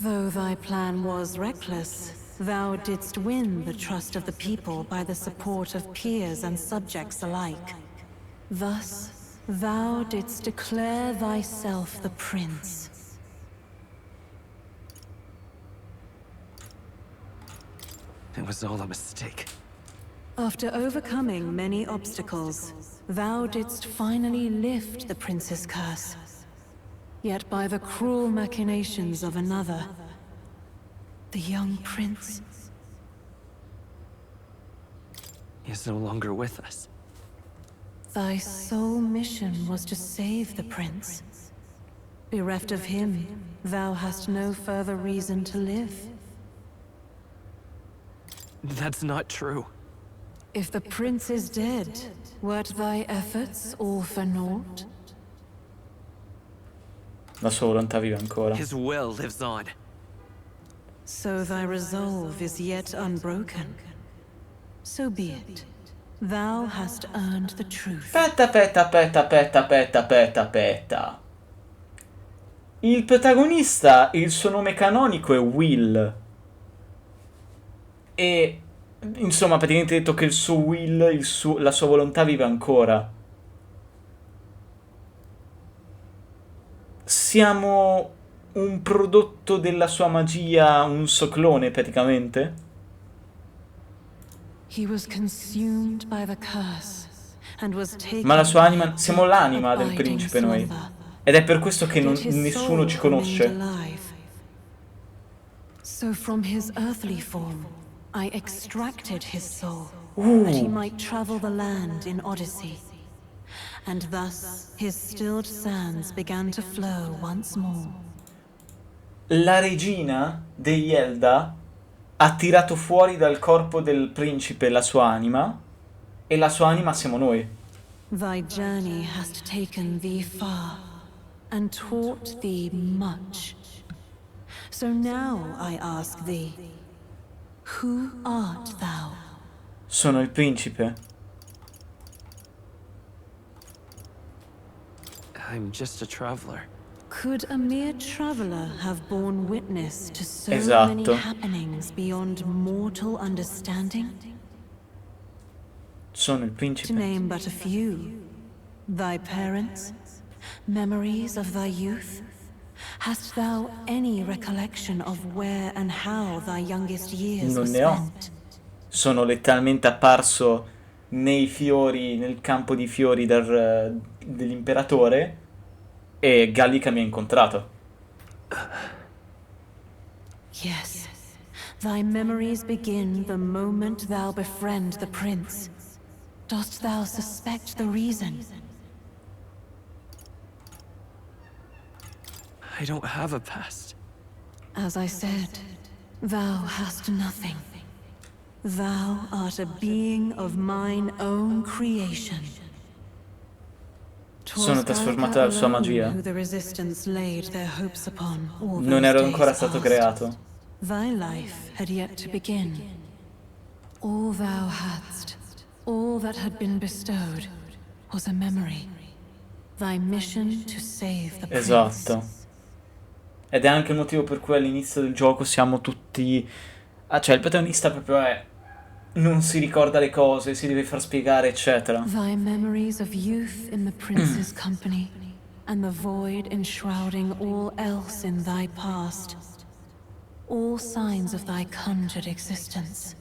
Though thy plan was reckless, thou didst win the trust of the people by the support of peers and subjects alike. Thus, thou didst declare thyself the prince. It was all a mistake. After overcoming many obstacles, thou didst finally lift the prince's curse. Yet by the cruel machinations of another, the young prince... He is no longer with us. Thy sole mission was to save the prince. Bereft of him, thou hast no further reason to live. That's not true. If the prince is dead, wert thy efforts all for naught? La sua volontà vive ancora. His will lives on. So thy resolve is yet unbroken. So be it. Thou hast earned the truth. Aspetta. Il protagonista, il suo nome canonico è Will. E insomma, praticamente detto che il suo will, la sua volontà vive ancora. Siamo un prodotto della sua magia, un suo clone praticamente. He was consumed by the curse and was taken. Ma la sua anima, siamo l'anima del principe noi. Ed è per questo che nessuno ci conosce. So from his earthly form, I extracted his soul, that he might travel the land in Odyssey. And thus his stilled sands began to flow once more. La regina degli Elda ha tirato fuori dal corpo del principe la sua anima, e la sua anima siamo noi. Thy journey hast taken thee far, and taught thee much. So now I ask thee, who art thou? Sono il principe. I'm just a traveler. Could a mere traveler have borne witness to so many happenings beyond mortal understanding? Sono il principe. To name but a few, thy parents, memories of thy youth. Hast thou any recollection of where and how thy youngest years were spent? Sono letteralmente apparso nei fiori, nel campo di fiori dell'imperatore, e Gallica mi ha incontrato. Yes, thy memories begin the moment thou befriend the prince. Dost thou suspect the reason? I don't have a past. As I said, thou hast nothing. Thou art a being of mine own creation. Sono trasformata dalla sua magia. Non ero ancora stato creato. Thy life had yet to begin. All thou hadst, all that had been bestowed, was a memory. Thy mission to save the prince. Esatto. Ed è anche il motivo per cui all'inizio del gioco siamo tutti... cioè il protagonista proprio è... non si ricorda le cose, si deve far spiegare, eccetera. Thy memories of youth in the prince's company, and the void enshrouding all else in thy past. All signs of thy conjured existence.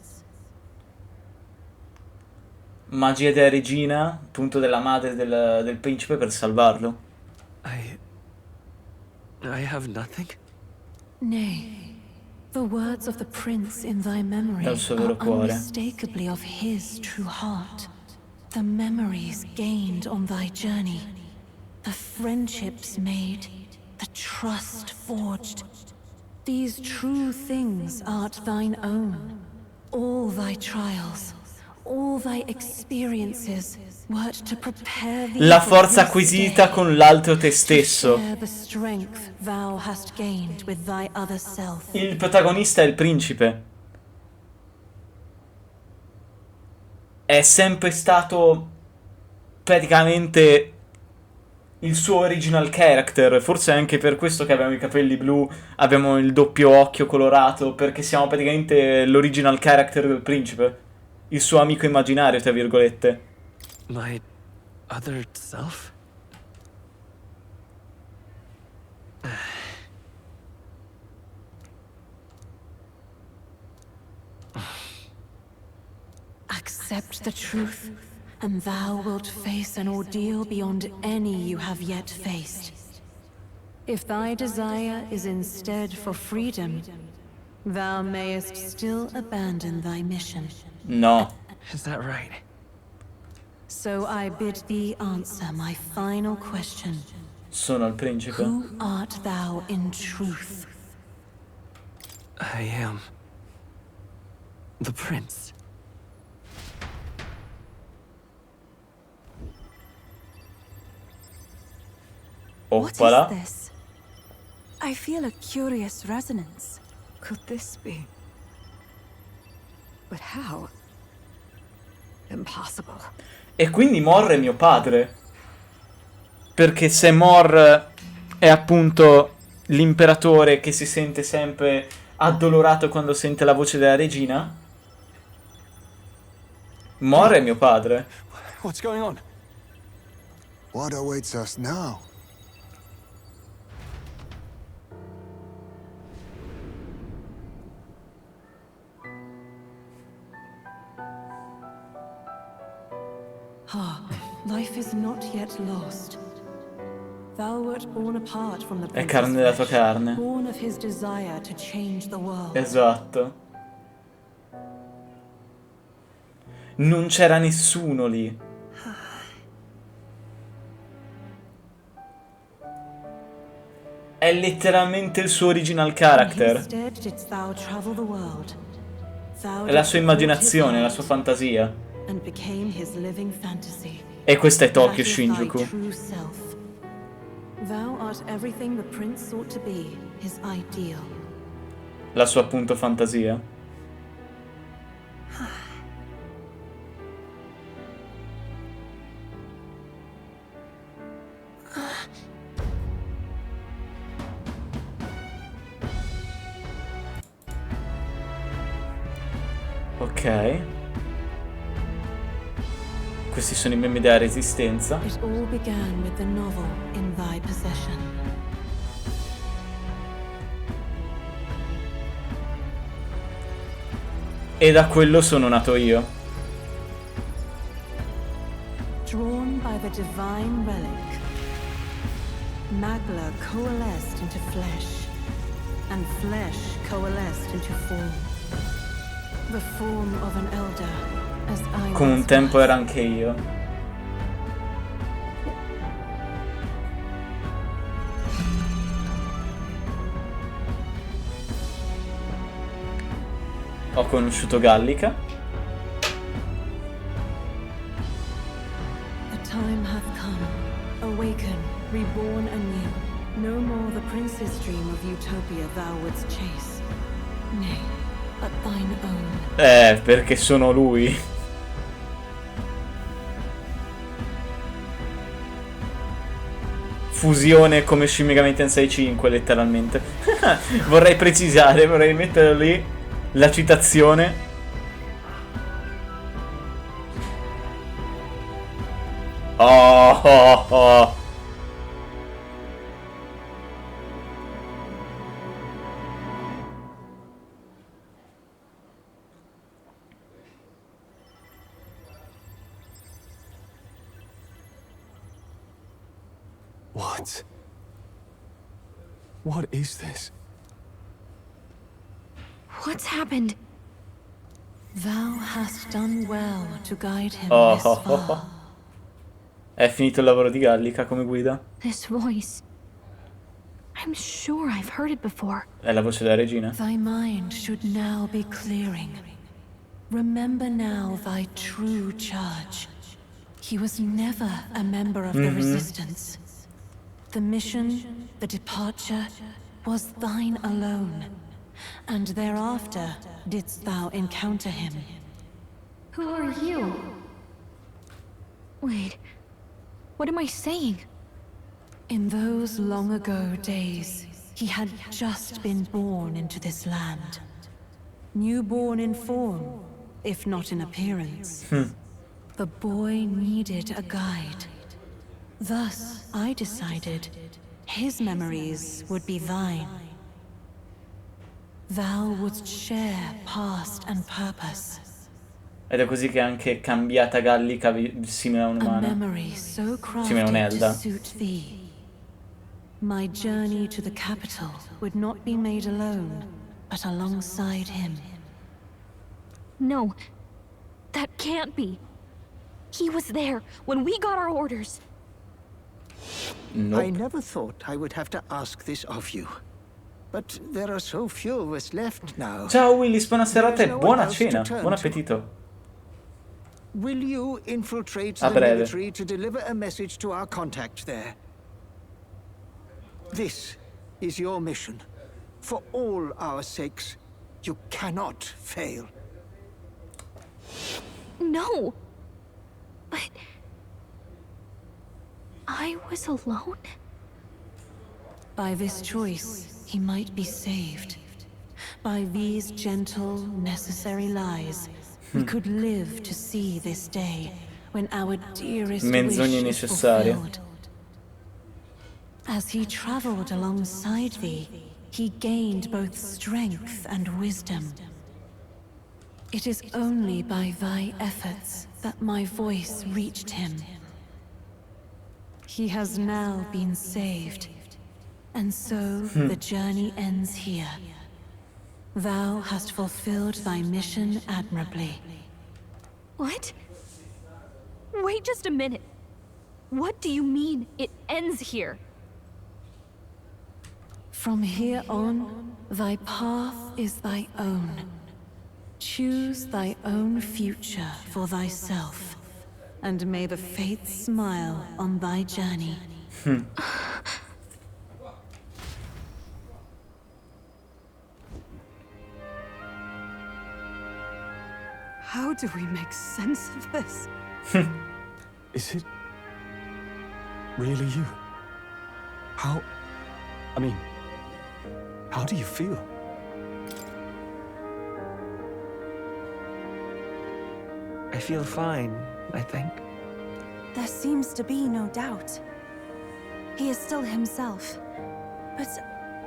Magia della regina, appunto della madre del principe, per salvarlo. I have nothing? Nay, the words of the prince in thy memory are unmistakably of his true heart. The memories gained on thy journey, the friendships made, the trust forged. These true things art thine own. All thy trials, all thy experiences wert to prepare thee. La forza acquisita con l'altro te stesso. The strength thou hast gained with thy other self. Il protagonista è il principe. È sempre stato praticamente il suo original character. Forse è anche per questo che abbiamo i capelli blu, abbiamo il doppio occhio colorato, perché siamo praticamente l'original character del principe. Il suo amico immaginario, tra virgolette. My other self? Accept the truth, and thou wilt face an ordeal beyond any you have yet faced. If thy desire is instead for freedom, thou mayest still abandon thy mission. No. Is that right? So I bid thee answer my final question. Sono il principe. Who art thou in truth? I am the prince. What is this? I feel a curious resonance. could this be? But how? Impossible. E quindi Mor è mio padre. Perché se Mor è appunto l'imperatore che si sente sempre addolorato quando sente la voce della regina, Mor è mio padre. What's going on? What awaits us now? Ah, life is not yet lost. Thou wert born apart from the È carne della tua carne. born of his desire to change the world. Esatto. Non c'era nessuno lì. È letteralmente il suo original character. Instead didst thou travel the world. Thou È la didst sua immaginazione, la sua fantasia. and became his living fantasy. E questa è Tokyo That is Shinjuku. thy true self. Thou art everything the prince sought to be, his ideal. La sua appunto fantasia. Ok. Questi sono i meme della resistenza. It all began with the novel in thy possession. E da quello sono nato io. Drawn by the divine relic, Magla coalesced into flesh, and flesh coalesced into form. The form of an elder, as I Come un once tempo was. era anche io. Ho conosciuto Gallica. The time hath come. Awaken, reborn anew. No more the prince's dream of utopia thou wouldst chase. Nay, but thine own. Perché sono lui. Fusione come Shin Megami Tensei 5, letteralmente. Vorrei precisare, vorrei mettere lì la citazione. Oh, oh, oh. What? What is this? What's happened? Thou hast done well to guide him Oh, this oh, oh, far. oh. È finito il lavoro di Gallica come guida. This voice. I'm sure I've heard it before. È la voce della regina. Thy mind should now be clearing. Remember now thy true charge. He was never a member of the Resistance. The mission, the departure, was thine alone. And thereafter didst thou encounter him. Who are you? Wait, what am I saying? In those long ago days, he had just been born into this land. Newborn in form, if not in appearance. The boy needed a guide. Thus, I decided his memories would be thine. Thou wouldst share past and purpose. Ed è così che è anche cambiata Gallica simile a A un'umana. memory so Simile a crafted to un'Elda. suit thee. My journey to the capital would not be made alone, but alongside him. No, that can't be. He was there when we got our orders. Nope. I never thought I would have to ask this of you. But there are so few of us left now. Ciao Willis, buona serata e There's no one buona else to cena. turn Buon to. appetito. Will you infiltrate A the breve. military to deliver a message to our contact there? This is your mission. For all our sakes, you cannot fail. No. But I was alone? By this choice, he might be saved. By these gentle, necessary lies, we could live to see this day when our dearest Menzogne wish is necessarie. fulfilled. As he traveled alongside thee, he gained both strength and wisdom. It is only by thy efforts that my voice reached him. He has now been saved, and so the journey ends here. Thou hast fulfilled thy mission admirably. What? Wait just a minute. What do you mean, it ends here? From here on, thy path is thy own. Choose thy own future for thyself, and may the fates smile on thy journey. How do we make sense of this? Is it really you? How do you feel? I feel fine, I think. There seems to be no doubt. He is still himself, but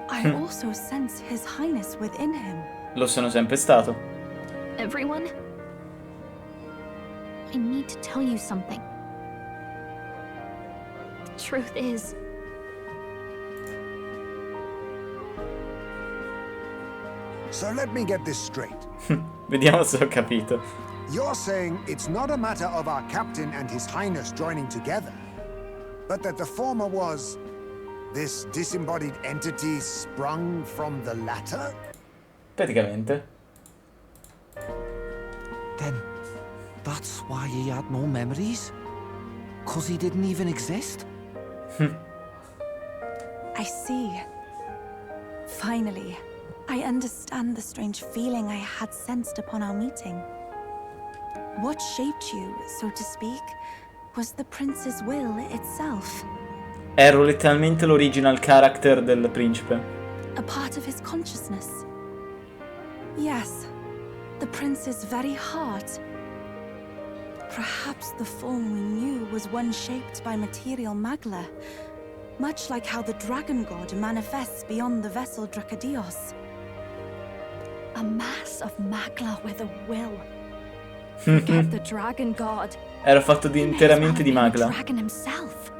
I also sense His Highness within him. Lo sono sempre stato. Everyone? I need to tell you something. The truth is, So let me get this straight. Vediamo se ho capito. You're saying it's not a matter of our captain and His Highness joining together, but that the former was this disembodied entity sprung from the latter? Praticamente. Then that's why he had no memories? 'Cause he didn't even exist? I see. Finally, I understand the strange feeling I had sensed upon our meeting. What shaped you, so to speak, was the prince's will itself. Ero letteralmente l'original character del principe. A part of his consciousness. Yes, the prince's very heart. Perhaps the form we knew was one shaped by material magla, much like how the dragon god manifests beyond the vessel Drakadios. A mass of magla with a will. Forget the dragon god. Era fatto interamente di magla. The dragon himself.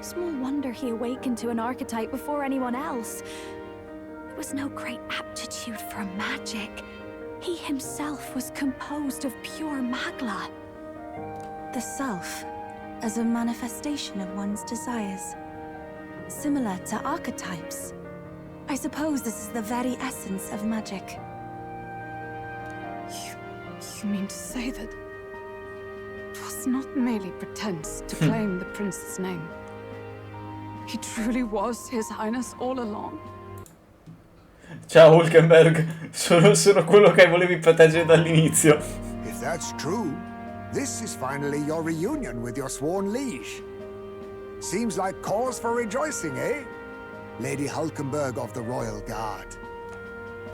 Small wonder he awakened to an archetype before anyone else. It was no great aptitude for magic. He himself was composed of pure magla. The self, as a manifestation of one's desires. Similar to archetypes. I suppose this is the very essence of magic. You mean to say that it was not merely pretense to claim the prince's name? He truly was His Highness all along? Ciao Hulkenberg, sono quello che volevi proteggere dall'inizio. If that's true, this is finally your reunion with your sworn liege. Seems like cause for rejoicing, eh? Lady Hulkenberg of the Royal Guard.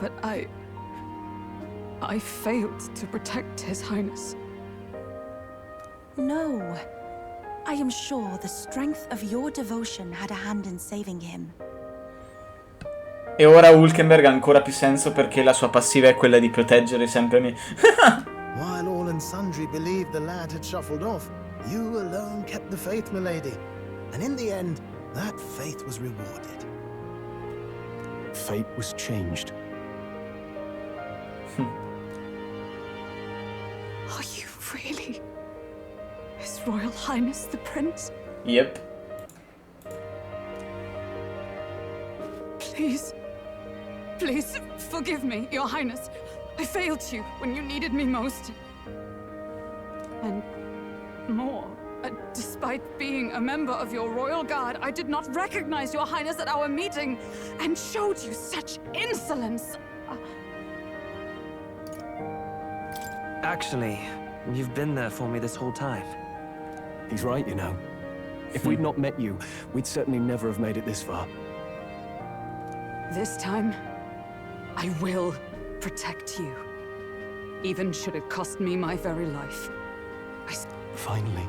But I failed to protect His Highness. No. I am sure the strength of your devotion had a hand in saving him. E ora Hulkenberg ha ancora più senso perché la sua passiva è quella di proteggere sempre me. While all and sundry believed the lad had shuffled off, you alone kept the faith, milady. And in the end, that faith was rewarded. Fate was changed. Are you really His Royal Highness the Prince? Yep. Please forgive me, Your Highness. I failed you when you needed me most. And more, Despite being a member of your royal guard, I did not recognize your highness at our meeting and showed you such insolence. Actually, you've been there for me this whole time. He's right, you know. If we'd not met you, we'd certainly never have made it this far. This time, I will protect you. Even should it cost me my very life. Finally,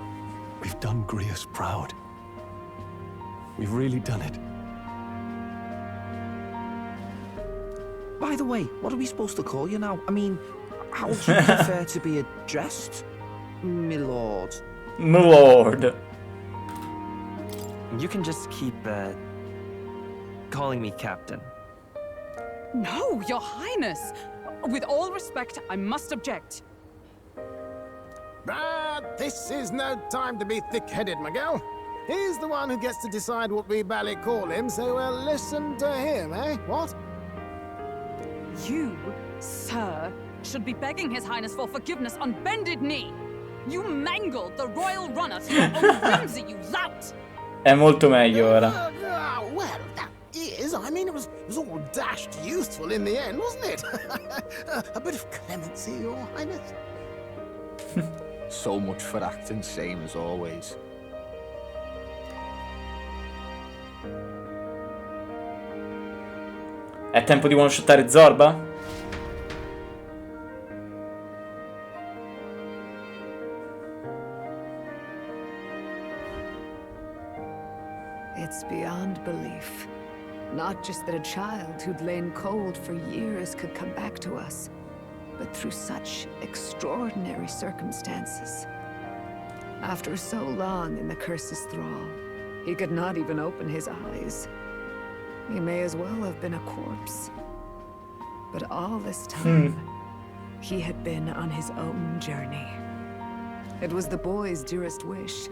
we've done Grius proud. We've really done it. By the way, what are we supposed to call you now? I mean, how would you prefer to be addressed? My lord. My lord. You can just keep, calling me Captain. No, your highness! With all respect, I must object. But this is no time to be thick-headed, Miguel. He's the one who gets to decide what we bally call him, so we'll listen to him, eh? What? You, sir, should be begging his highness for forgiveness on bended knee. You mangled the royal runner through your own whimsy, you lout! È molto meglio ora. Well, that is, I mean, it was all dashed useful in the end, wasn't it? A bit of clemency, your highness. So much for acting same as always. È tempo di one-shottare Zorba? It's beyond belief. Not just that a child who'd lain cold for years could come back to us, but through such extraordinary circumstances. After so long in the curse's thrall, he could not even open his eyes. He may as well have been a corpse. But all this time, he had been on his own journey. It was the boy's dearest wish.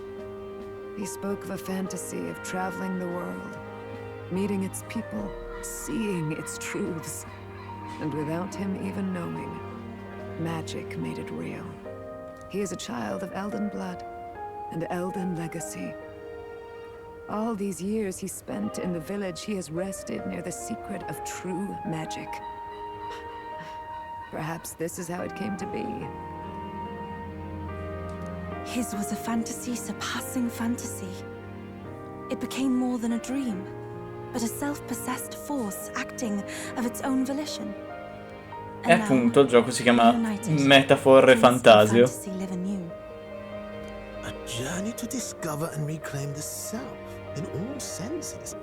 He spoke of a fantasy of traveling the world, meeting its people, seeing its truths. And without him even knowing, magic made it real. He is a child of Elden blood and Elden legacy. All these years he spent in the village, he has rested near the secret of true magic. Perhaps this is how it came to be. His was a fantasy surpassing fantasy. It became more than a dream, but a self-possessed force acting of its own volition. E appunto il gioco si chiama Metafor ReFantazio. A journey to discover and reclaim the self in all senses.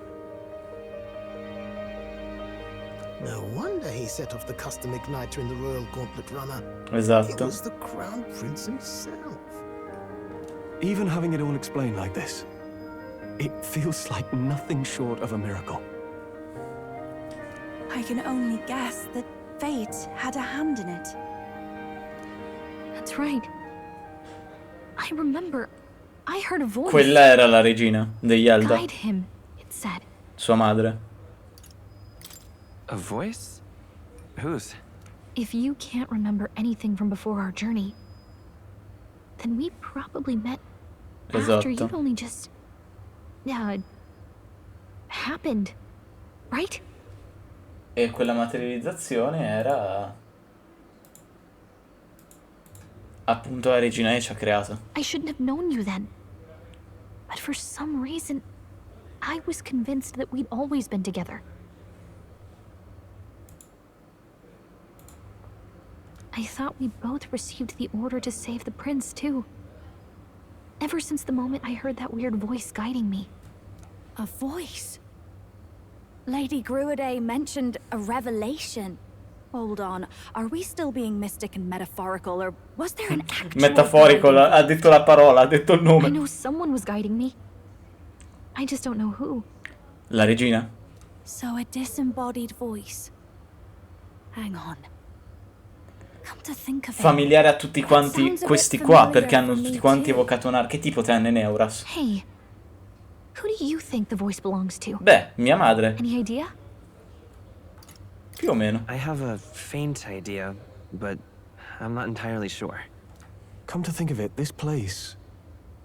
No wonder he set off the custom igniter in the Royal Gauntlet Runner. Esatto. He was the Crown Prince himself. Even having it all explained like this, it feels like nothing short of a miracle. I can only guess that fate had a hand in it. That's right. I remember, I heard a voice. Quella era la regina degli Elda. Guide him, it said. Sua madre. A voice? Whose? If you can't remember anything from before our journey, then we probably met after you'd only just happened, right? E quella materializzazione era appunto la regina che ci ha creato. I shouldn't have known you then. But for some reason, I was convinced that we'd always been together. I thought we both received the order to save the prince, too. Ever since the moment I heard that weird voice guiding me. A voice? Lady Gruaday mentioned a revelation. Hold on, are we still being mystic and metaphorical, or was there an actual... Metaforico, ha detto la parola, ha detto il nome. I know someone was guiding me. I just don't know who. La regina? So a disembodied voice. Hang on. Come to think of it. Familiare a tutti quanti questi qua, perché hanno tutti quanti evocato un archetipo tranne Neuras. Hey, who do you think the voice belongs to? Beh, mia madre. Any idea? Più o meno. I have a faint idea, but I'm not entirely sure. Come to think of it, this place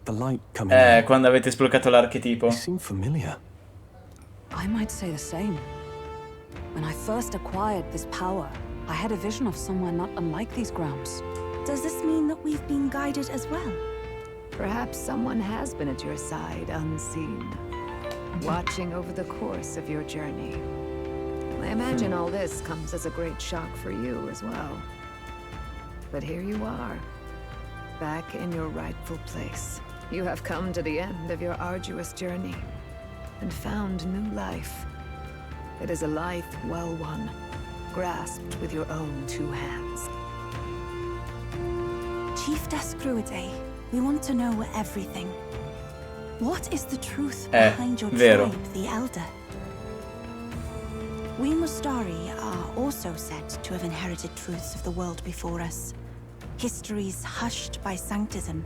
The light coming out. Quando avete sbloccato l'archetipo. They seem familiar. I might say the same. When I first acquired this power, I had a vision of somewhere not unlike these grounds. Does this mean that we've been guided as well? Perhaps someone has been at your side unseen, watching over the course of your journey. I imagine all this comes as a great shock for you as well. But here you are, back in your rightful place. You have come to the end of your arduous journey and found new life. It is a life well won, grasped with your own two hands. Chief Descruide, we want to know everything. What is the truth behind your vero. tribe, the Elder? We Mustari are also said to have inherited truths of the world before us. Histories hushed by sanctism.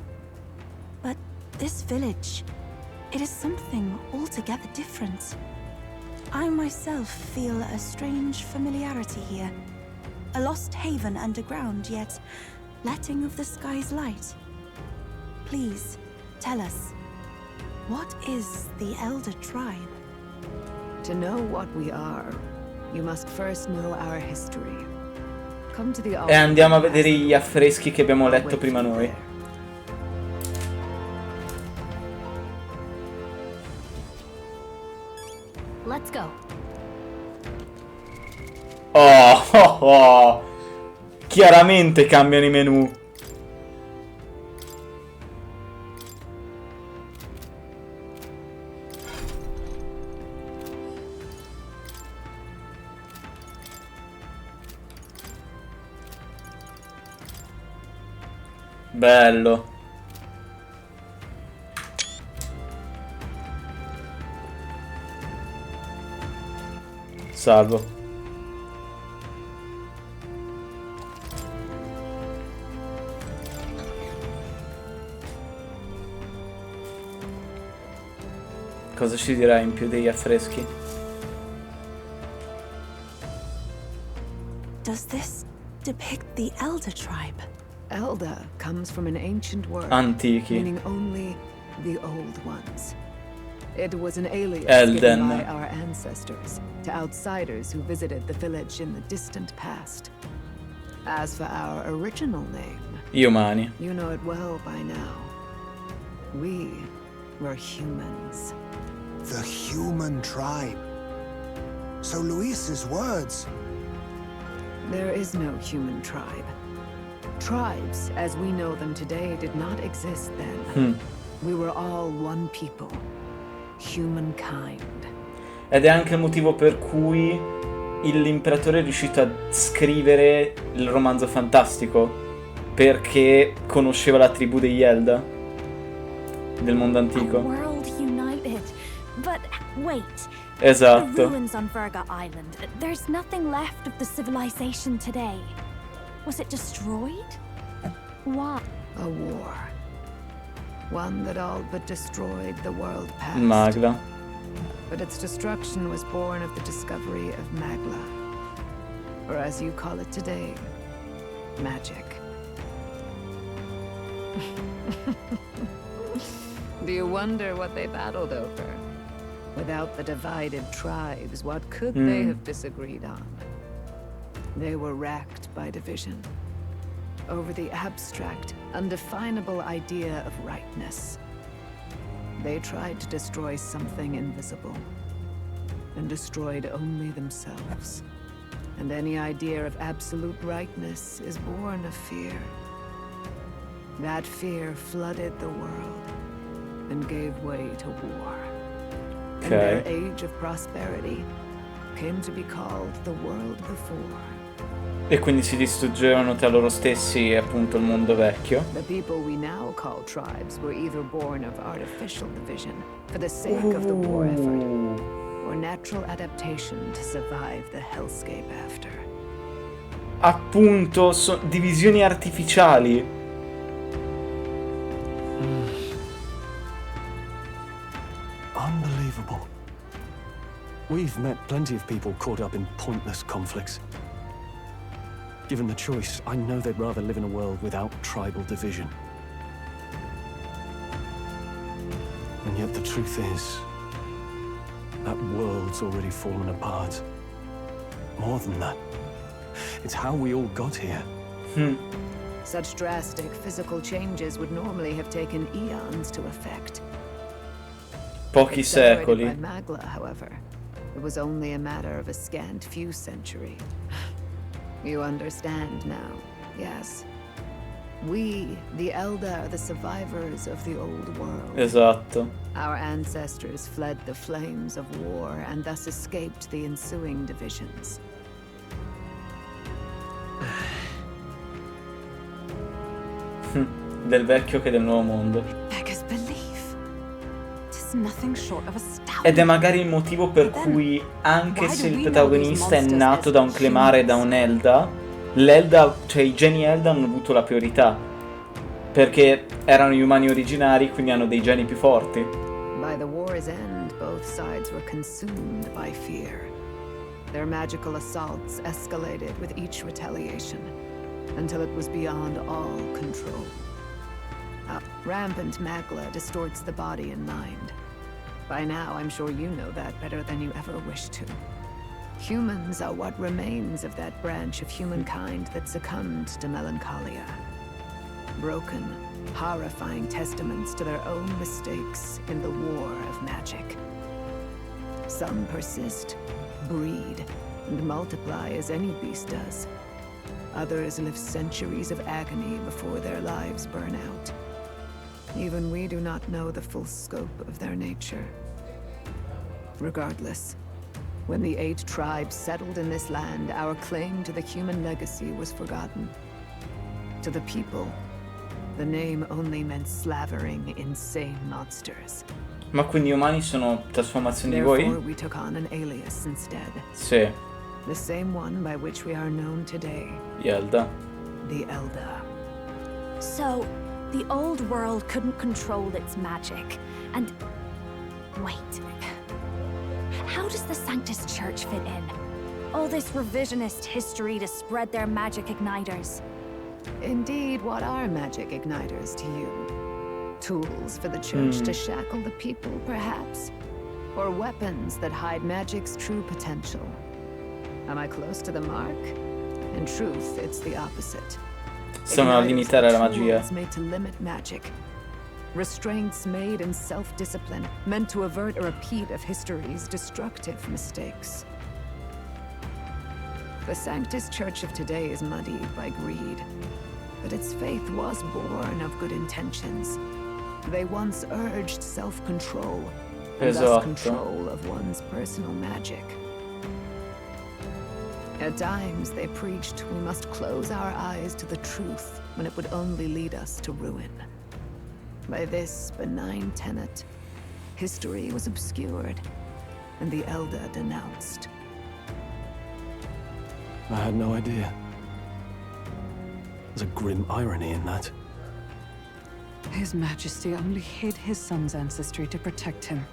But this village, it is something altogether different. I myself feel a strange familiarity here. A lost haven underground, yet letting of the sky's light. Please, tell us, what is the Elder Tribe? To know what we are, you must first know our history. Come to the E andiamo a vedere gli affreschi che abbiamo letto prima noi. Let's go. Oh. Chiaramente cambiano i menu. Bello. Salvo. Cosa ci dirà in più degli affreschi? Does this depict the Elder Tribe? Elder comes from an ancient word, Antichi. meaning only the old ones. It was an alias Elden. given by our ancestors to outsiders who visited the village in the distant past. As for our original name, Gli umani. you know it well by now. We were humans. The human tribe. So Luis's words. There is no human tribe. Tribes, as we know them today, did not exist then. We were all one people. Humankind. Ed è anche il motivo per cui l'imperatore è riuscito a scrivere il romanzo fantastico, perché conosceva la tribù degli Elda del mondo antico. World united. But wait. Esatto. The ruins on Virga Island. There's nothing left of the civilization today. Was it destroyed? Why? A war. One that all but destroyed the world past. Magla. But its destruction was born of the discovery of Magla. Or as you call it today, magic. Do you wonder what they battled over? Without the divided tribes, what could they have disagreed on? They were racked by division over the abstract, undefinable idea of rightness. They tried to destroy something invisible, and destroyed only themselves. And any idea of absolute rightness is born of fear. That fear flooded the world, and gave way to war. And their age of prosperity came to be called the world before. E quindi si distruggevano tra loro stessi, appunto, il mondo vecchio. The people we now call tribes were either born of artificial division for the sake of the war effort, or natural adaptation to survive the hellscape after. Appunto, divisioni artificiali. Unbelievable. We've met plenty of people caught up in pointless conflicts. Given the choice, I know they'd rather live in a world without tribal division. But the truth is, that world's already fallen apart. More than that, it's how we all got here. Such drastic physical changes would normally have taken eons to effect. Pochi secoli. By Magla, however, it was only a matter of a scant few centuries. You understand now, yes? We, the Elder, are the survivors of the old world. Esatto. Our ancestors fled the flames of war and thus escaped the ensuing divisions. Del vecchio che del nuovo mondo. Beggar's belief. It's nothing short of astounding. Ed è magari il motivo per cui, anche se il protagonista è nato da un Clemare e da un Elda, l'Elda, cioè i geni Elda hanno avuto la priorità. Perché erano gli umani originari, quindi hanno dei geni più forti. By the war's end, both sides were consumed by fear. Their magical assaults escalated with each retaliation, until it was beyond all control. Rampant Magla distorts the body and mind. By now, I'm sure you know that better than you ever wished to. Humans are what remains of that branch of humankind that succumbed to melancholia. Broken, horrifying testaments to their own mistakes in the war of magic. Some persist, breed, and multiply as any beast does. Others live centuries of agony before their lives burn out. Even we do not know the full scope of their nature. Regardless, when the 8 tribes settled in this land, our claim to the human legacy was forgotten. To the people, the name only meant slavering, insane monsters. Ma quindi gli umani sono trasformazioni di voi? Therefore, we took on an alias instead. Sì. The same one by which we are known today. Gli Elda. The Elda. So, the old world couldn't control its magic, and... Wait. How does the Sanctus Church fit in? All this revisionist history to spread their magic igniters. Indeed, what are magic igniters to you? Tools for the church to shackle the people, perhaps? Or weapons that hide magic's true potential? Am I close to the mark? In truth, it's the opposite. Sono a limitare la magia. Made to limit magic. Restraints made in self-discipline, meant to avert a repeat of history's destructive mistakes. The Sanctus Church of today is muddied by greed, but its faith was born of good intentions. They once urged self-control, and thus control of one's personal magic. At times, they preached we must close our eyes to the truth when it would only lead us to ruin. By this benign tenet, history was obscured, and the Elder denounced. I had no idea. There's a grim irony in that. His Majesty only hid his son's ancestry to protect him.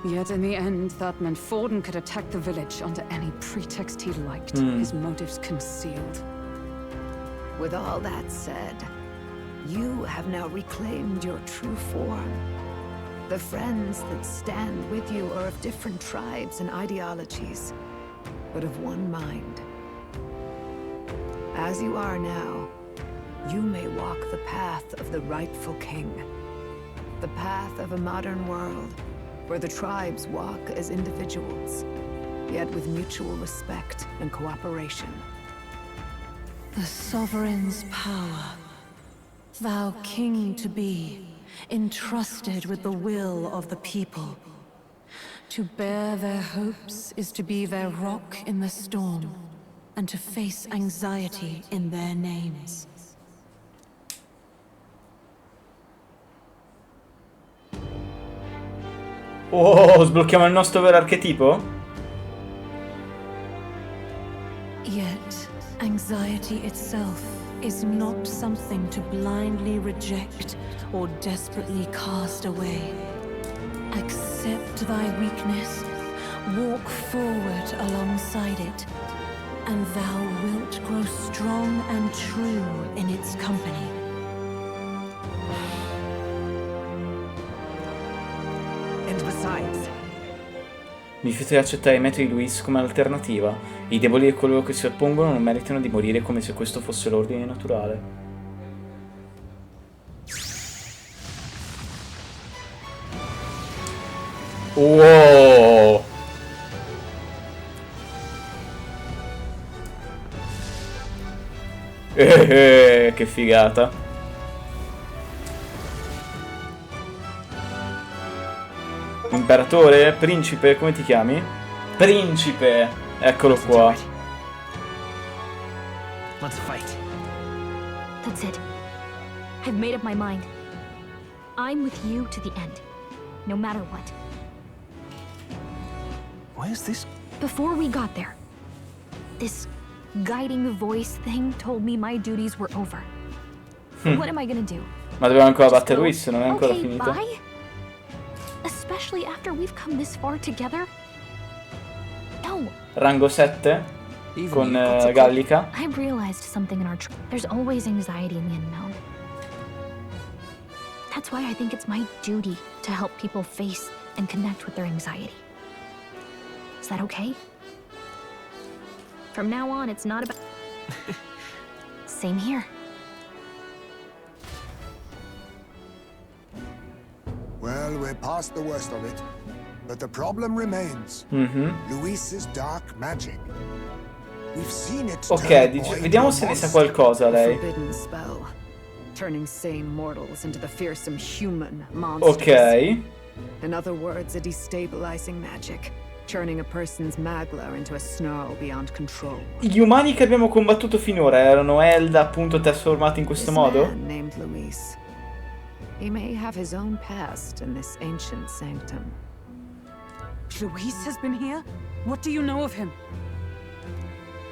Yet in the end, that meant Forden could attack the village under any pretext he liked, his motives concealed. With all that said, you have now reclaimed your true form. The friends that stand with you are of different tribes and ideologies, but of one mind. As you are now, you may walk the path of the rightful king. The path of a modern world, where the tribes walk as individuals, yet with mutual respect and cooperation. The sovereign's power, thou king to be, entrusted with the will of the people. To bear their hopes is to be their rock in the storm, and to face anxiety in their names. Oh, sblocchiamo il nostro vero archetipo? Yet, anxiety itself is not something to blindly reject or desperately cast away. Accept thy weakness, walk forward alongside it, and thou wilt grow strong and true in its company. Besides, Mi rifiuto di accettare i metodi di Luis come alternativa. I deboli e coloro che si oppongono non meritano di morire come se questo fosse l'ordine naturale. Wow! Che figata. Imperatore? Principe? Come ti chiami? Principe! Eccolo qua. Let's fight. That's it. I've made up my mind. I'm with you to the end, no matter what. Where's this? Before we got there, this guiding voice thing told me my duties were over. What am I gonna do? Ma dobbiamo ancora battere Luis, non è ancora Okay, finito. bye? Especially after we've come this far together? No. Rango 7 con Gallica. I realized something in our there's always anxiety in the unknown. That's why I think it's my duty to help people face and connect with their anxiety. Is that okay? From now on, it's not about... Same here. Well, we're past the worst of it. But the problem remains. Luis's dark magic. We've seen it. Ok, vediamo se ne sa qualcosa lei. Forbidden spell, turning sane mortals into the fearsome human monsters. Ok. In other words, a destabilizing magic, turning a person's magla into a snarl beyond control. Gli umani che abbiamo combattuto finora erano Elda appunto trasformati in questo modo? Man named Luis. He may have his own past in this ancient sanctum. Luis has been here? What do you know of him?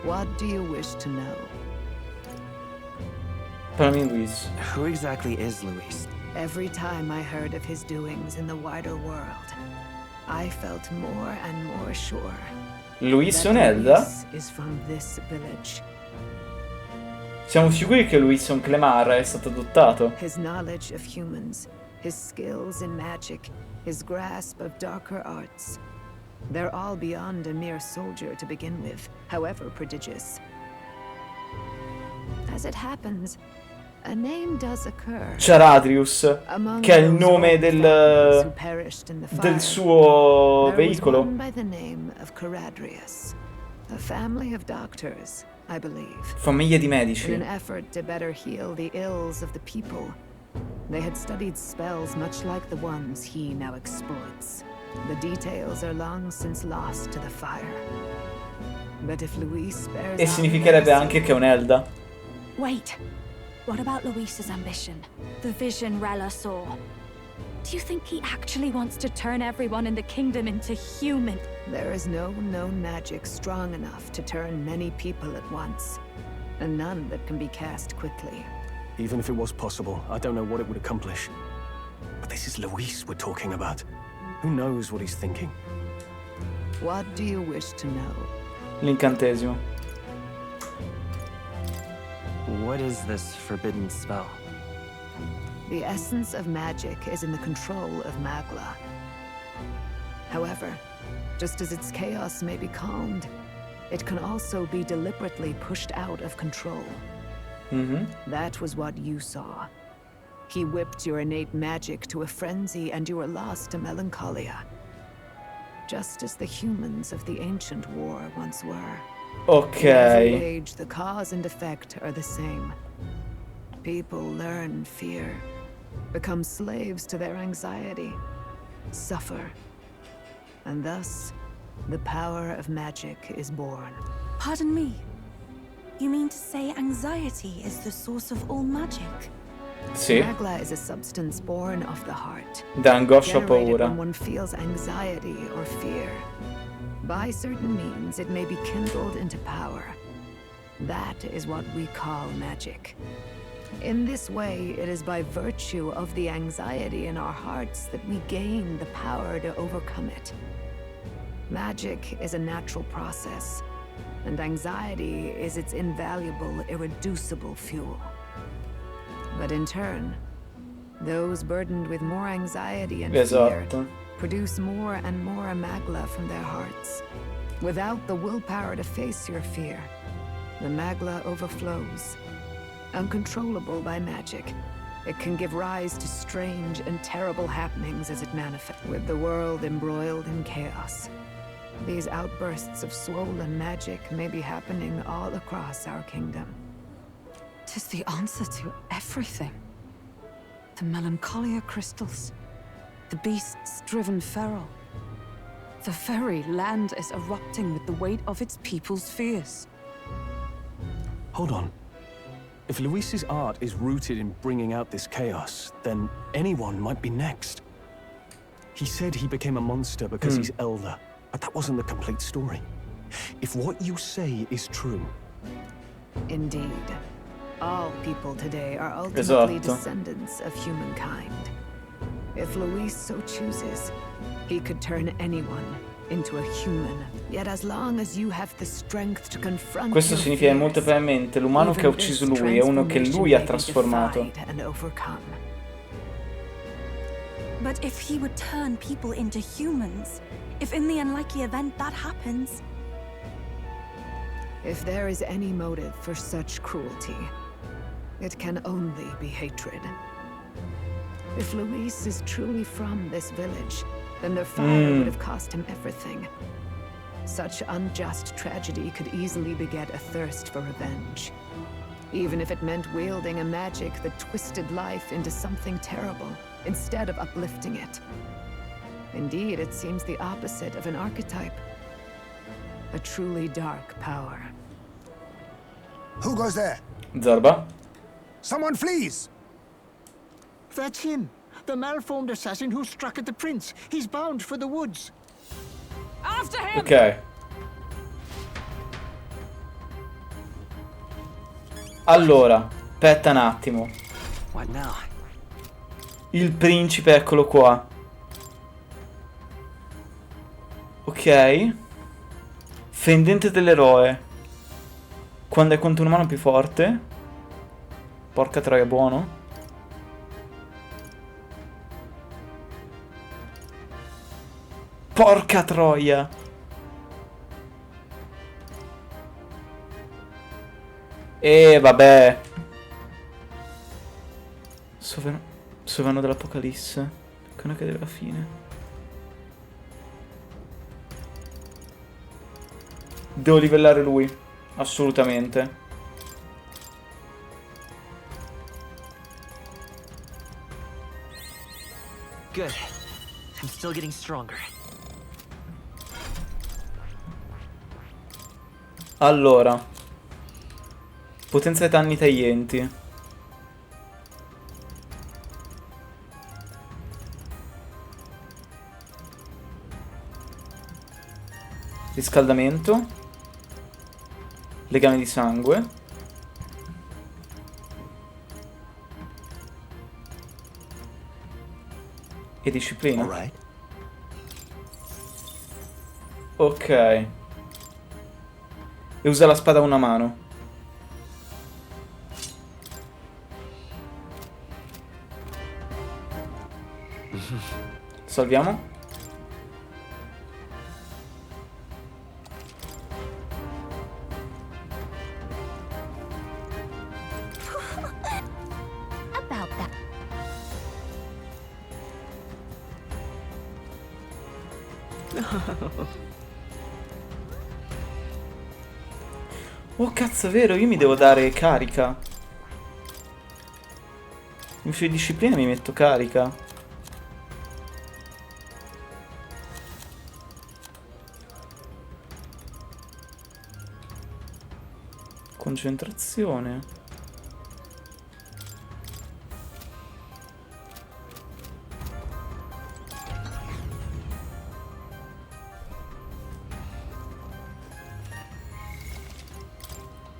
What do you wish to know? Parlami di Luis. Who exactly is Luis? Every time I heard of his doings in the wider world, I felt more and more sure. Luis è un Elda? Luis is from this village. Siamo sicuri che Luis è un Clemar, è stato adottato? His knowledge of humans, his skills in magic, his grasp of darker arts. They're all beyond a mere soldier to begin with, however prodigious. As it happens, a name does occur. Charadrius, che è il nome del suo veicolo. By the name of Caradrius, a family of doctors, I believe. Famiglia di medici. In an effort to better heal the ills of the people, they had studied spells much like the ones he now exploits. The details are long since lost to the fire. But if Luis bears E significherebbe anche che è un Elda. Wait. What about Luis's ambition? The vision Rella saw? Do you think he actually wants to turn everyone in the kingdom into human? There is no known magic strong enough to turn many people at once, and none that can be cast quickly. Even if it was possible, I don't know what it would accomplish. But this is Luis we're talking about. Who knows what he's thinking? What do you wish to know? L'incantesimo. What is this forbidden spell? The essence of magic is in the control of Magla. However, just as its chaos may be calmed, it can also be deliberately pushed out of control. That was what you saw. He whipped your innate magic to a frenzy and you were lost to melancholia. Just as the humans of the ancient war once were. Ok. In every age, the cause and effect are the same. People learn fear, become slaves to their anxiety, suffer. And thus, the power of magic is born. Pardon me. You mean to say anxiety is the source of all magic? Sì. Magla is a substance born of the heart. Da angoscia o generated paura. when one feels anxiety or fear. By certain means, it may be kindled into power. That is what we call magic. In this way, it is by virtue of the anxiety in our hearts that we gain the power to overcome it. Magic is a natural process, and anxiety is its invaluable, irreducible fuel. But in turn, those burdened with more anxiety and fear produce more and more magla from their hearts. Without the willpower to face your fear, the magla overflows. Uncontrollable by magic, it can give rise to strange and terrible happenings as it manifests, with the world embroiled in chaos. These outbursts of swollen magic may be happening all across our kingdom. 'Tis the answer to everything. The melancholia crystals, the beasts driven feral. The very land is erupting with the weight of its people's fears. Hold on. If Luis's art is rooted in bringing out this chaos, then anyone might be next. He said he became a monster because he's elder, but that wasn't the complete story. If what you say is true... Indeed. All people today are ultimately Esatto. descendants of humankind. If Luis so chooses, he could turn anyone into a human. Yet as long as you have the strength to confront Questo your significa fears, molto probabilmente l'umano che ha even ucciso this lui è uno che lui ha transformation may be trasformato. defied and overcome. But if he would turn people into humans, if in the unlikely event that happens... If there is any motive for such cruelty, it can only be hatred. If Luis is truly from this village, then their fire would have cost him everything. Such unjust tragedy could easily beget a thirst for revenge, even if it meant wielding a magic that twisted life into something terrible instead of uplifting it. Indeed, it seems the opposite of an archetype. A truly dark power. Who goes there? Zorba? Someone flees! That's him. The malformed assassin who struck at the prince. He's bound for the woods. After him! Ok. Allora, aspetta un attimo. What now? Il principe, eccolo qua. Ok. Fendente dell'eroe. Quando è contro un umano più forte. Porca troia, buono. Porca troia. Vabbè. Sovrano dell'Apocalisse. Cronaca della fine. Devo livellare lui. Assolutamente. Good. I'm still getting stronger. Allora, potenza e danni taglienti. Riscaldamento. Legame di sangue. E disciplina. Ok. E usa la spada a una mano. Salviamo. About that. Oh cazzo, è vero, io mi devo dare carica. Invece di disciplina mi metto carica. Concentrazione.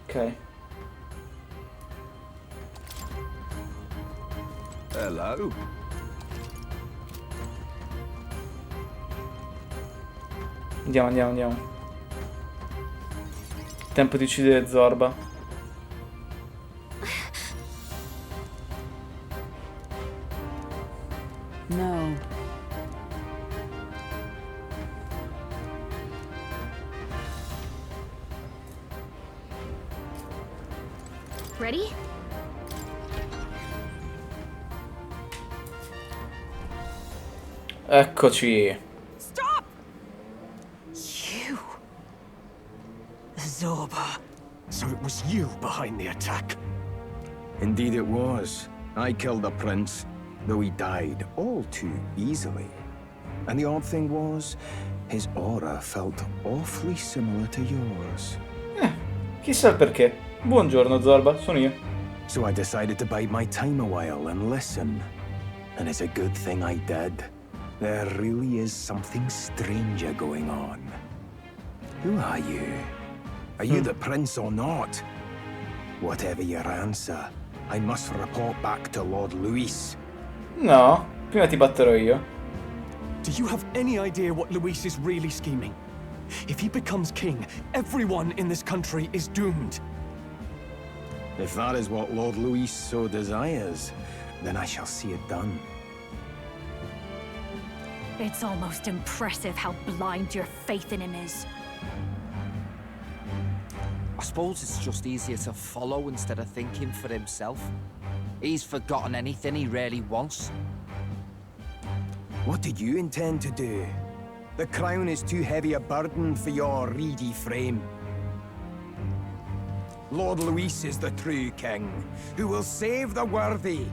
Ok. Hello. Andiamo. Tempo di uccidere Zorba. No. Ready? Eccoci. Stop! You. Zorba. So it was you behind the attack? Indeed it was. I killed the prince, though he died all too easily. And the odd thing was, his aura felt awfully similar to yours. Chissà il perché. Buongiorno Zorba, sono io. So I decided to bide my time a while and listen. And it's a good thing I did. There really is something stranger going on. Who are you? Are you the prince or not? Whatever your answer, I must report back to Lord Luis. No, prima ti batterò io. Do you have any idea what Luis is really scheming? If he becomes king, everyone in this country is doomed. If that is what Lord Luis so desires, then I shall see it done. It's almost impressive how blind your faith in him is. I suppose it's just easier to follow instead of thinking for himself. He's forgotten anything he really wants. What do you intend to do? The crown is too heavy a burden for your reedy frame. Lord Luis is the true king, who will save the worthy.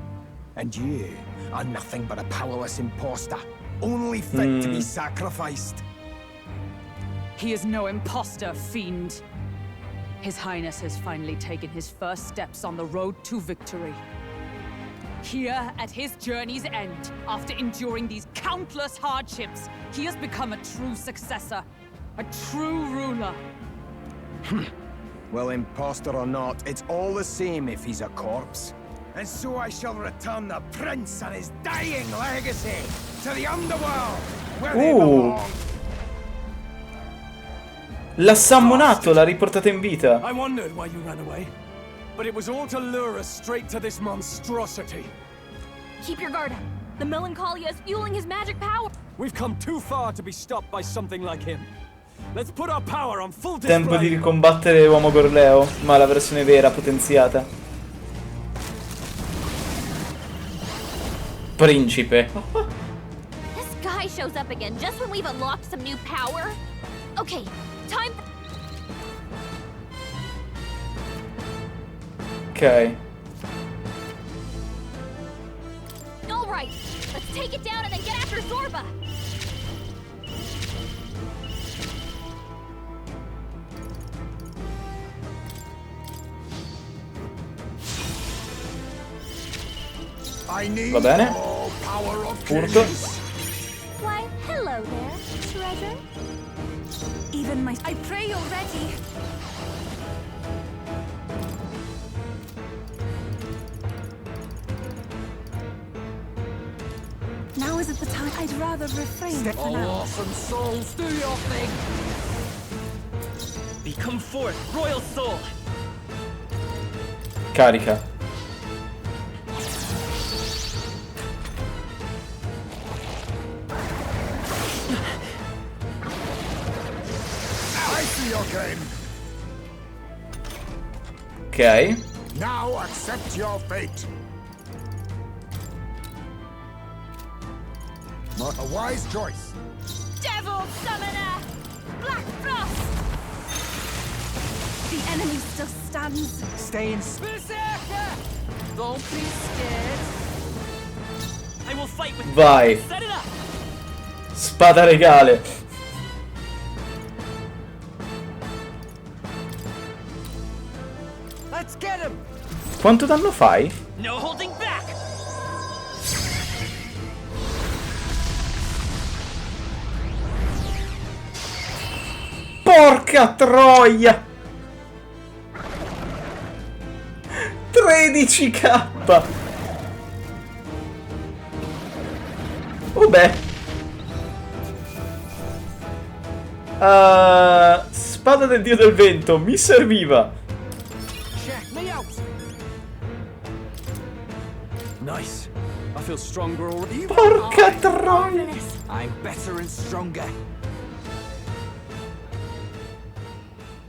And you are nothing but a powerless imposter, only fit to be sacrificed. He is no imposter, fiend. His Highness has finally taken his first steps on the road to victory. Here, at his journey's end, after enduring these countless hardships, he has become a true successor, a true ruler. Well, imposter or not, it's all the same if he's a corpse. And so I shall return the prince and his dying legacy to the underworld, where they belong. L'ha sammonato, l'ha riportato in vita. I wondered why you ran away, but it was all to lure us straight to this monstrosity. Keep your guard up. The Melancholia is fueling his magic power. We've come too far to be stopped by something like him. Let's put our power on full display. Tempo di ricombattere Uomo Gorleo, ma la versione vera, potenziata. Principe. This guy shows up again just when we've unlocked some new power. Okay, time. Ok. All right, let's take it down and then get after Zorba. Va bene. Furto. Why, hello there, treasure. Even my... I pray you're ready. Now isn't the time. I'd rather refrain for now. Awesome souls, do your thing! Become forth, royal soul! Carica. I see your game. Ok. Now accept your fate. A wise choice. Devil Summoner! Black Frost! The enemy still stands. Stay in Berserker! Don't be scared. I will fight with Vai. Set it up! Spada regale. Let's get him! Quanto danno fai? No holding back! Porca troia! 13k! Vabbè. Spada del dio del vento, mi serviva. Check me out. Nice. I feel stronger already. Porca troia! I'm better and stronger.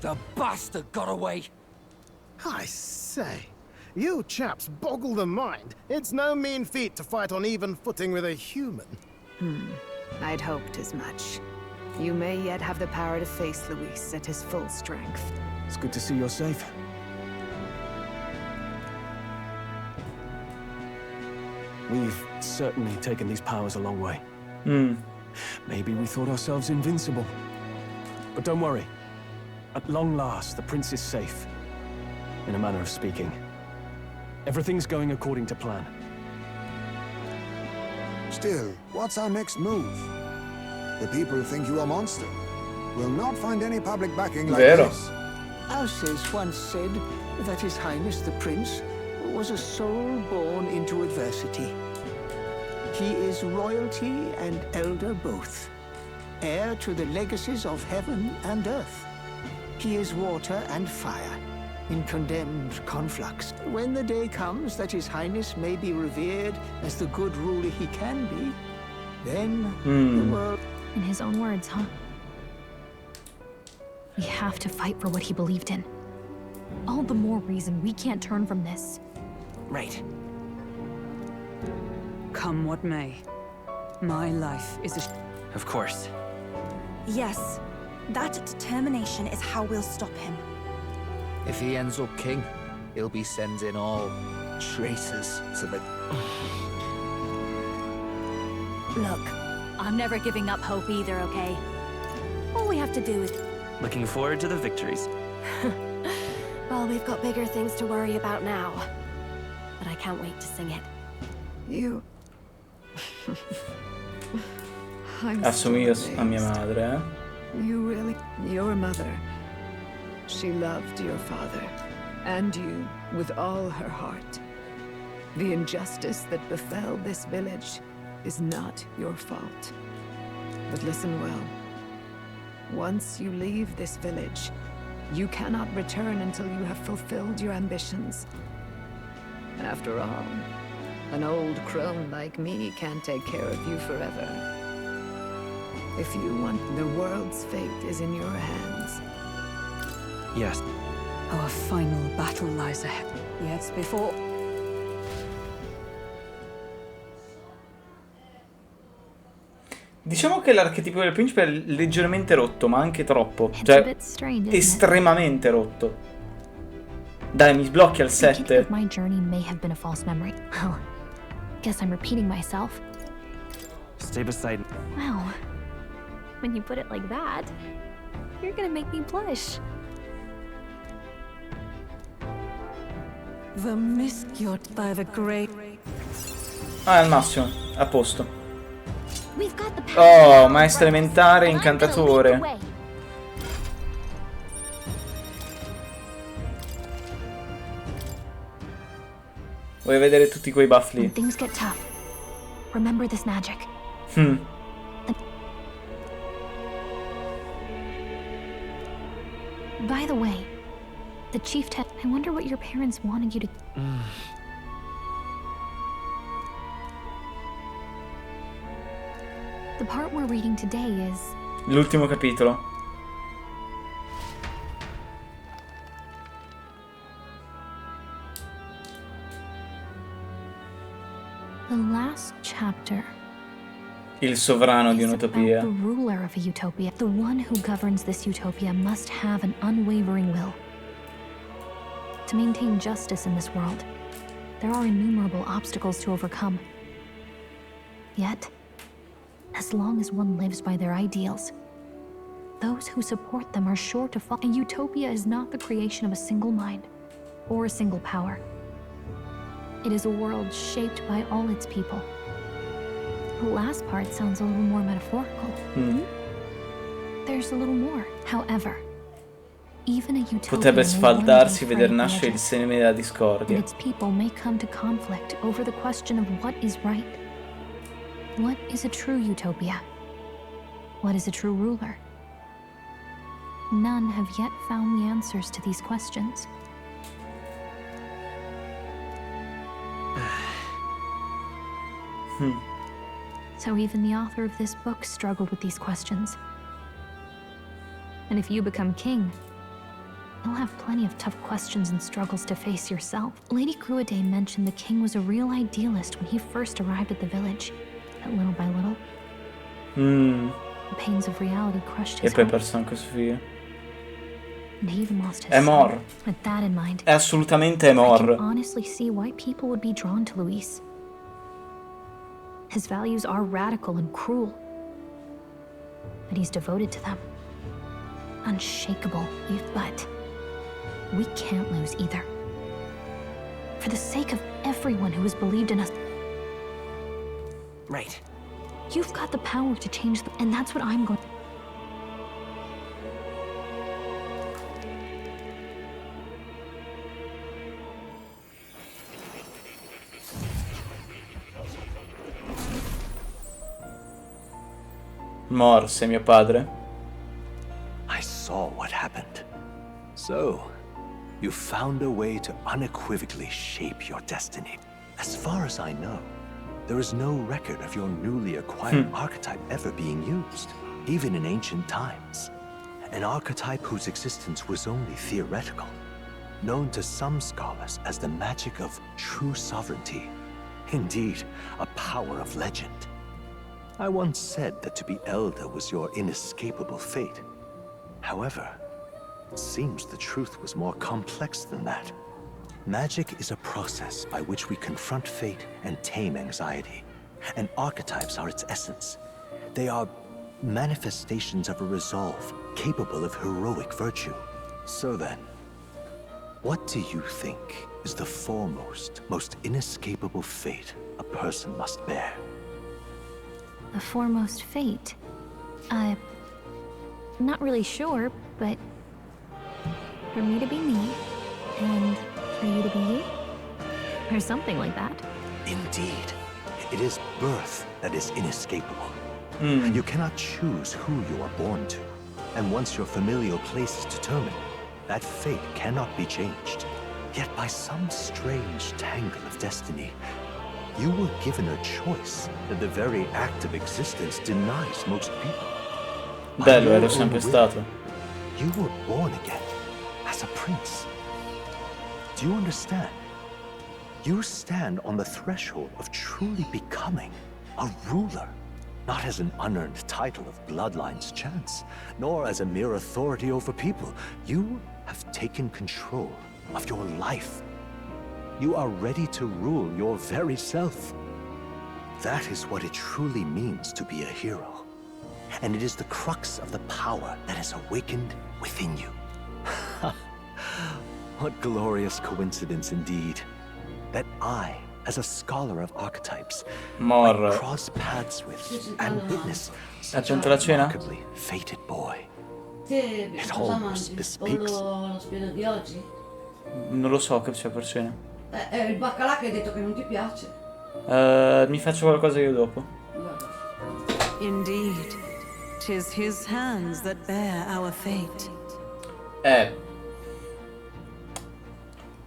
The bastard got away. I say, You chaps boggle the mind. It's no mean feat to fight on even footing with a human. I'd hoped as much. You may yet have the power to face Luis at his full strength. It's good to see you're safe. We've certainly taken these powers a long way. Maybe we thought ourselves invincible. But don't worry. At long last, the prince is safe. In a manner of speaking. Everything's going according to plan. Still, what's our next move? The people think you a monster. Will not find any public backing like this. Alsace once said that His Highness the Prince was a soul born into adversity. He is royalty and elder both, heir to the legacies of heaven and earth. He is water and fire, in condemned conflux. When the day comes that His Highness may be revered as the good ruler he can be, then the world... In his own words, huh? We have to fight for what he believed in. All the more reason we can't turn from this. Right. Come what may. My life is a... Of course. Yes, that determination is how we'll stop him. If he ends up king, he'll be sending all traitors to the... Look, I'm never giving up hope either, okay? All we have to do is... Looking forward to the victories. Well, we've got bigger things to worry about now. But I can't wait to sing it. You... Assomiglio a mia madre, eh? You really... Your mother. She loved your father, and you with all her heart. The injustice that befell this village is not your fault. But listen well. Once you leave this village, you cannot return until you have fulfilled your ambitions. After all, an old crone like me can't take care of you forever. If you want, the world's fate is in your hands. Yes. Our final battle lies ahead. Yes, before... Diciamo che l'archetipo del principe è leggermente rotto, ma anche troppo. Cioè, estremamente rotto. Dai, mi sblocchi al 7. My journey may have been a false memory. Oh, guess I'm repeating myself. Stay beside me. Wow. When you put it like that, you're gonna make me blush. The mischieved by the great... Ah, è al massimo. A posto. Oh, maestra elementare, incantatore. Vuoi vedere tutti quei buff lì? Things get tough. Remember this magic. By the way, the chieftain, I wonder what your parents wanted you to... The part we're reading today is... L'ultimo capitolo. The last chapter. Il sovrano di un'utopia. The ruler of a utopia. The one who governs this utopia must have an unwavering will. To maintain justice in this world, there are innumerable obstacles to overcome. Yet, as long as one lives by their ideals, those who support them are sure to fall. A utopia is not the creation of a single mind or a single power. It is a world shaped by all its people. The last part sounds a little more metaphorical. There's a little more. However, even a utopia potrebbe sfaldarsi veder nascere il seme della discordia. And its people may come to conflict over the question of what is right. What is a true utopia? What is a true ruler? None have yet found the answers to these questions. So even the author of this book struggled with these questions. And if you become king, you'll have plenty of tough questions and struggles to face yourself. Lady Gruaday mentioned the king was a real idealist when he first arrived at the village. But little by little, the pains of reality crushed E his poi ha heart. perso anche Sofia. And he even lost his È mor. son. With that in mind, È assolutamente I can mor. honestly see why people would be drawn to Luis. His values are radical and cruel, but he's devoted to them. Unshakable, but we can't lose either. For the sake of everyone who has believed in us. Right. You've got the power to change and that's what I'm going. Mor, sei mio padre. I saw what happened. So, you found a way to unequivocally shape your destiny. As far as I know, there is no record of your newly acquired archetype ever being used, even in ancient times. An archetype whose existence was only theoretical, known to some scholars as the magic of true sovereignty. Indeed, a power of legend. I once said that to be elder was your inescapable fate. However, it seems the truth was more complex than that. Magic is a process by which we confront fate and tame anxiety. And archetypes are its essence. They are manifestations of a resolve capable of heroic virtue. So then, what do you think is the foremost, most inescapable fate a person must bear? The foremost fate? Not really sure, but for me to be me, and for you to be you? Or something like that. Indeed. It is birth that is inescapable. You cannot choose who you are born to. And once your familial place is determined, that fate cannot be changed. Yet by some strange tangle of destiny, you were given a choice that the very act of existence denies most people. Bello, ero sempre stato. You were born again, as a prince. Do you understand? You stand on the threshold of truly becoming a ruler, not as an unearned title of bloodline's chance, nor as a mere authority over people. You have taken control of your life. You are ready to rule your very self. That is what it truly means to be a hero. And it is the crux of the power that is awakened within you. What glorious coincidence indeed, that I, as a scholar of archetypes, might cross paths with and witness such a remarkably fated boy. It almost bespeaks. Lo spiego di oggi? Non lo so che c'è per cena. È il baccalà che hai detto che non ti piace. Mi faccio qualcosa io dopo. Indeed, 'tis his hands that bear our fate.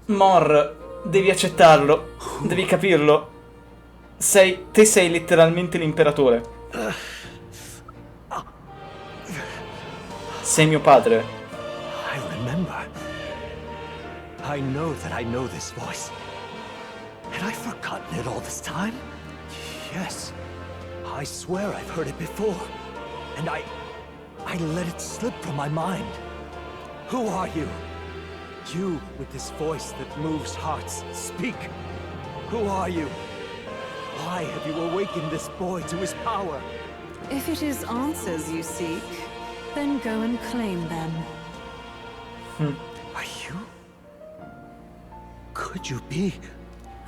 Mor, devi accettarlo, devi capirlo. Te sei letteralmente l'imperatore. Sei mio padre. I remember. I know that I know this voice. Had I forgotten it all this time? Yes. I swear I've heard it before. And I let it slip from my mind. Who are you? You with this voice that moves hearts. Speak. Who are you? Why have you awakened this boy to his power? If it is answers you seek, then go and claim them. Are you? Could you be?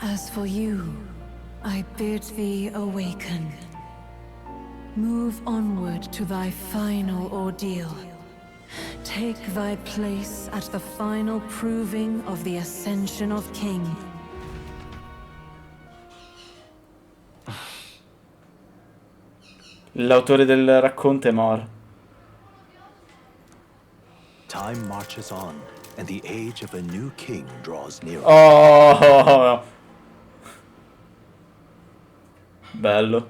As for you, I bid thee awaken. Move onward to thy final ordeal. Take thy place at the final proving of the ascension of King. L'autore del racconto è Mor. Time marches on, and the age of a new king draws nearer. Oh! Bello.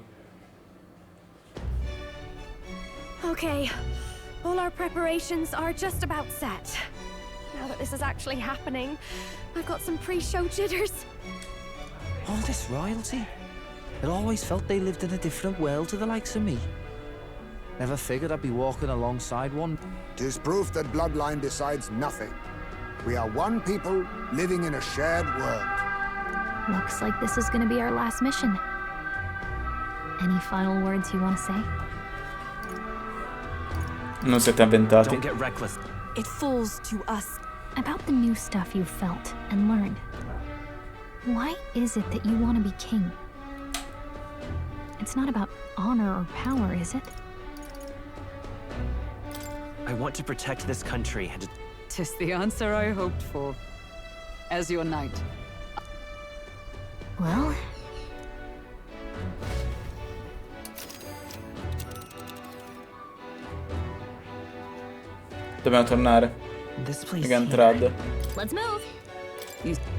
Okay, all our preparations are just about set. Now that this is actually happening, I've got some pre-show jitters. All this royalty? It always felt they lived in a different world to the likes of me. Never figured I'd be walking alongside one. 'Tis proof that bloodline decides nothing. We are one people living in a shared world. Looks like this is gonna be our last mission. Any final words you want to say? Non siete avventati. Don't get reckless. It falls to us. About the new stuff you've felt and learned. Why is it that you want to be king? It's not about honor or power, is it? I want to protect this country and... 'Tis the answer I hoped for. As your knight. Well... Dobbiamo tornare. This place Gantrad. Let's move.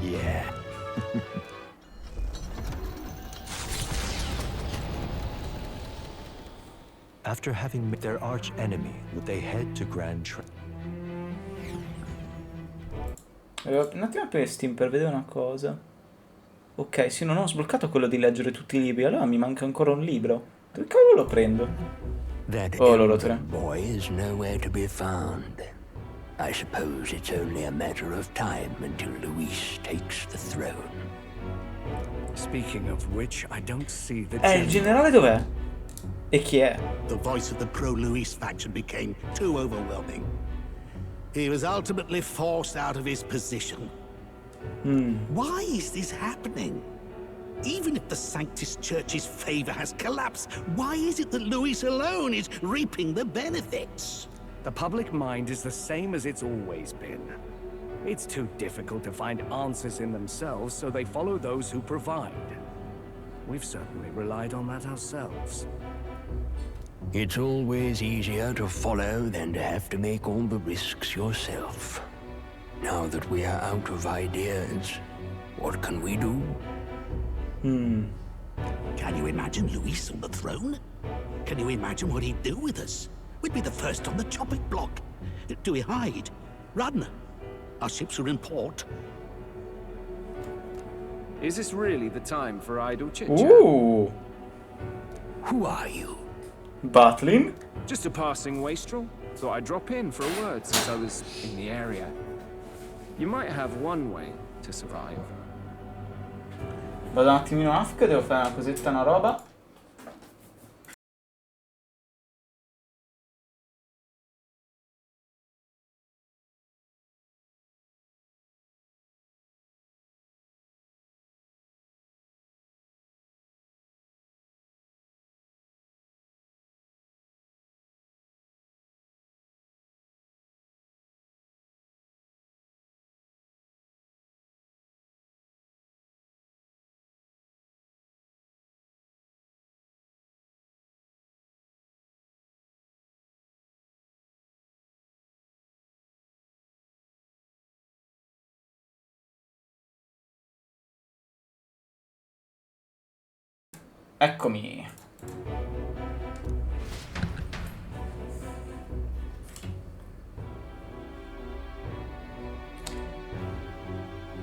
Yeah. After having met their arch enemy, they head to Grand Tra. Un attimo per Steam per vedere una cosa. Ok, sì, non ho sbloccato quello di leggere tutti i libri, allora mi manca ancora un libro. Dove cavolo lo prendo? Oh, loro tre. Boy is nowhere to be found. I suppose it's only a matter of time until Luis takes the throne. Speaking of which, I don't see the Il generale dov'è? E chi è? The voice of the pro-Luis faction became too overwhelming. He was ultimately forced out of his position. Why is this happening? Even if the Sanctus Church's favor has collapsed, why is it that Luis alone is reaping the benefits? The public mind is the same as it's always been. It's too difficult to find answers in themselves, so they follow those who provide. We've certainly relied on that ourselves. It's always easier to follow than to have to make all the risks yourself. Now that we are out of ideas, what can we do? Can you imagine Luis on the throne? Can you imagine what he'd do with us? We'd be the first on the chopping block. Do we hide? Run? Our ships are in port. Is this really the time for idle chit-chat? Ooh. Who are you? Battling? Just a passing wastrel. Thought I'd drop in for a word since I was in the area. You might have one way to survive. Vado un attimino off che devo fare una cosetta, una roba. Eccomi.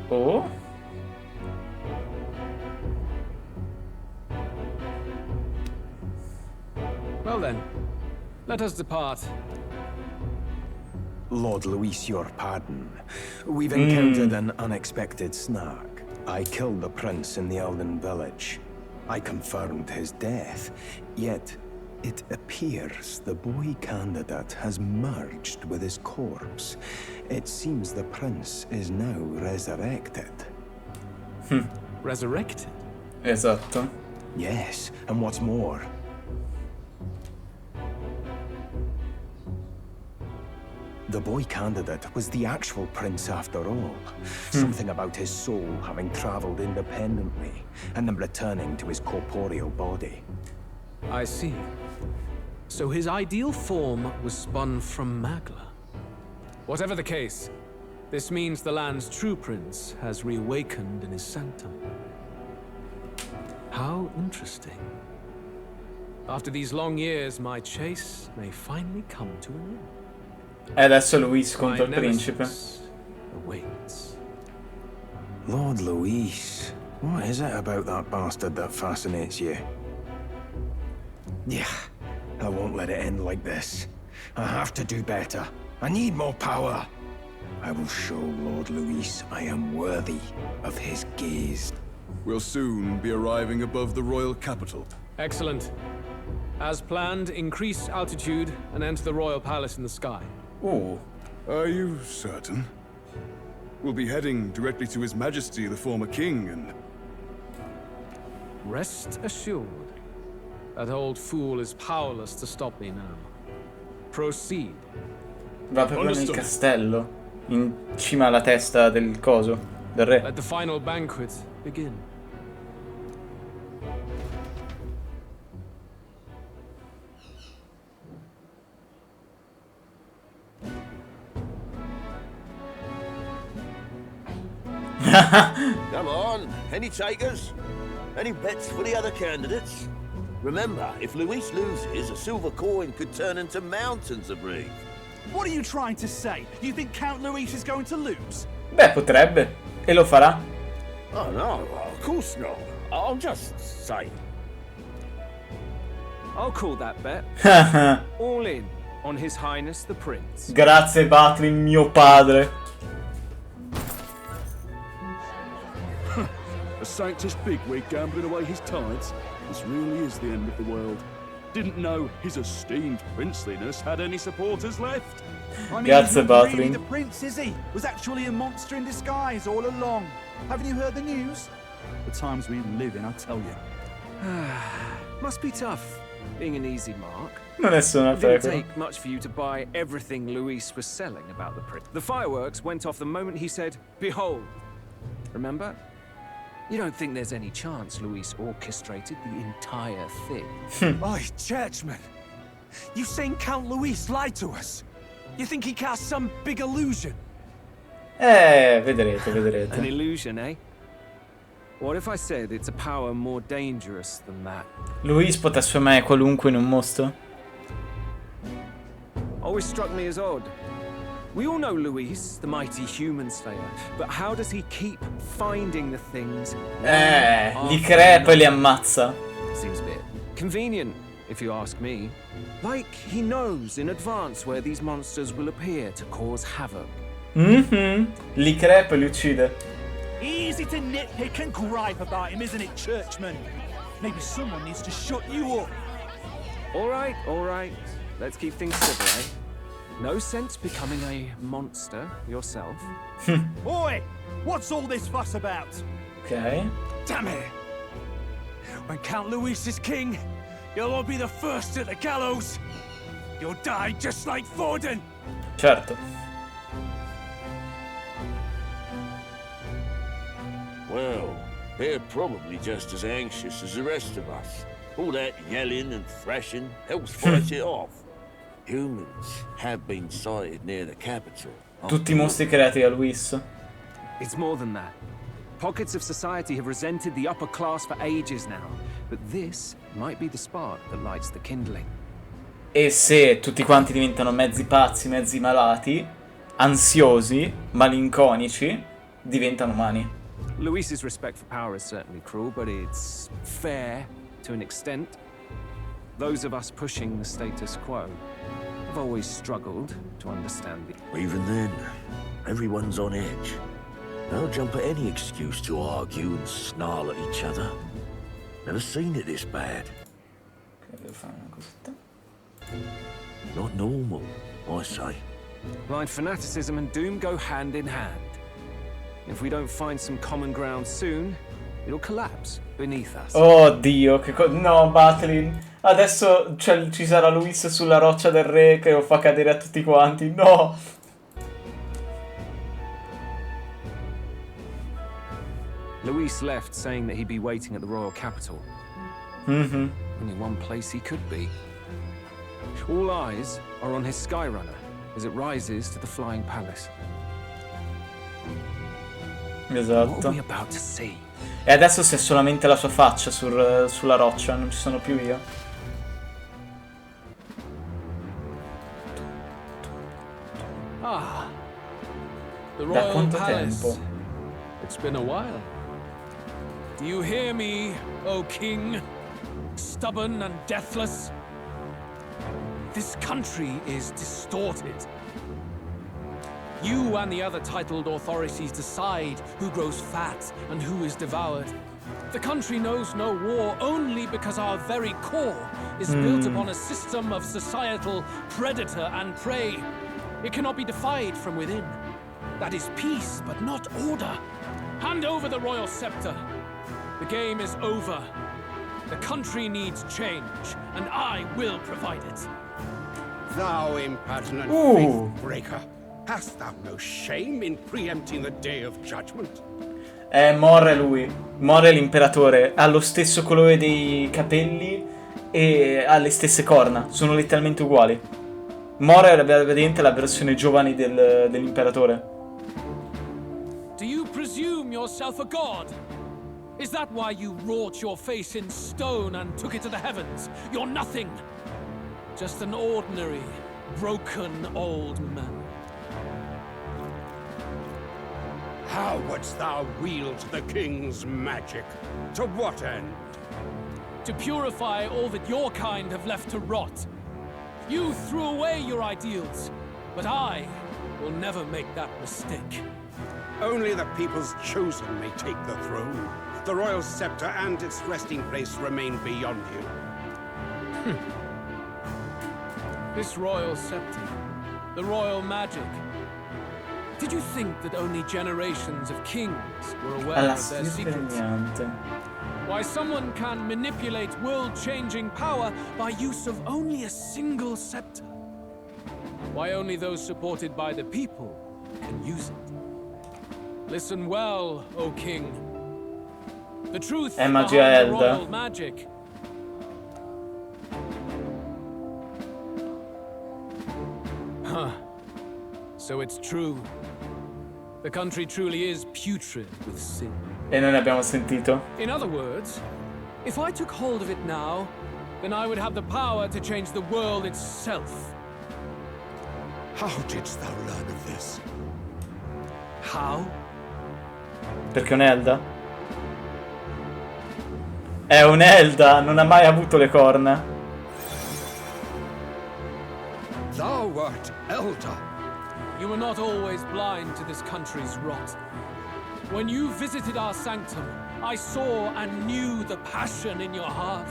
Oh. Well then, let us depart. Lord Luis, your pardon. We've encountered an unexpected snag. I killed the prince in the Elden village. I confirmed his death, yet it appears the boy candidate has merged with his corpse. It seems the prince is now resurrected. Resurrected? Esatto. Yes, and what's more, the boy candidate was the actual prince after all. Something about his soul having traveled independently and then returning to his corporeal body. I see. So his ideal form was spun from Magla. Whatever the case, this means the land's true prince has reawakened in his sanctum. How interesting. After these long years, my chase may finally come to an end. E adesso Luis contro il principe. awaits. Lord Luis, what is it about that bastard that fascinates you? Yeah, I won't let it end like this. I have to do better. I need more power. I will show Lord Luis I am worthy of his gaze. We'll soon be arriving above the royal capital. Excellent. As planned, increase altitude and enter the royal palace in the sky. Oh. Are you certain? We'll be heading directly to His Majesty, the former king, and... Rest assured. That old fool is powerless to stop me now. Proceed. Va proprio nel castello, in cima alla testa del coso, del re. Let the final banquet begin. Come on, any takers? Any bets for the other candidates? Remember, if Luis loses, a silver coin could turn into mountains of reef. What are you trying to say? You think Count Luis is going to lose? Beh, potrebbe. E lo farà. Oh no, of course not. I'm just saying. I'll call that bet. All in on His Highness the Prince. Grazie, Batlin, mio padre. A sanctus bigwig gambling away his tides? This really is the end of the world. Didn't know his esteemed princeliness had any supporters left. I mean, Grazie, he's not really Batlin. the prince, is he? Was actually a monster in disguise all along. Haven't you heard the news? The times we live in, I tell you. Must be tough, being an easy mark. Non è solo una It didn't pecora. take much for you to buy everything Luis was selling about the prince. The fireworks went off the moment he said, "Behold." Remember? You don't think there's any chance Luis orchestrated the entire thing? Oi, churchman! You saying Count Luis lied to us? You think he cast some big illusion? Vedrete, An vedrete. illusion, eh? What if I said it's a power more dangerous than that? Luis può trasformare qualunque in un mostro? Always struck me as odd. We all know Luis, the mighty human slayer, but how does he keep finding the things? Li crea e poi li ammazza. Seems a bit convenient, if you ask me. Like he knows in advance where these monsters will appear to cause havoc. Li crea e poi li uccide. Easy to nitpick and gripe about him, isn't it, churchman? Maybe someone needs to shut you up. All right. Let's keep things civil, eh? No sense becoming a monster yourself. Oi! What's all this fuss about? Ok. Damn it! When Count Luis is king, you'll all be the first at the gallows. You'll die just like Forden. Certo. Well, they're probably just as anxious as the rest of us. All that yelling and thrashing helps fight it off. Humans have been sighted near the capital. Tutti i mostri creati da Luis. It's more than that. Pockets of society have resented the upper class for ages now, but this might be the spark that lights the kindling. E se tutti quanti diventano mezzi pazzi, mezzi malati, ansiosi, malinconici, diventano umani. Luis's respect for power is certainly cruel, but it's fair to an extent. Those of us pushing the status quo have always struggled to understand it. Even then, everyone's on edge. They'll jump at any excuse to argue and snarl at each other. Never seen it this bad. Ok, devo fare una cosetta. Not normal, I say. Blind fanaticism and doom go hand in hand. If we don't find some common ground soon, it'll collapse beneath us. Oh Dio, no, Batlin. Adesso ci sarà Luis sulla roccia del re che lo fa cadere a tutti quanti. No! Luis left saying that he'd be waiting at the royal capital. Only one place he could be. All eyes are on his Skyrunner as it rises to the flying palace. Esatto. What are we about to see? E adesso c'è solamente la sua faccia sulla roccia, non ci sono più io. The Da royal quanto palace. tempo? It's been a while. Do you hear me, O king? Stubborn and deathless? This country is distorted. You and the other titled authorities decide who grows fat and who is devoured. The country knows no war only because our very core is built upon a system of societal predator and prey. It cannot be defied from within. That is peace, but not order. Hand over the royal scepter. The game is over. The country needs change, and I will provide it. Thou impertinent faith breaker, hast thou no shame in preempting the day of judgment? Morre lui. Morre l'imperatore. Ha lo stesso colore dei capelli e ha le stesse corna. Sono letteralmente uguali. Morre è praticamente la versione giovane dell'imperatore. Do you presume yourself a god? Is that why you wrought your face in stone and took it to the heavens? You're nothing. Just an ordinary, broken old man. How wouldst thou wield the king's magic? To what end? To purify all that your kind have left to rot. You threw away your ideals, but I will never make that mistake. Only the people's chosen may take the throne. The royal scepter and its resting place remain beyond you. This royal scepter, the royal magic. Did you think that only generations of kings were aware of their secrets? Why someone can manipulate world-changing power by use of only a single scepter? Why only those supported by the people can use it? Listen well, O king. The truth behind the royal magic. Huh. So it's true. The country truly is putrid with sin. E noi ne abbiamo sentito. In other words, if I took hold of it now, then I would have the power to change the world itself. How didst thou learn of this? How? Perché è un'Elda? È un'Elda, non ha mai avuto le corna. Thou art Elda. You were not always blind to this country's rot. When you visited our sanctum, I saw and knew the passion in your heart.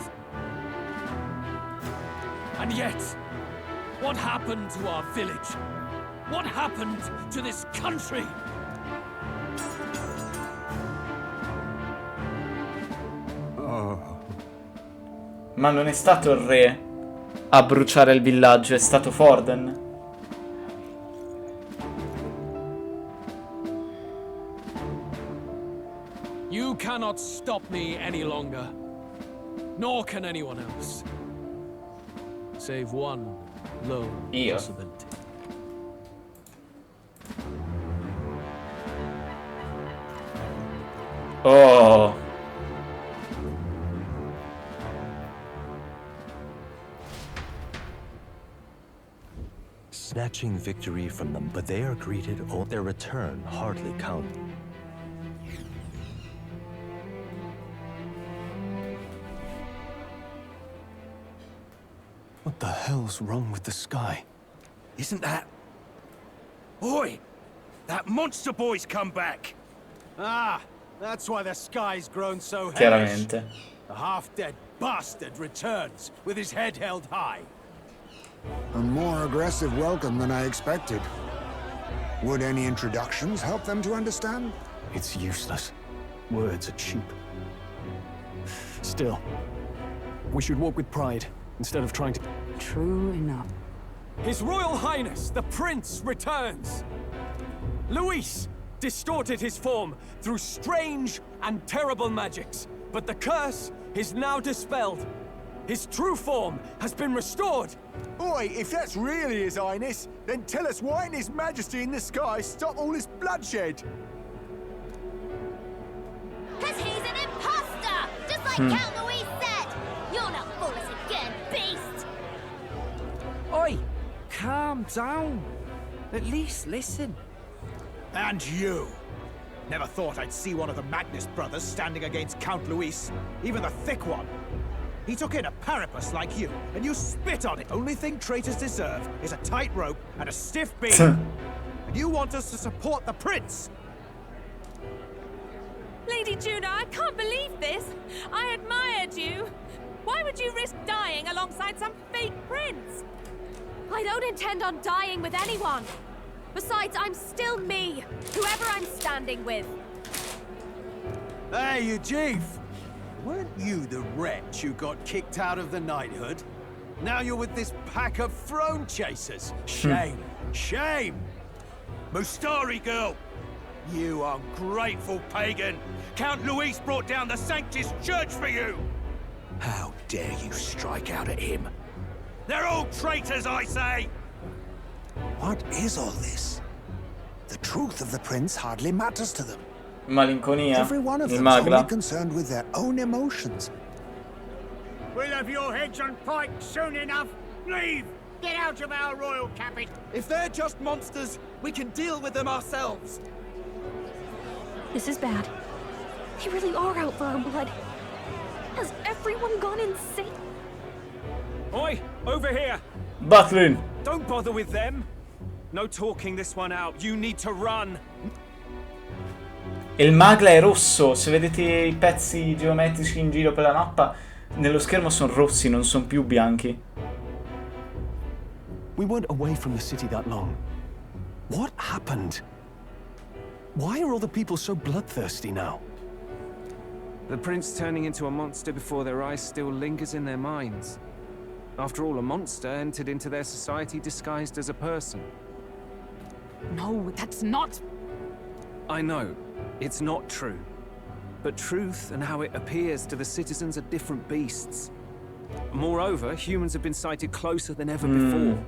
And yet, what happened to our village? What happened to this country? Ma non è stato il re a bruciare il villaggio, è stato Forden. You cannot stop me any longer, nor can anyone else. Save one lone possibility. Oh. Snatching victory from them, but they are greeted on their return hardly count. What the hell's wrong with the sky? Isn't that... Oi! That monster boy's come back! Ah, that's why the sky's grown so hellish. Chiaramente. The half-dead bastard returns with his head held high. A more aggressive welcome than I expected. Would any introductions help them to understand? It's useless. Words are cheap. Still, we should walk with pride instead of trying to... True enough. His Royal Highness, the Prince, returns. Luis distorted his form through strange and terrible magics, but the curse is now dispelled. His true form has been restored. Oi, if that's really His Highness, then tell us why in His Majesty in the sky stop all this bloodshed? Cause he's an imposter! Just like Count Louis said! You'll not fool us again, beast! Oi! Calm down. At least listen. And you! Never thought I'd see one of the Magnus brothers standing against Count Luis, even the thick one. He took in a parapus like you, and you spit on it. Only thing traitors deserve is a tight rope and a stiff beam. And you want us to support the prince? Lady Juno, I can't believe this. I admired you. Why would you risk dying alongside some fake prince? I don't intend on dying with anyone. Besides, I'm still me, whoever I'm standing with. Hey, Eugene! Weren't you the wretch who got kicked out of the knighthood? Now you're with this pack of throne chasers. Shame. Shame! Mustari girl! You ungrateful pagan! Count Luis brought down the Sanctus Church for you! How dare you strike out at him? They're all traitors, I say! What is all this? The truth of the prince hardly matters to them. Malinconia. Every one of Il them is magla. only concerned with their own emotions. We'll have your heads on pike soon enough. Leave! Get out of our royal capital! If they're just monsters, we can deal with them ourselves. This is bad. They really are out for our blood. Has everyone gone insane? Oi! Over here! Battling. Don't bother with them! No talking this one out. You need to run! Il magla è rosso. Se vedete i pezzi geometrici in giro per la mappa, nello schermo sono rossi, non sono più bianchi. We weren't away from the city that long. What happened? Why are all the people so bloodthirsty now? The prince turning into a monster before their eyes still lingers in their minds. After all, a monster entered into their society disguised as a person. No, that's not... I know, it's not true. But truth and how it appears to the citizens are different beasts. Moreover, humans have been sighted closer than ever before.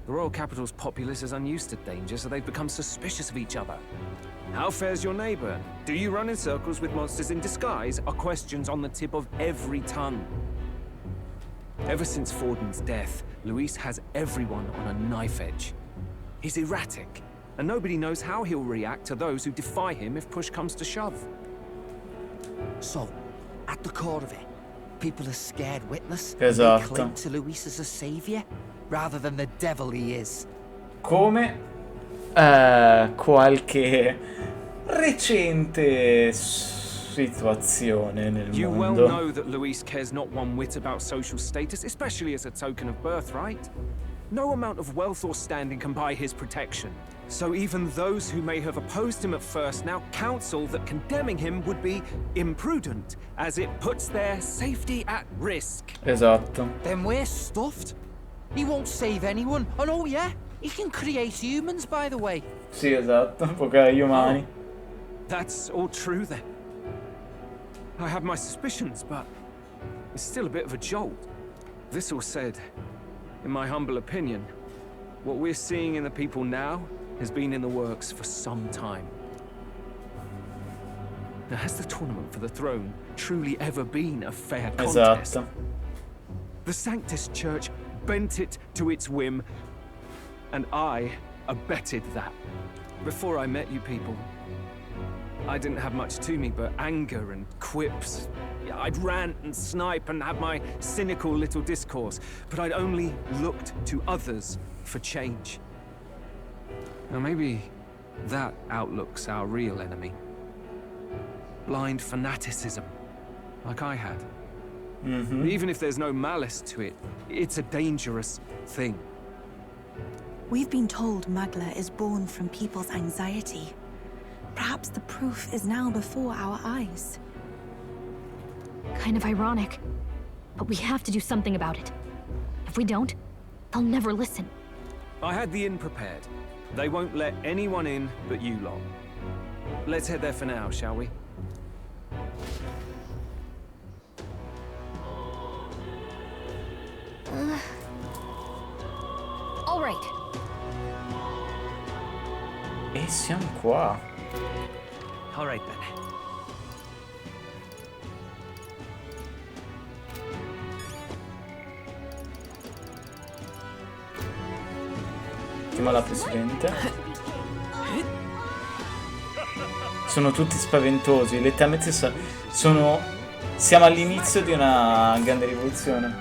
The royal capital's populace is unused to danger, so they've become suspicious of each other. How fares your neighbor? Do you run in circles with monsters in disguise? Are questions on the tip of every tongue. Ever since Forden's death, Luis has everyone on a knife edge. He's erratic, and nobody knows how he'll react to those who defy him if push comes to shove. So, at the core of it, people are scared witless. Esatto. They cling to Luis as a savior, rather than the devil he is. Come qualche recente situazione nel You well mondo. know that Luis cares not one whit about social status, especially as a token of birthright. No amount of wealth or standing can buy his protection. So even those who may have opposed him at first now counsel that condemning him would be imprudent, as it puts their safety at risk. Esatto. Then we're stuffed. He won't save anyone. And oh yeah, he can create humans, by the way. Sì, esatto. Può creare gli umani. That's all true then. I have my suspicions, but it's still a bit of a jolt. This all said, in my humble opinion, what we're seeing in the people now has been in the works for some time. Now, has the tournament for the throne truly ever been a fair contest? Esatto. The Sanctus Church bent it to its whim, and I abetted that. Before I met you people, I didn't have much to me but anger and quips. I'd rant and snipe and have my cynical little discourse, but I'd only looked to others for change. Now maybe that outlook's our real enemy. Blind fanaticism, like I had. Even if there's no malice to it, it's a dangerous thing. We've been told Magla is born from people's anxiety. Perhaps the proof is now before our eyes. Kind of ironic. But we have to do something about it. If we don't, they'll never listen. I had the inn prepared. They won't let anyone in but you lot. Let's head there for now, shall we? All right. E siamo qua. All right then. Chiama la presidente. Sono tutti spaventosi, letteralmente siamo all'inizio di una grande rivoluzione.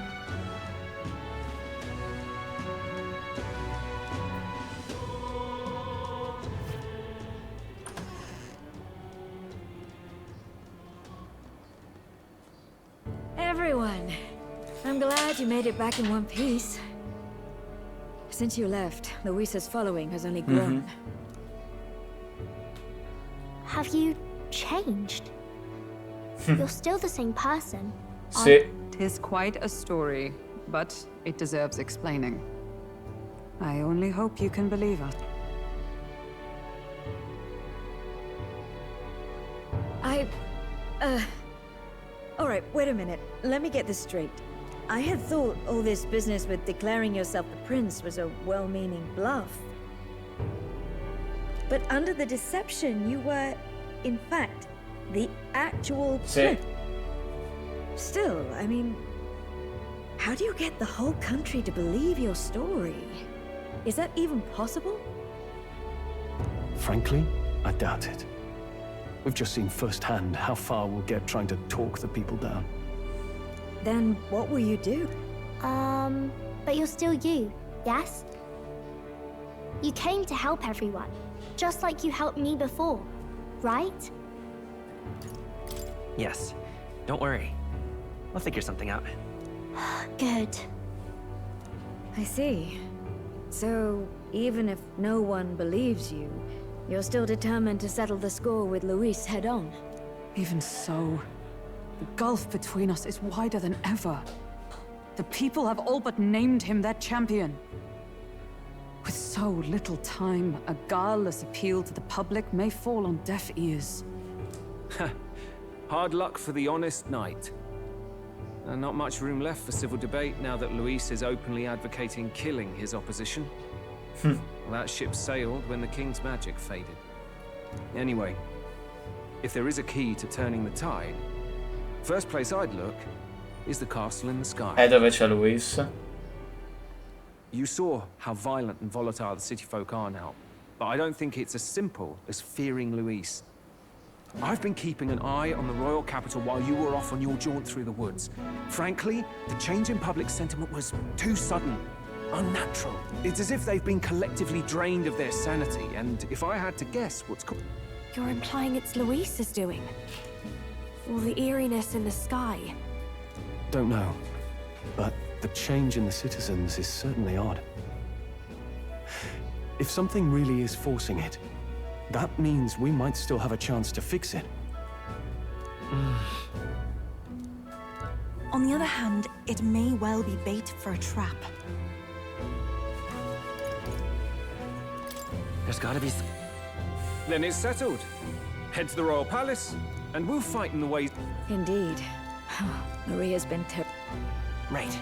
Everyone, I'm glad you made it back in one piece. Since you left, Luisa's following has only grown. Have you changed? You're still the same person. Tis quite a story, but it deserves explaining. I only hope you can believe us. Alright, wait a minute. Let me get this straight. I had thought all this business with declaring yourself the prince was a well-meaning bluff. But under the deception, you were, in fact, the actual prince. Still, I mean, how do you get the whole country to believe your story? Is that even possible? Frankly, I doubt it. We've just seen firsthand how far we'll get trying to talk the people down. Then what will you do? But you're still you, yes? You came to help everyone, just like you helped me before, right? Yes. Don't worry. I'll figure something out. Good. I see. So, even if no one believes you, you're still determined to settle the score with Luis head-on? Even so, the gulf between us is wider than ever. The people have all but named him their champion. With so little time, a guileless appeal to the public may fall on deaf ears. Hard luck for the honest knight. And not much room left for civil debate now that Luis is openly advocating killing his opposition. Well, that ship sailed when the king's magic faded. Anyway, if there is a key to turning the tide, first place I'd look is the castle in the sky. Dove c'è Luis? You saw how violent and volatile the city folk are now, but I don't think it's as simple as fearing Luis. I've been keeping an eye on the royal capital while you were off on your jaunt through the woods. Frankly, the change in public sentiment was too sudden, unnatural. It's as if they've been collectively drained of their sanity, and if I had to guess what's You're implying it's Luis's doing? Or the eeriness in the sky? Don't know, but the change in the citizens is certainly odd. If something really is forcing it, that means we might still have a chance to fix it. On the other hand, it may well be bait for a trap. There's gotta be Then it's settled. Head to the royal palace, and we'll fight in the ways... Indeed. Maria's been Right.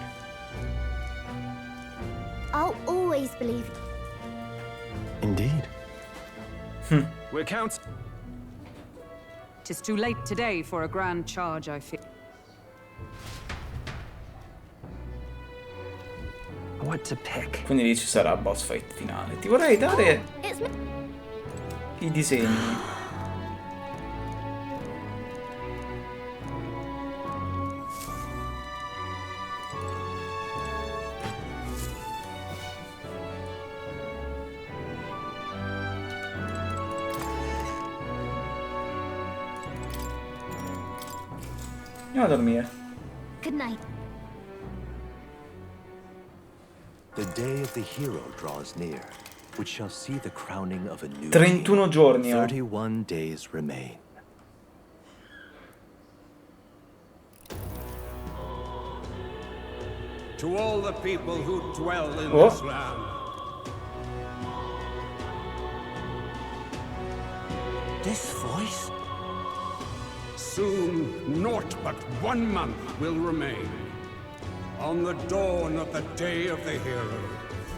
I'll always believe you. Indeed. We're counting. 'Tis too late today for a grand charge, I fear. What to pick? Quindi lì ci sarà boss fight finale. Ti vorrei dare i disegni. Andiamo a dormire. Good night. The day of the hero draws near, which shall see the crowning of a new 31 giorni. 31 days remain. To all the people who dwell in this land. This voice? Soon, naught but 1 month will remain. On the dawn of the day of the hero,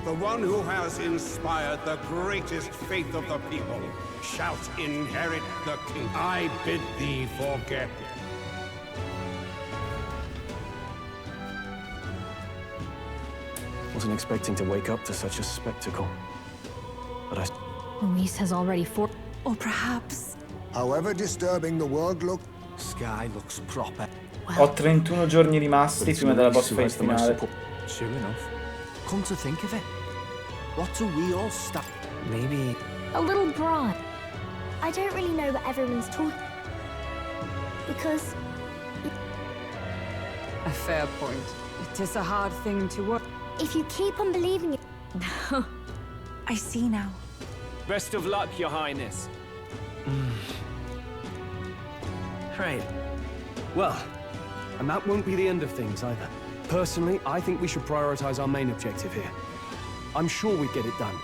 the one who has inspired the greatest faith of the people shall inherit the kingdom. I bid thee forget. Wasn't expecting to wake up to such a spectacle. But Luis has already Or perhaps However disturbing the world looks, Sky looks proper. Ho 31 giorni rimasti prima della boss fight finale. Sure enough. Come to think of it, what do we all stop? Maybe A little broad. I don't really know what everyone's talking. Because A fair point. It is a hard thing to work. if you keep on believing it, I see now. Best of luck, Your Highness. Right. Well, and that won't be the end of things either. Personally, I think we should prioritize our main objective here. I'm sure we get it done,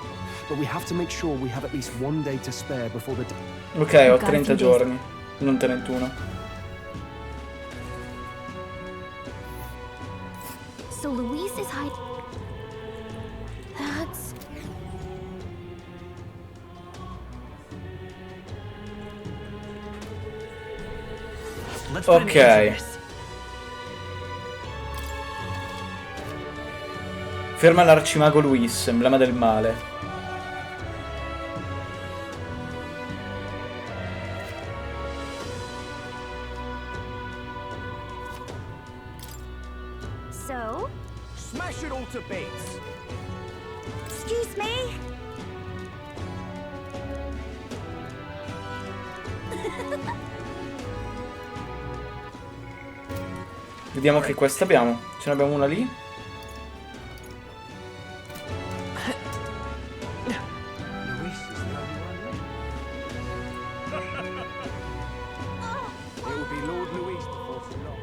but we have to make sure we have at least one day to spare before the... Ok, ho 30 giorni, non 31. so Louise is hiding. That's Ok. Ferma l'arcimago Luis, emblema del male. so. Smash it all to bits. Excuse me. Vediamo che questa abbiamo. Ce ne abbiamo una lì. It will be Lord Louis before too long.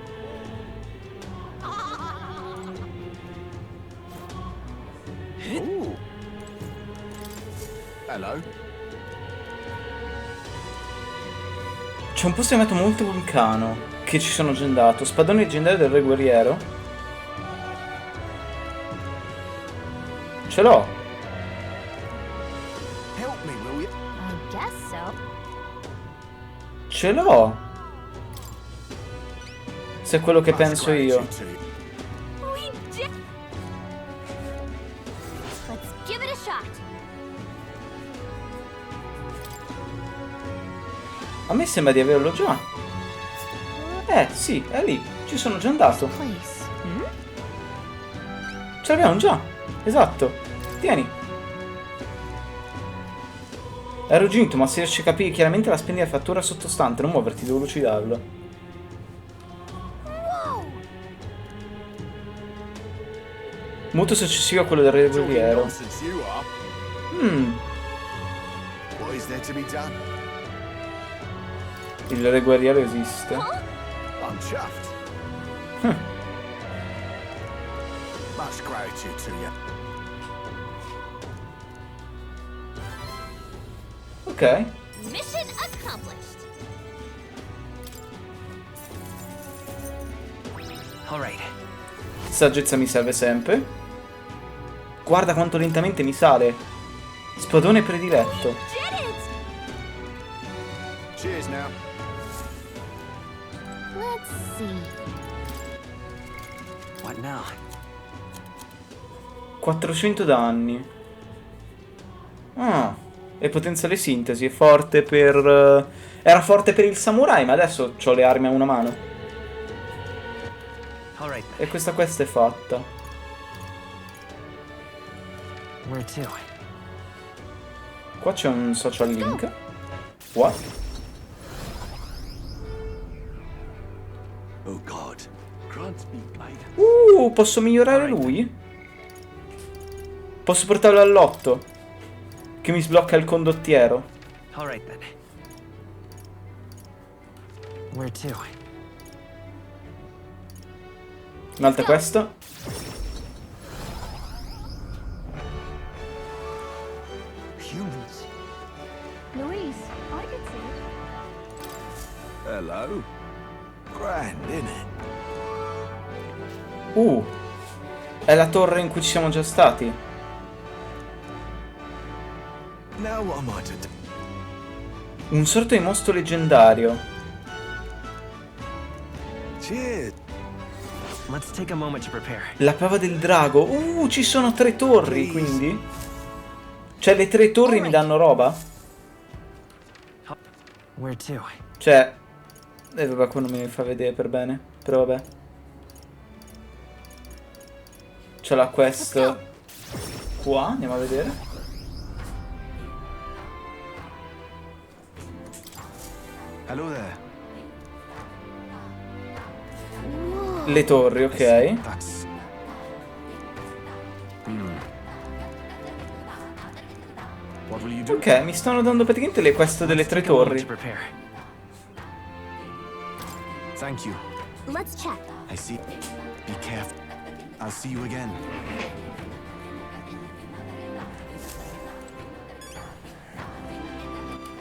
Ooh. Hello. C'è un posto chiamato Monte Vulcano che ci sono già andato. Spadone leggendario del re guerriero. Ce l'ho. Help me, will you? I guess so. Ce l'ho. Se è quello che penso io. We did. Let's give it a shot. A me sembra di averlo già. Sì, è lì. Ci sono già andato. Ce l'abbiamo già. Esatto. Tieni. È arrugginito, ma se riesci a capire chiaramente la splendida fattura sottostante, non muoverti, devo lucidarlo. Molto successivo a quello del re guerriero. What is there to be done? Il re guerriero esiste. I'm chuffed. Much gratitude to you. Ok. Mission accomplished. Alright. Saggezza mi serve sempre. Guarda quanto lentamente mi sale. Spadone prediletto. Cheers now. Let's see. What now? 400 danni. Ah. E potenziale sintesi. È forte per... Era forte per il samurai, ma adesso ho le armi a una mano. Alright. E questa è fatta. Where to? Qua c'è un social link. What? Oh God, grant me light. Posso migliorare lui? Posso portarlo all'8. Che mi sblocca il condottiero. Alright then. Where to? Un'altra questa. Humans. Louise, I could see. Hello. Grand, isn't it? È la torre in cui ci siamo già stati. Now what am I to do? Un sorto di mostro leggendario. Cheers. Let's take a moment to prepare. La prova del drago. Ci sono 3 torri, quindi. Cioè le 3 torri mi danno roba? Where to? Cioè, vabbè, qua non mi fa vedere per bene, però vabbè. C'è la quest qua, andiamo a vedere. Hello there. Le torri, ok. Ok, mi stanno dando praticamente le quest delle 3 torri. Thank you. Let's check. I see. Be careful. I'll see you again.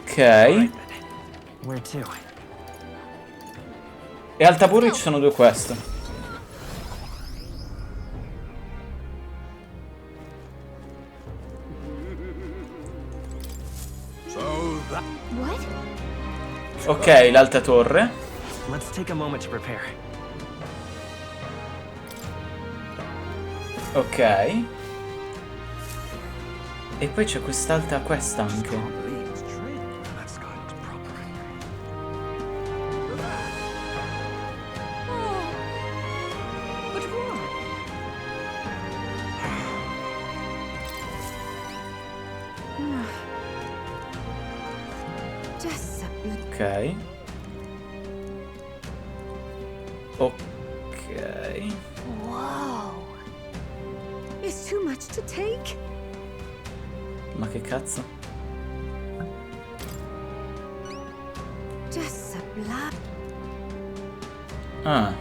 Ok. Where to? E al Taburi ci sono 2 quest. What? Ok, l'alta torre. Let's take a moment to prepare. Ok. E poi c'è quest'altra quest anche. Ok. Ok. Wow. It's too much to take. Ma che cazzo? Just a blab. Ah.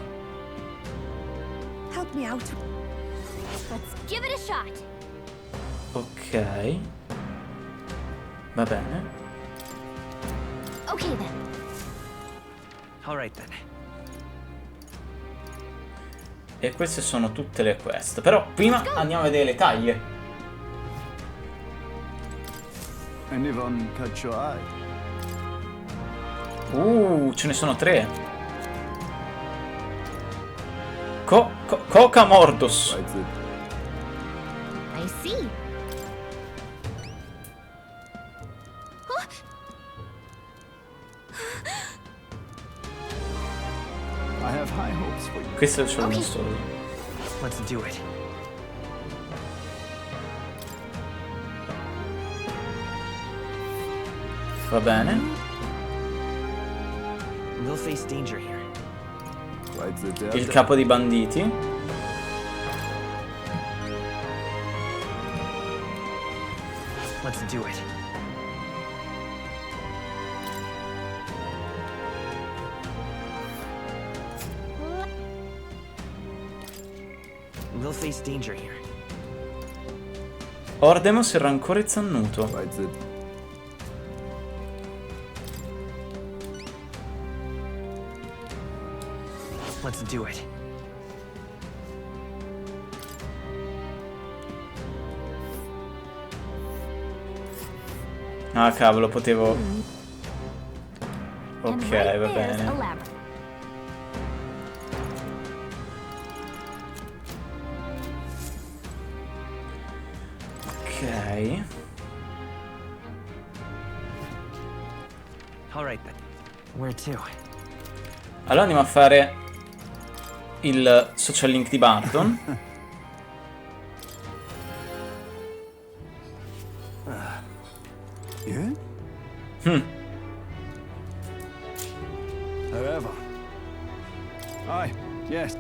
Help me out. Let's give it a shot. Ok. Va bene. Okay then. All right then. E queste sono tutte le quest. Però prima andiamo a vedere le taglie. Anyone catch your eye? Ce ne sono 3. Coca Mordos. I see. I have high hopes for you. Questo ce l'ho solo. Let's do it. Va bene. We'll face danger here. Il capo dei banditi. Let's do it. We'll face danger here. Ordemos il rancore zannuto. Let's do it. Ah cavolo, potevo... Ok, va bene. Ok. All right then. Where to? Allora andiamo a fare il social link di Barton. Yeah? However. Aye, yes.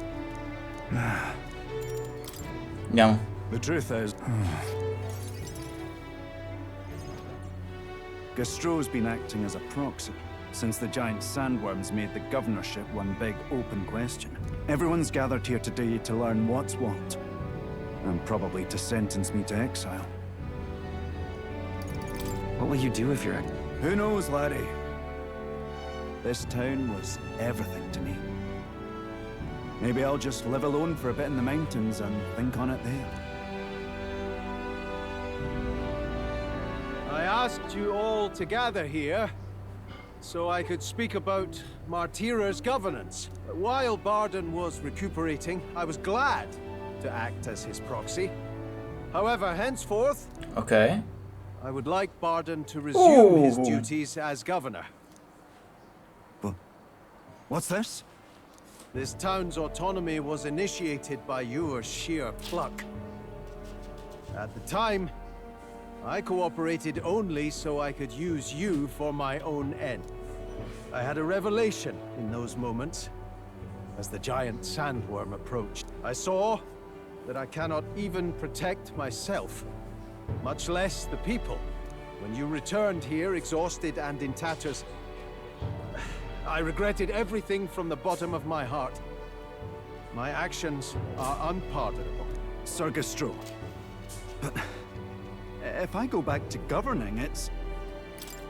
Andiamo. The truth is... Gastro's been acting as a proxy since the giant sandworms made the governorship one big open question. Everyone's gathered here today to learn what's what, and probably to sentence me to exile. What will you do if you're... Who knows, laddie? This town was everything to me. Maybe I'll just live alone for a bit in the mountains and think on it there. I asked you all to gather here so I could speak about Martira's governance. While Barden was recuperating, I was glad to act as his proxy. However, henceforth, Ok. I would like Barden to resume his duties as governor. What's this? This town's autonomy was initiated by your sheer pluck. At the time, I cooperated only so I could use you for my own end. I had a revelation in those moments as the giant sandworm approached. I saw that I cannot even protect myself, much less the people. When you returned here, exhausted and in tatters, I regretted everything from the bottom of my heart. My actions are unpardonable. Sir Gastro. But if I go back to governing, it's...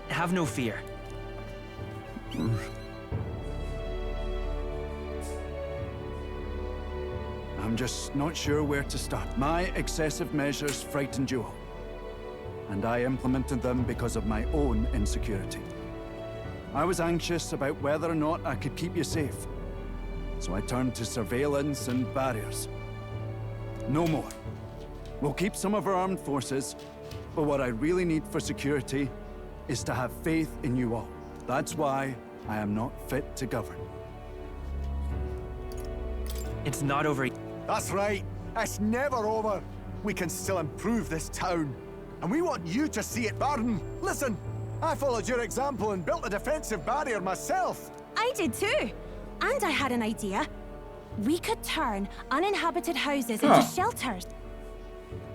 Have no fear. I'm just not sure where to start. My excessive measures frightened you all, and I implemented them because of my own insecurity. I was anxious about whether or not I could keep you safe, so I turned to surveillance and barriers. No more. We'll keep some of our armed forces, but what I really need for security is to have faith in you all. That's why I am not fit to govern. It's not over. That's right. It's never over. We can still improve this town. And we want you to see it burn. Listen, I followed your example and built a defensive barrier myself. I did too. And I had an idea. We could turn uninhabited houses into shelters.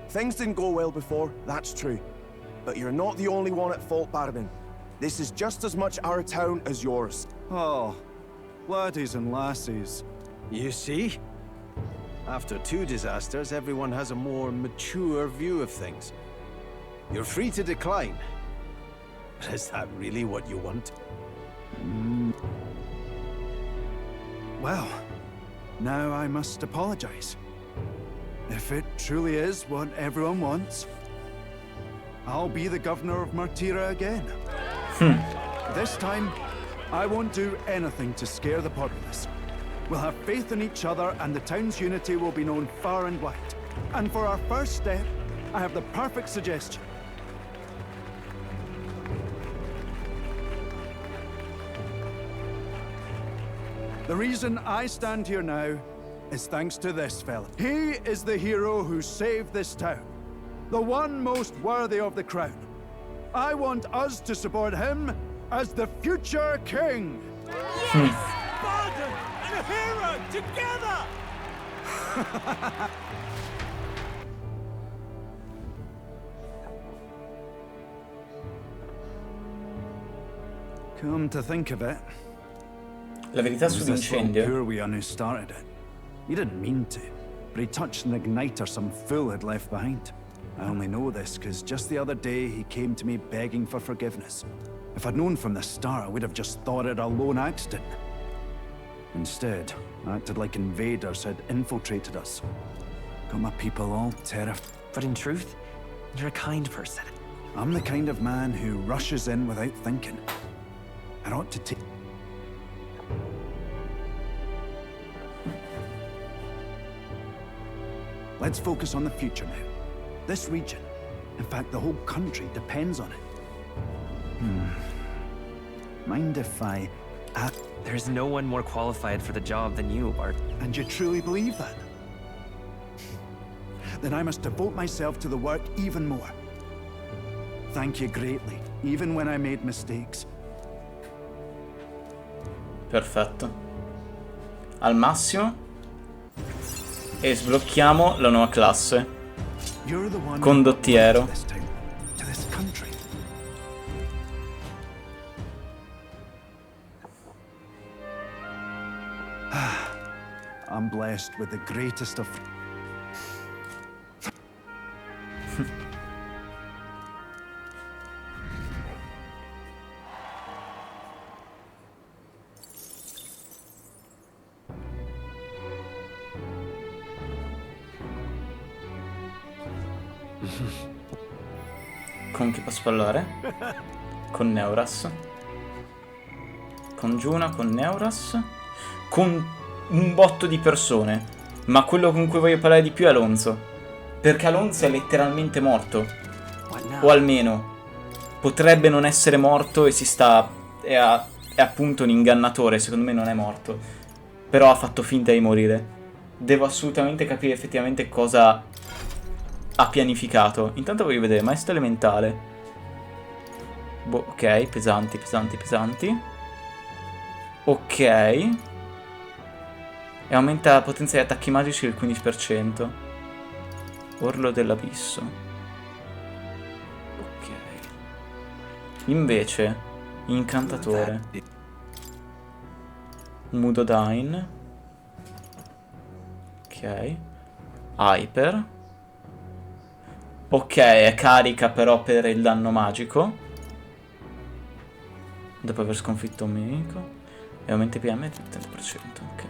Things didn't go well before, that's true. But you're not the only one at fault, Baron. This is just as much our town as yours. Oh, laddies and lassies. You see? After 2 disasters, everyone has a more mature view of things. You're free to decline. But is that really what you want? Well, now I must apologize. If it truly is what everyone wants, I'll be the governor of Martira again. This time, I won't do anything to scare the populace. We'll have faith in each other, and the town's unity will be known far and wide. And for our first step, I have the perfect suggestion. The reason I stand here now is thanks to this fella. He is the hero who saved this town, the one most worthy of the crown. I want us to support him as the future king. Yes! Barden and a hero together! Come to think of it, La verità sull'incendio. Poor one who started it. He didn't mean to, but he touched an igniter some fool had left behind. I only know this because just the other day he came to me begging for forgiveness. If I'd known from the start, I would have just thought it a lone accident. Instead, I acted like invaders had infiltrated us. Got my people all terrified. But in truth, you're a kind person. I'm the kind of man who rushes in without thinking. I ought to take... Let's focus on the future now. This region, in fact the whole country, depends on it. Mind if I... There's no one more qualified for the job than you, Bart. And you truly believe that? Then I must devote myself to the work even more. Thank you greatly, even when I made mistakes. Perfetto. Al massimo. E sblocchiamo la nuova classe. Condottiero. I'm blessed with the greatest of... Con chi posso parlare? Con Neuras. Con Giuna, con Neuras. Con un botto di persone. Ma quello con cui voglio parlare di più è Alonso. Perché Alonso è letteralmente morto. O almeno potrebbe non essere morto e si sta... è a è appunto un ingannatore, secondo me non è morto, però ha fatto finta di morire. Devo assolutamente capire effettivamente cosa ha pianificato. Intanto voglio vedere, maestro elementale. Boh, ok, pesanti, pesanti, pesanti. Ok. E aumenta la potenza di attacchi magici del 15%. Orlo dell'abisso. Ok. Invece, incantatore. Mudodyne. Ok. Hyper. Ok, è carica però per il danno magico. Dopo aver sconfitto un nemico. E aumenta i PM del 30%. Ok.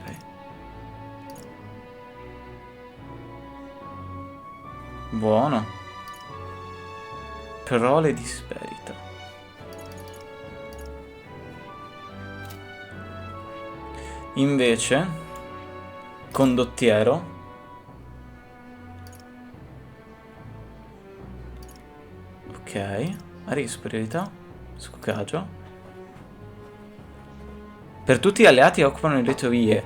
Buono. Prole di disperita. Invece, condottiero. Ok. Area di superiorità. Scucagio. Per tutti gli alleati che occupano le retrovie.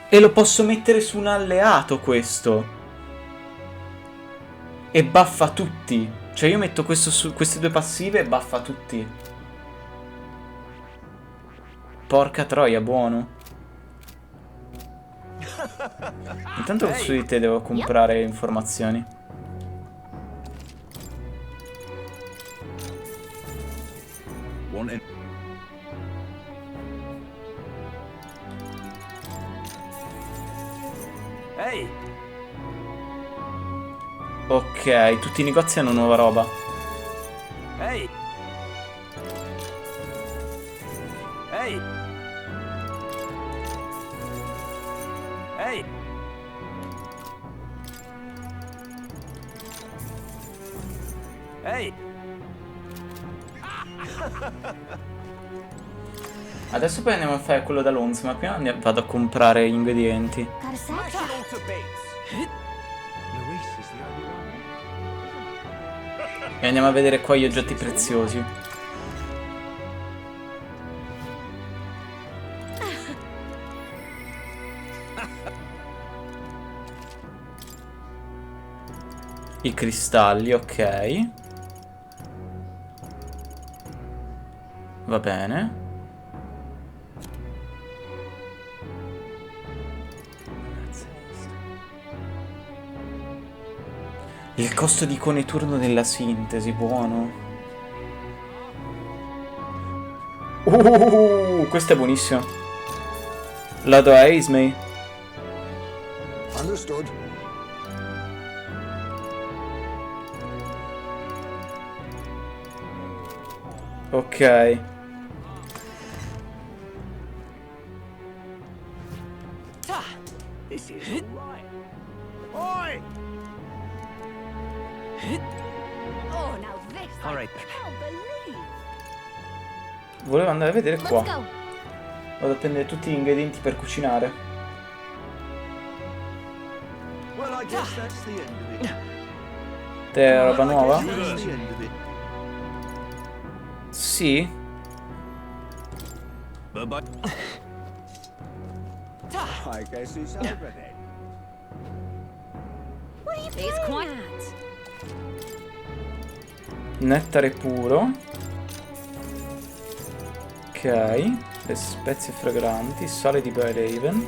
E lo posso mettere su un alleato questo. E buffa tutti. Cioè io metto questo su queste due passive e buffa tutti. Porca troia, buono. Intanto su di te devo comprare informazioni. Ehi! Ok, tutti i negozi hanno nuova roba. Ehi! Ehi! Ehi! Ehi! Adesso poi andiamo a fare quello da Lonz, ma prima vado a comprare gli ingredienti. E andiamo a vedere qua gli oggetti preziosi. I cristalli, ok. Va bene. Il costo di icone turno della sintesi, buono. Questo è buonissimo. La do a Ismay. Understood. Ok. This is right. Oi! Oh, now this All right, can't believe. Volevo andare a vedere qua. Let's go. Vado a prendere tutti gli ingredienti per cucinare. Well, I guess that's the end of it. Te roba nuova? That's the end of it. Sì. I guess it's over then. What are you playing at? Nettare puro. Ok. Le spezie fragranti. Sale di Raven.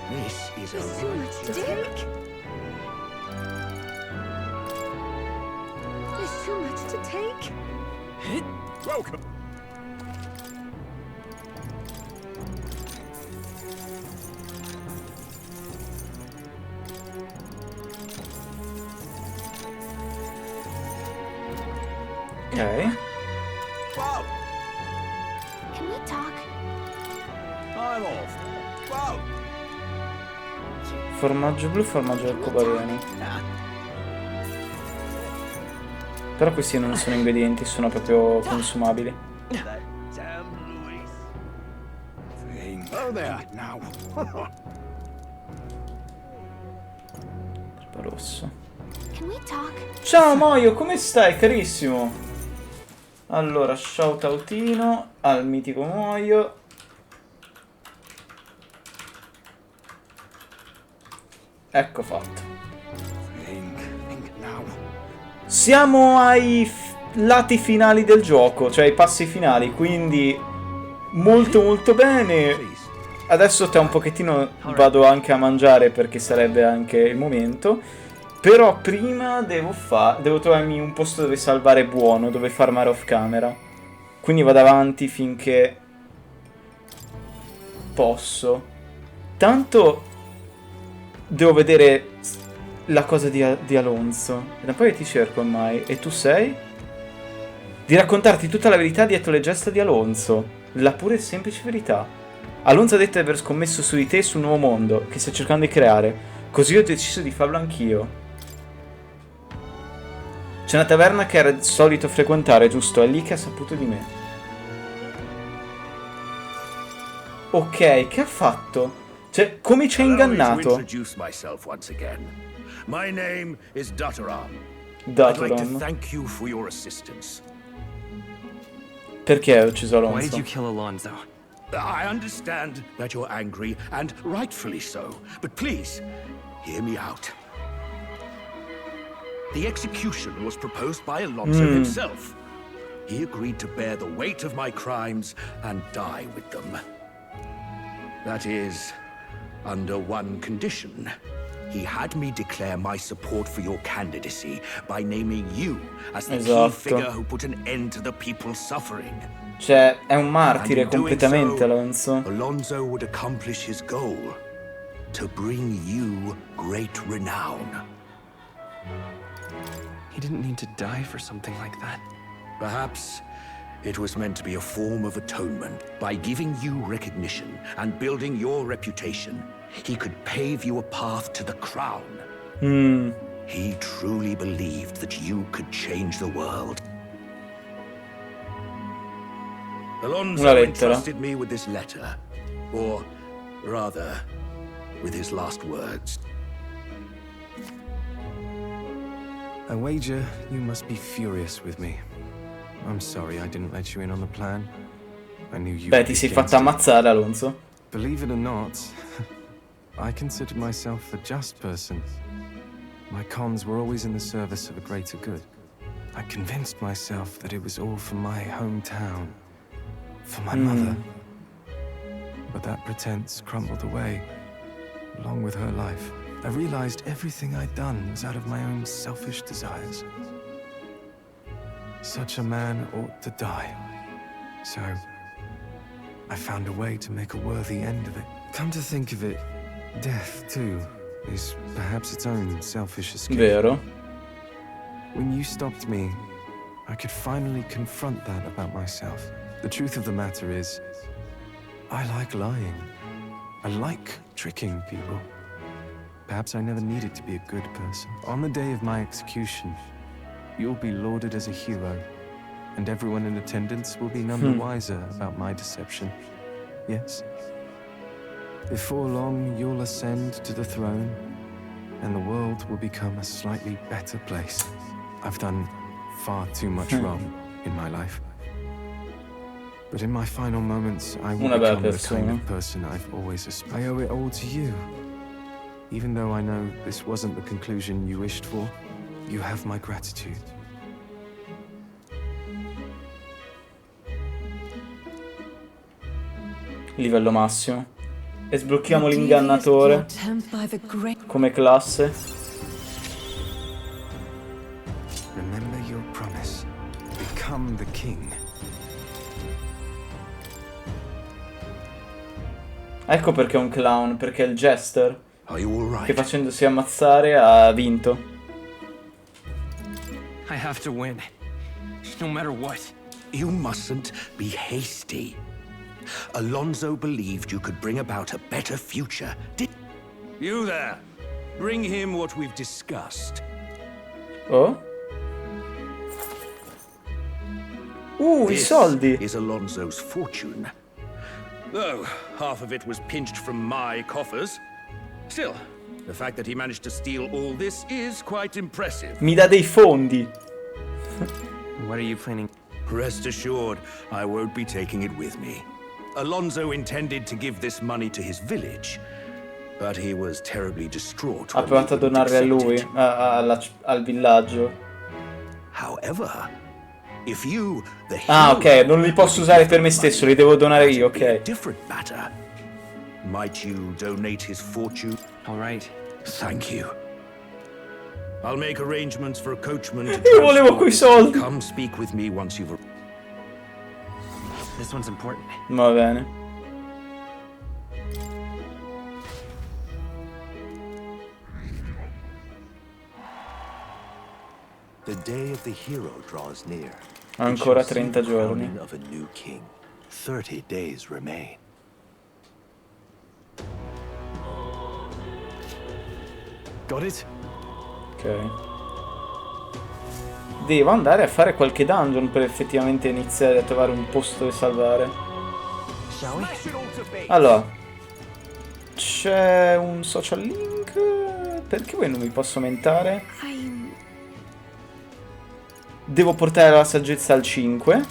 This is There's a too much to take. There's too much to take. welcome. Ok. Whoa! Can we talk? I'm off. Whoa! Formaggio blu, formaggio arcobaleno. Però questi non sono ingredienti, sono proprio consumabili. That damn Louis. Thing. Oh, there, now. Rosso. Can we talk? Ciao Moio, come stai carissimo? Allora, shoutoutino al mitico Moio. Ecco fatto. Siamo ai lati finali del gioco, cioè ai passi finali, quindi molto molto bene. Adesso tra un pochettino vado anche a mangiare perché sarebbe anche il momento. Però prima devo trovarmi un posto dove salvare buono, dove farmare off camera. Quindi vado avanti finché posso. Tanto devo vedere la cosa di Alonso. E da poi ti cerco ormai. E tu sei? Di raccontarti tutta la verità dietro le gesta di Alonso. La pura e semplice verità. Alonso ha detto di aver scommesso su di te e sul nuovo mondo che stai cercando di creare. Così ho deciso di farlo anch'io. C'è una taverna che era solito frequentare, giusto? È lì che ha saputo di me. Ok, che ha fatto? Cioè, come ci ha ingannato? My name is Dataram. Dataram. I'd like to thank you for your assistance. Perché hai ucciso Alonso? Why did you kill Alonso? I understand that you're angry, and rightfully so. But please, hear me out. The execution was proposed by Alonso himself. He agreed to bear the weight of my crimes and die with them. That is, under one condition. He had me declare my support for your candidacy by naming you as the key figure who put an end to the people's suffering. Cioè, è un martire completamente, Alonso. Alonso would accomplish his goal, to bring you great renown. He didn't need to die for something like that. Perhaps it was meant to be a form of atonement. By giving you recognition and building your reputation, he could pave you a path to the crown. He truly believed that you could change the world. Alonso entrusted me with this letter, or rather, with his last words. I wager you must be furious with me. I'm sorry I didn't let you in on the plan. I knew you. Beh, ti sei fatto ammazzare, Alonso. Believe it or not, I considered myself a just person. My cons were always in the service of a greater good. I convinced myself that it was all for my hometown, for my mother. But that pretense crumbled away, along with her life. I realized everything I'd done was out of my own selfish desires. Such a man ought to die. So, I found a way to make a worthy end of it. Come to think of it, death, too, is perhaps its own selfish escape. Vero. When you stopped me, I could finally confront that about myself. The truth of the matter is, I like lying. I like tricking people. Perhaps I never needed to be a good person. On the day of my execution, you'll be lauded as a hero, and everyone in attendance will be none the wiser about my deception. Yes? Before long, you'll ascend to the throne, and the world will become a slightly better place. I've done far too much wrong in my life. But in my final moments, I will become the kind of person I've always aspired. I owe it all to you. Even though I know this wasn't the conclusion you wished for, you have my gratitude. Livello massimo. E sblocchiamo l'ingannatore come classe. Remember your promise. Become the king. Ecco perché è un clown, perché è il jester che facendosi ammazzare ha vinto. I have to win, no matter what. You mustn't be hasty. Alonso believed you could bring about a better future. You there, bring him what we've discussed. Oh? I soldi! Is Alonso's fortune. Though half of it was pinched from my coffers. Still, the fact that he managed to steal all this is quite impressive. Mi dà dei fondi. What are you planning? Rest assured, I won't be taking it with me. Alonso intended to give this money to his village, but he was terribly distraught. Ha provato a donarli a lui, al villaggio. However, if you, the ah, ok, non li posso usare per me stesso, li devo donare io, ok. Different matter. Might you donate his fortune? All right. Thank you. I'll make arrangements for a coachman to Io volevo quei soldi. Come speak with me once you've... This one's important. Va bene. The day of the hero draws near. Ancora 30 giorni. Of a new king. 30 days remain. Got it? Ok. Devo andare a fare qualche dungeon per effettivamente iniziare a trovare un posto dove salvare. Allora, c'è un social link. Perché voi non mi posso aumentare? Devo portare la saggezza al 5.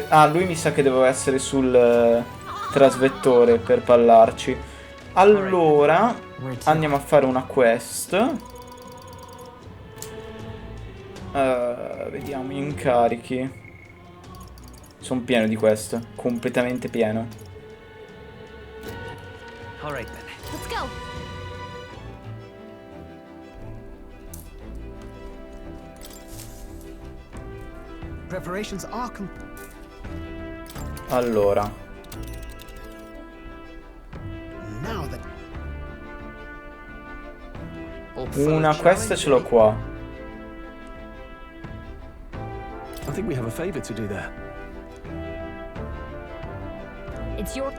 Ah, lui mi sa che devo essere sul trasvettore per parlarci. Allora, andiamo a fare una quest. Vediamo, incarichi. Sono pieno di quest. Completamente pieno. Alright then. Let's go. Preparations are complete. Allora, una quest ce l'ho qua. I think we have a favor to do there. It's your...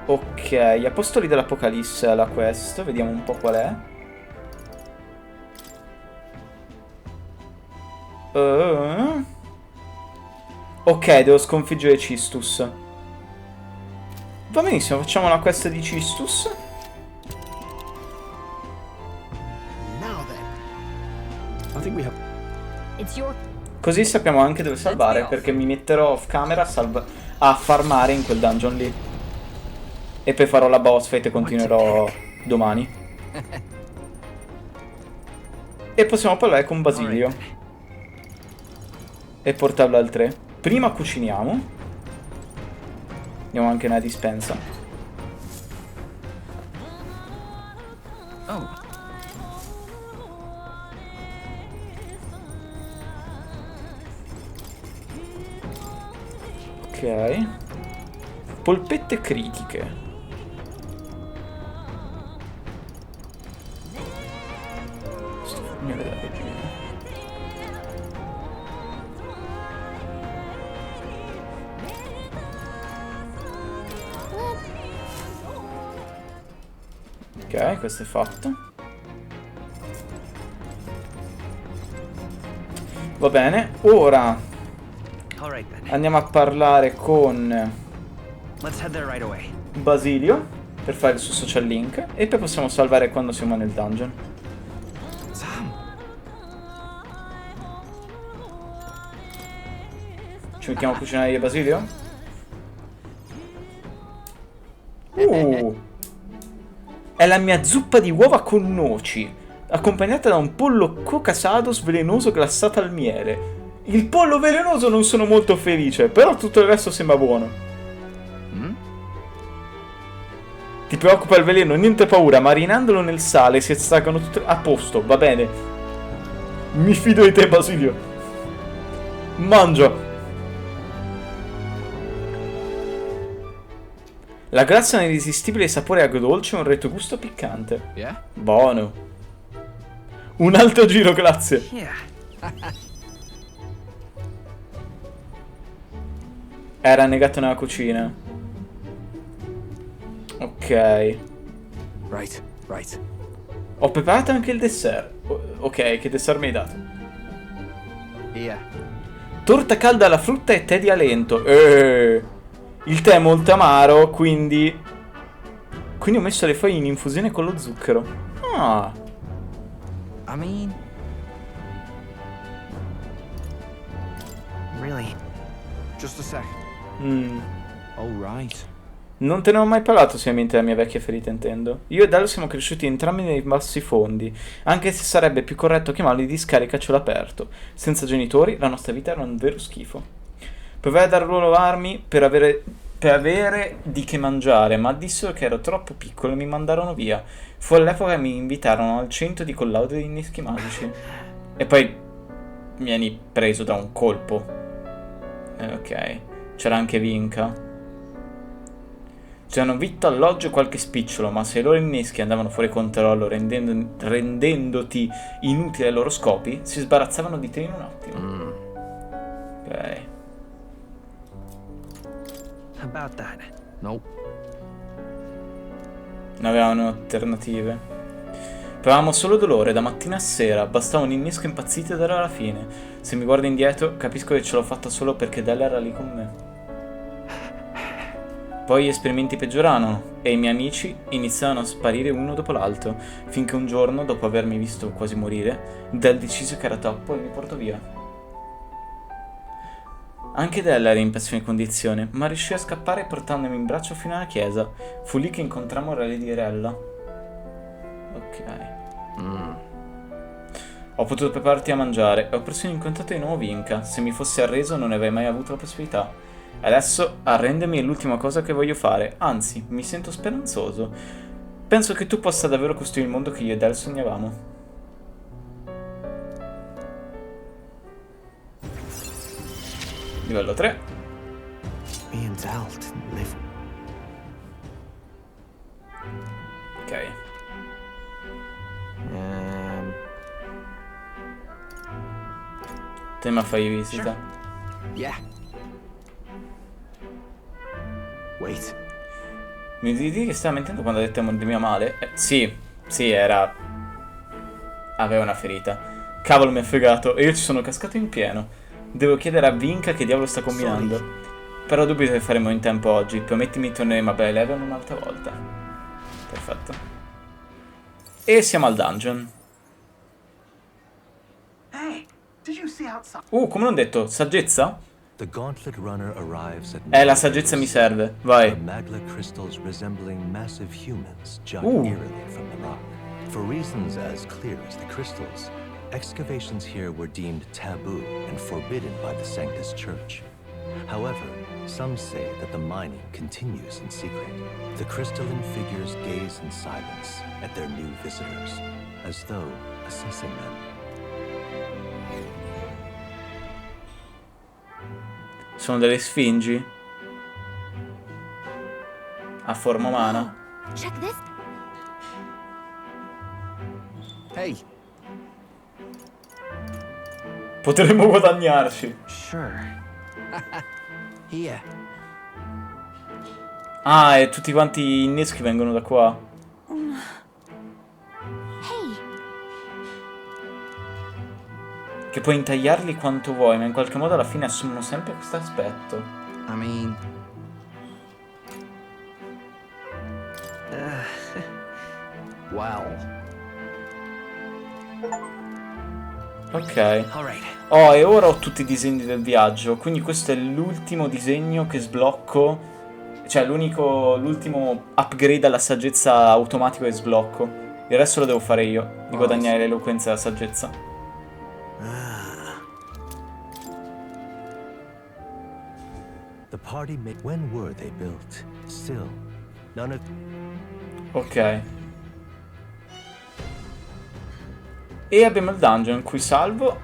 Ok, Apostoli dell'Apocalisse è la quest. Vediamo un po' qual è. Ok, devo sconfiggere Cistus. Va benissimo, facciamo una quest di Cistus. Così sappiamo anche dove salvare, perché mi metterò off camera a farmare in quel dungeon lì. E poi farò la boss fight e continuerò domani. E possiamo parlare con Basilio e portarlo al 3. Prima cuciniamo. Andiamo anche nella dispensa. Oh. Ok. Polpette critiche. Sto forniere da regina. Ok, questo è fatto. Va bene, ora andiamo a parlare con Basilio per fare il suo social link e poi possiamo salvare quando siamo nel dungeon. Ci mettiamo a cucinare io e Basilio? È la mia zuppa di uova con noci, accompagnata da un pollo cocasato svelenoso glassato al miele. Il pollo velenoso non sono molto felice, però tutto il resto sembra buono. Ti preoccupa il veleno? Niente paura, marinandolo nel sale si staccano tutte... A posto, va bene. Mi fido di te, Basilio. Mangia. La grazia irresistibile sapore agrodolce e un retrogusto piccante. Buono. Un altro giro, grazie. Era negato nella cucina. Ok. Right. Ho preparato anche il dessert. Ok, che dessert mi hai dato? Torta calda alla frutta e tè di alento. Il tè è molto amaro, quindi ho messo le foglie in infusione con lo zucchero. Ah. I mean... Really? Just a sec. All right. Non te ne ho mai parlato seriamente della mia vecchia ferita, intendo. Io e Dallo siamo cresciuti entrambi nei bassi fondi, anche se sarebbe più corretto chiamarli di scarica a cielo aperto. Senza genitori, la nostra vita era un vero schifo. Provai a dar loro armi per avere di che mangiare, ma dissero che ero troppo piccolo e mi mandarono via. Fu all'epoca che mi invitarono al centro di collaudo degli inneschi magici. E poi vieni preso da un colpo. Ok. C'era anche Vinca. C'erano vitto, alloggio e qualche spicciolo, ma se i loro inneschi andavano fuori controllo rendendoti inutili ai loro scopi, si sbarazzavano di te in un attimo. Ok. About that. Nope. Non avevano alternative. Provavamo solo dolore, da mattina a sera, bastava un innesco impazzito ed era la fine. Se mi guardo indietro, capisco che ce l'ho fatta solo perché Della era lì con me. Poi gli esperimenti peggiorarono e i miei amici iniziarono a sparire uno dopo l'altro, finché un giorno, dopo avermi visto quasi morire, Del decise che era troppo e mi portò via. Anche Della era in pessime condizioni, ma riuscì a scappare portandomi in braccio fino alla chiesa. Fu lì che incontrammo Lady Rella. Ok. Ho potuto prepararti a mangiare e ho persino incontrato di nuovo Vinca. Se mi fossi arreso non ne avrei mai avuto la possibilità. Adesso arrendermi è l'ultima cosa che voglio fare, anzi, mi sento speranzoso. Penso che tu possa davvero costruire il mondo che io e Del sognavamo. Livello 3. Ok. Tema fai visita. Yeah. Wait. Mi dici che stava mentendo quando ha detto di mia male? Sì, era... aveva una ferita. Cavolo, mi ha fregato e io ci sono cascato in pieno. Devo chiedere a Vinca che diavolo sta combinando. Però dubito che faremo in tempo oggi. Promettimi torneremo a Belle Level un'altra volta. Perfetto. E siamo al dungeon. Come non detto, saggezza? La saggezza mi serve, vai. Magla crystals resembling massive humans jut eerily from the rock. For reasons as clear as the crystals, excavations here were deemed taboo and forbidden by the Sanctus Church. However, some say that the mining continues in secret. The crystalline figures gaze in silence at their new visitors, as though assessing them. Sono delle sfingi a forma umana. Check this. Hey. Potremmo guadagnarci. Sure. Here. Ah, e tutti quanti gli inneschi vengono da qua. Hey. Che puoi intagliarli quanto vuoi, ma in qualche modo alla fine assumono sempre questo aspetto. I mean... wow. Ok. E ora ho tutti i disegni del viaggio, quindi questo è l'ultimo disegno che sblocco. Cioè l'ultimo upgrade alla saggezza automatico che sblocco. Il resto lo devo fare io, di guadagnare l'eloquenza e la saggezza. The party when were they built? Still, none of... Ok. E abbiamo il dungeon, qui salvo.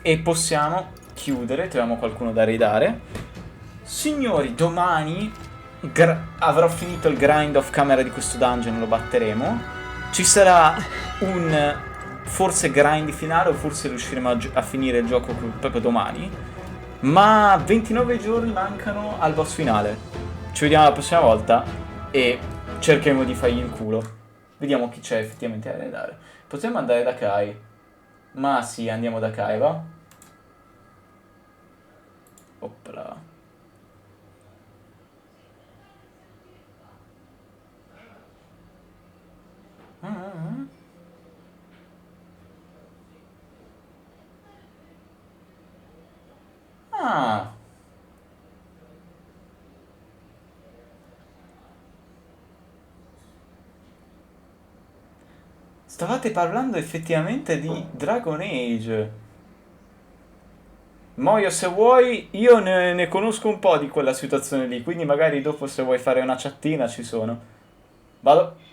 E possiamo chiudere, troviamo qualcuno da raidare. Signori, domani avrò finito il grind off camera di questo dungeon, lo batteremo. Ci sarà un forse grind finale o forse riusciremo a finire il gioco proprio domani. Ma 29 giorni mancano al boss finale. Ci vediamo la prossima volta e cercheremo di fargli il culo. Vediamo chi c'è effettivamente da raidare. Potremmo andare da Kai. Ma sì, andiamo da Kai, va? Ah! Stavate parlando effettivamente di Dragon Age. Moio, se vuoi, io ne conosco un po' di quella situazione lì, quindi magari dopo se vuoi fare una chattina ci sono. Vado.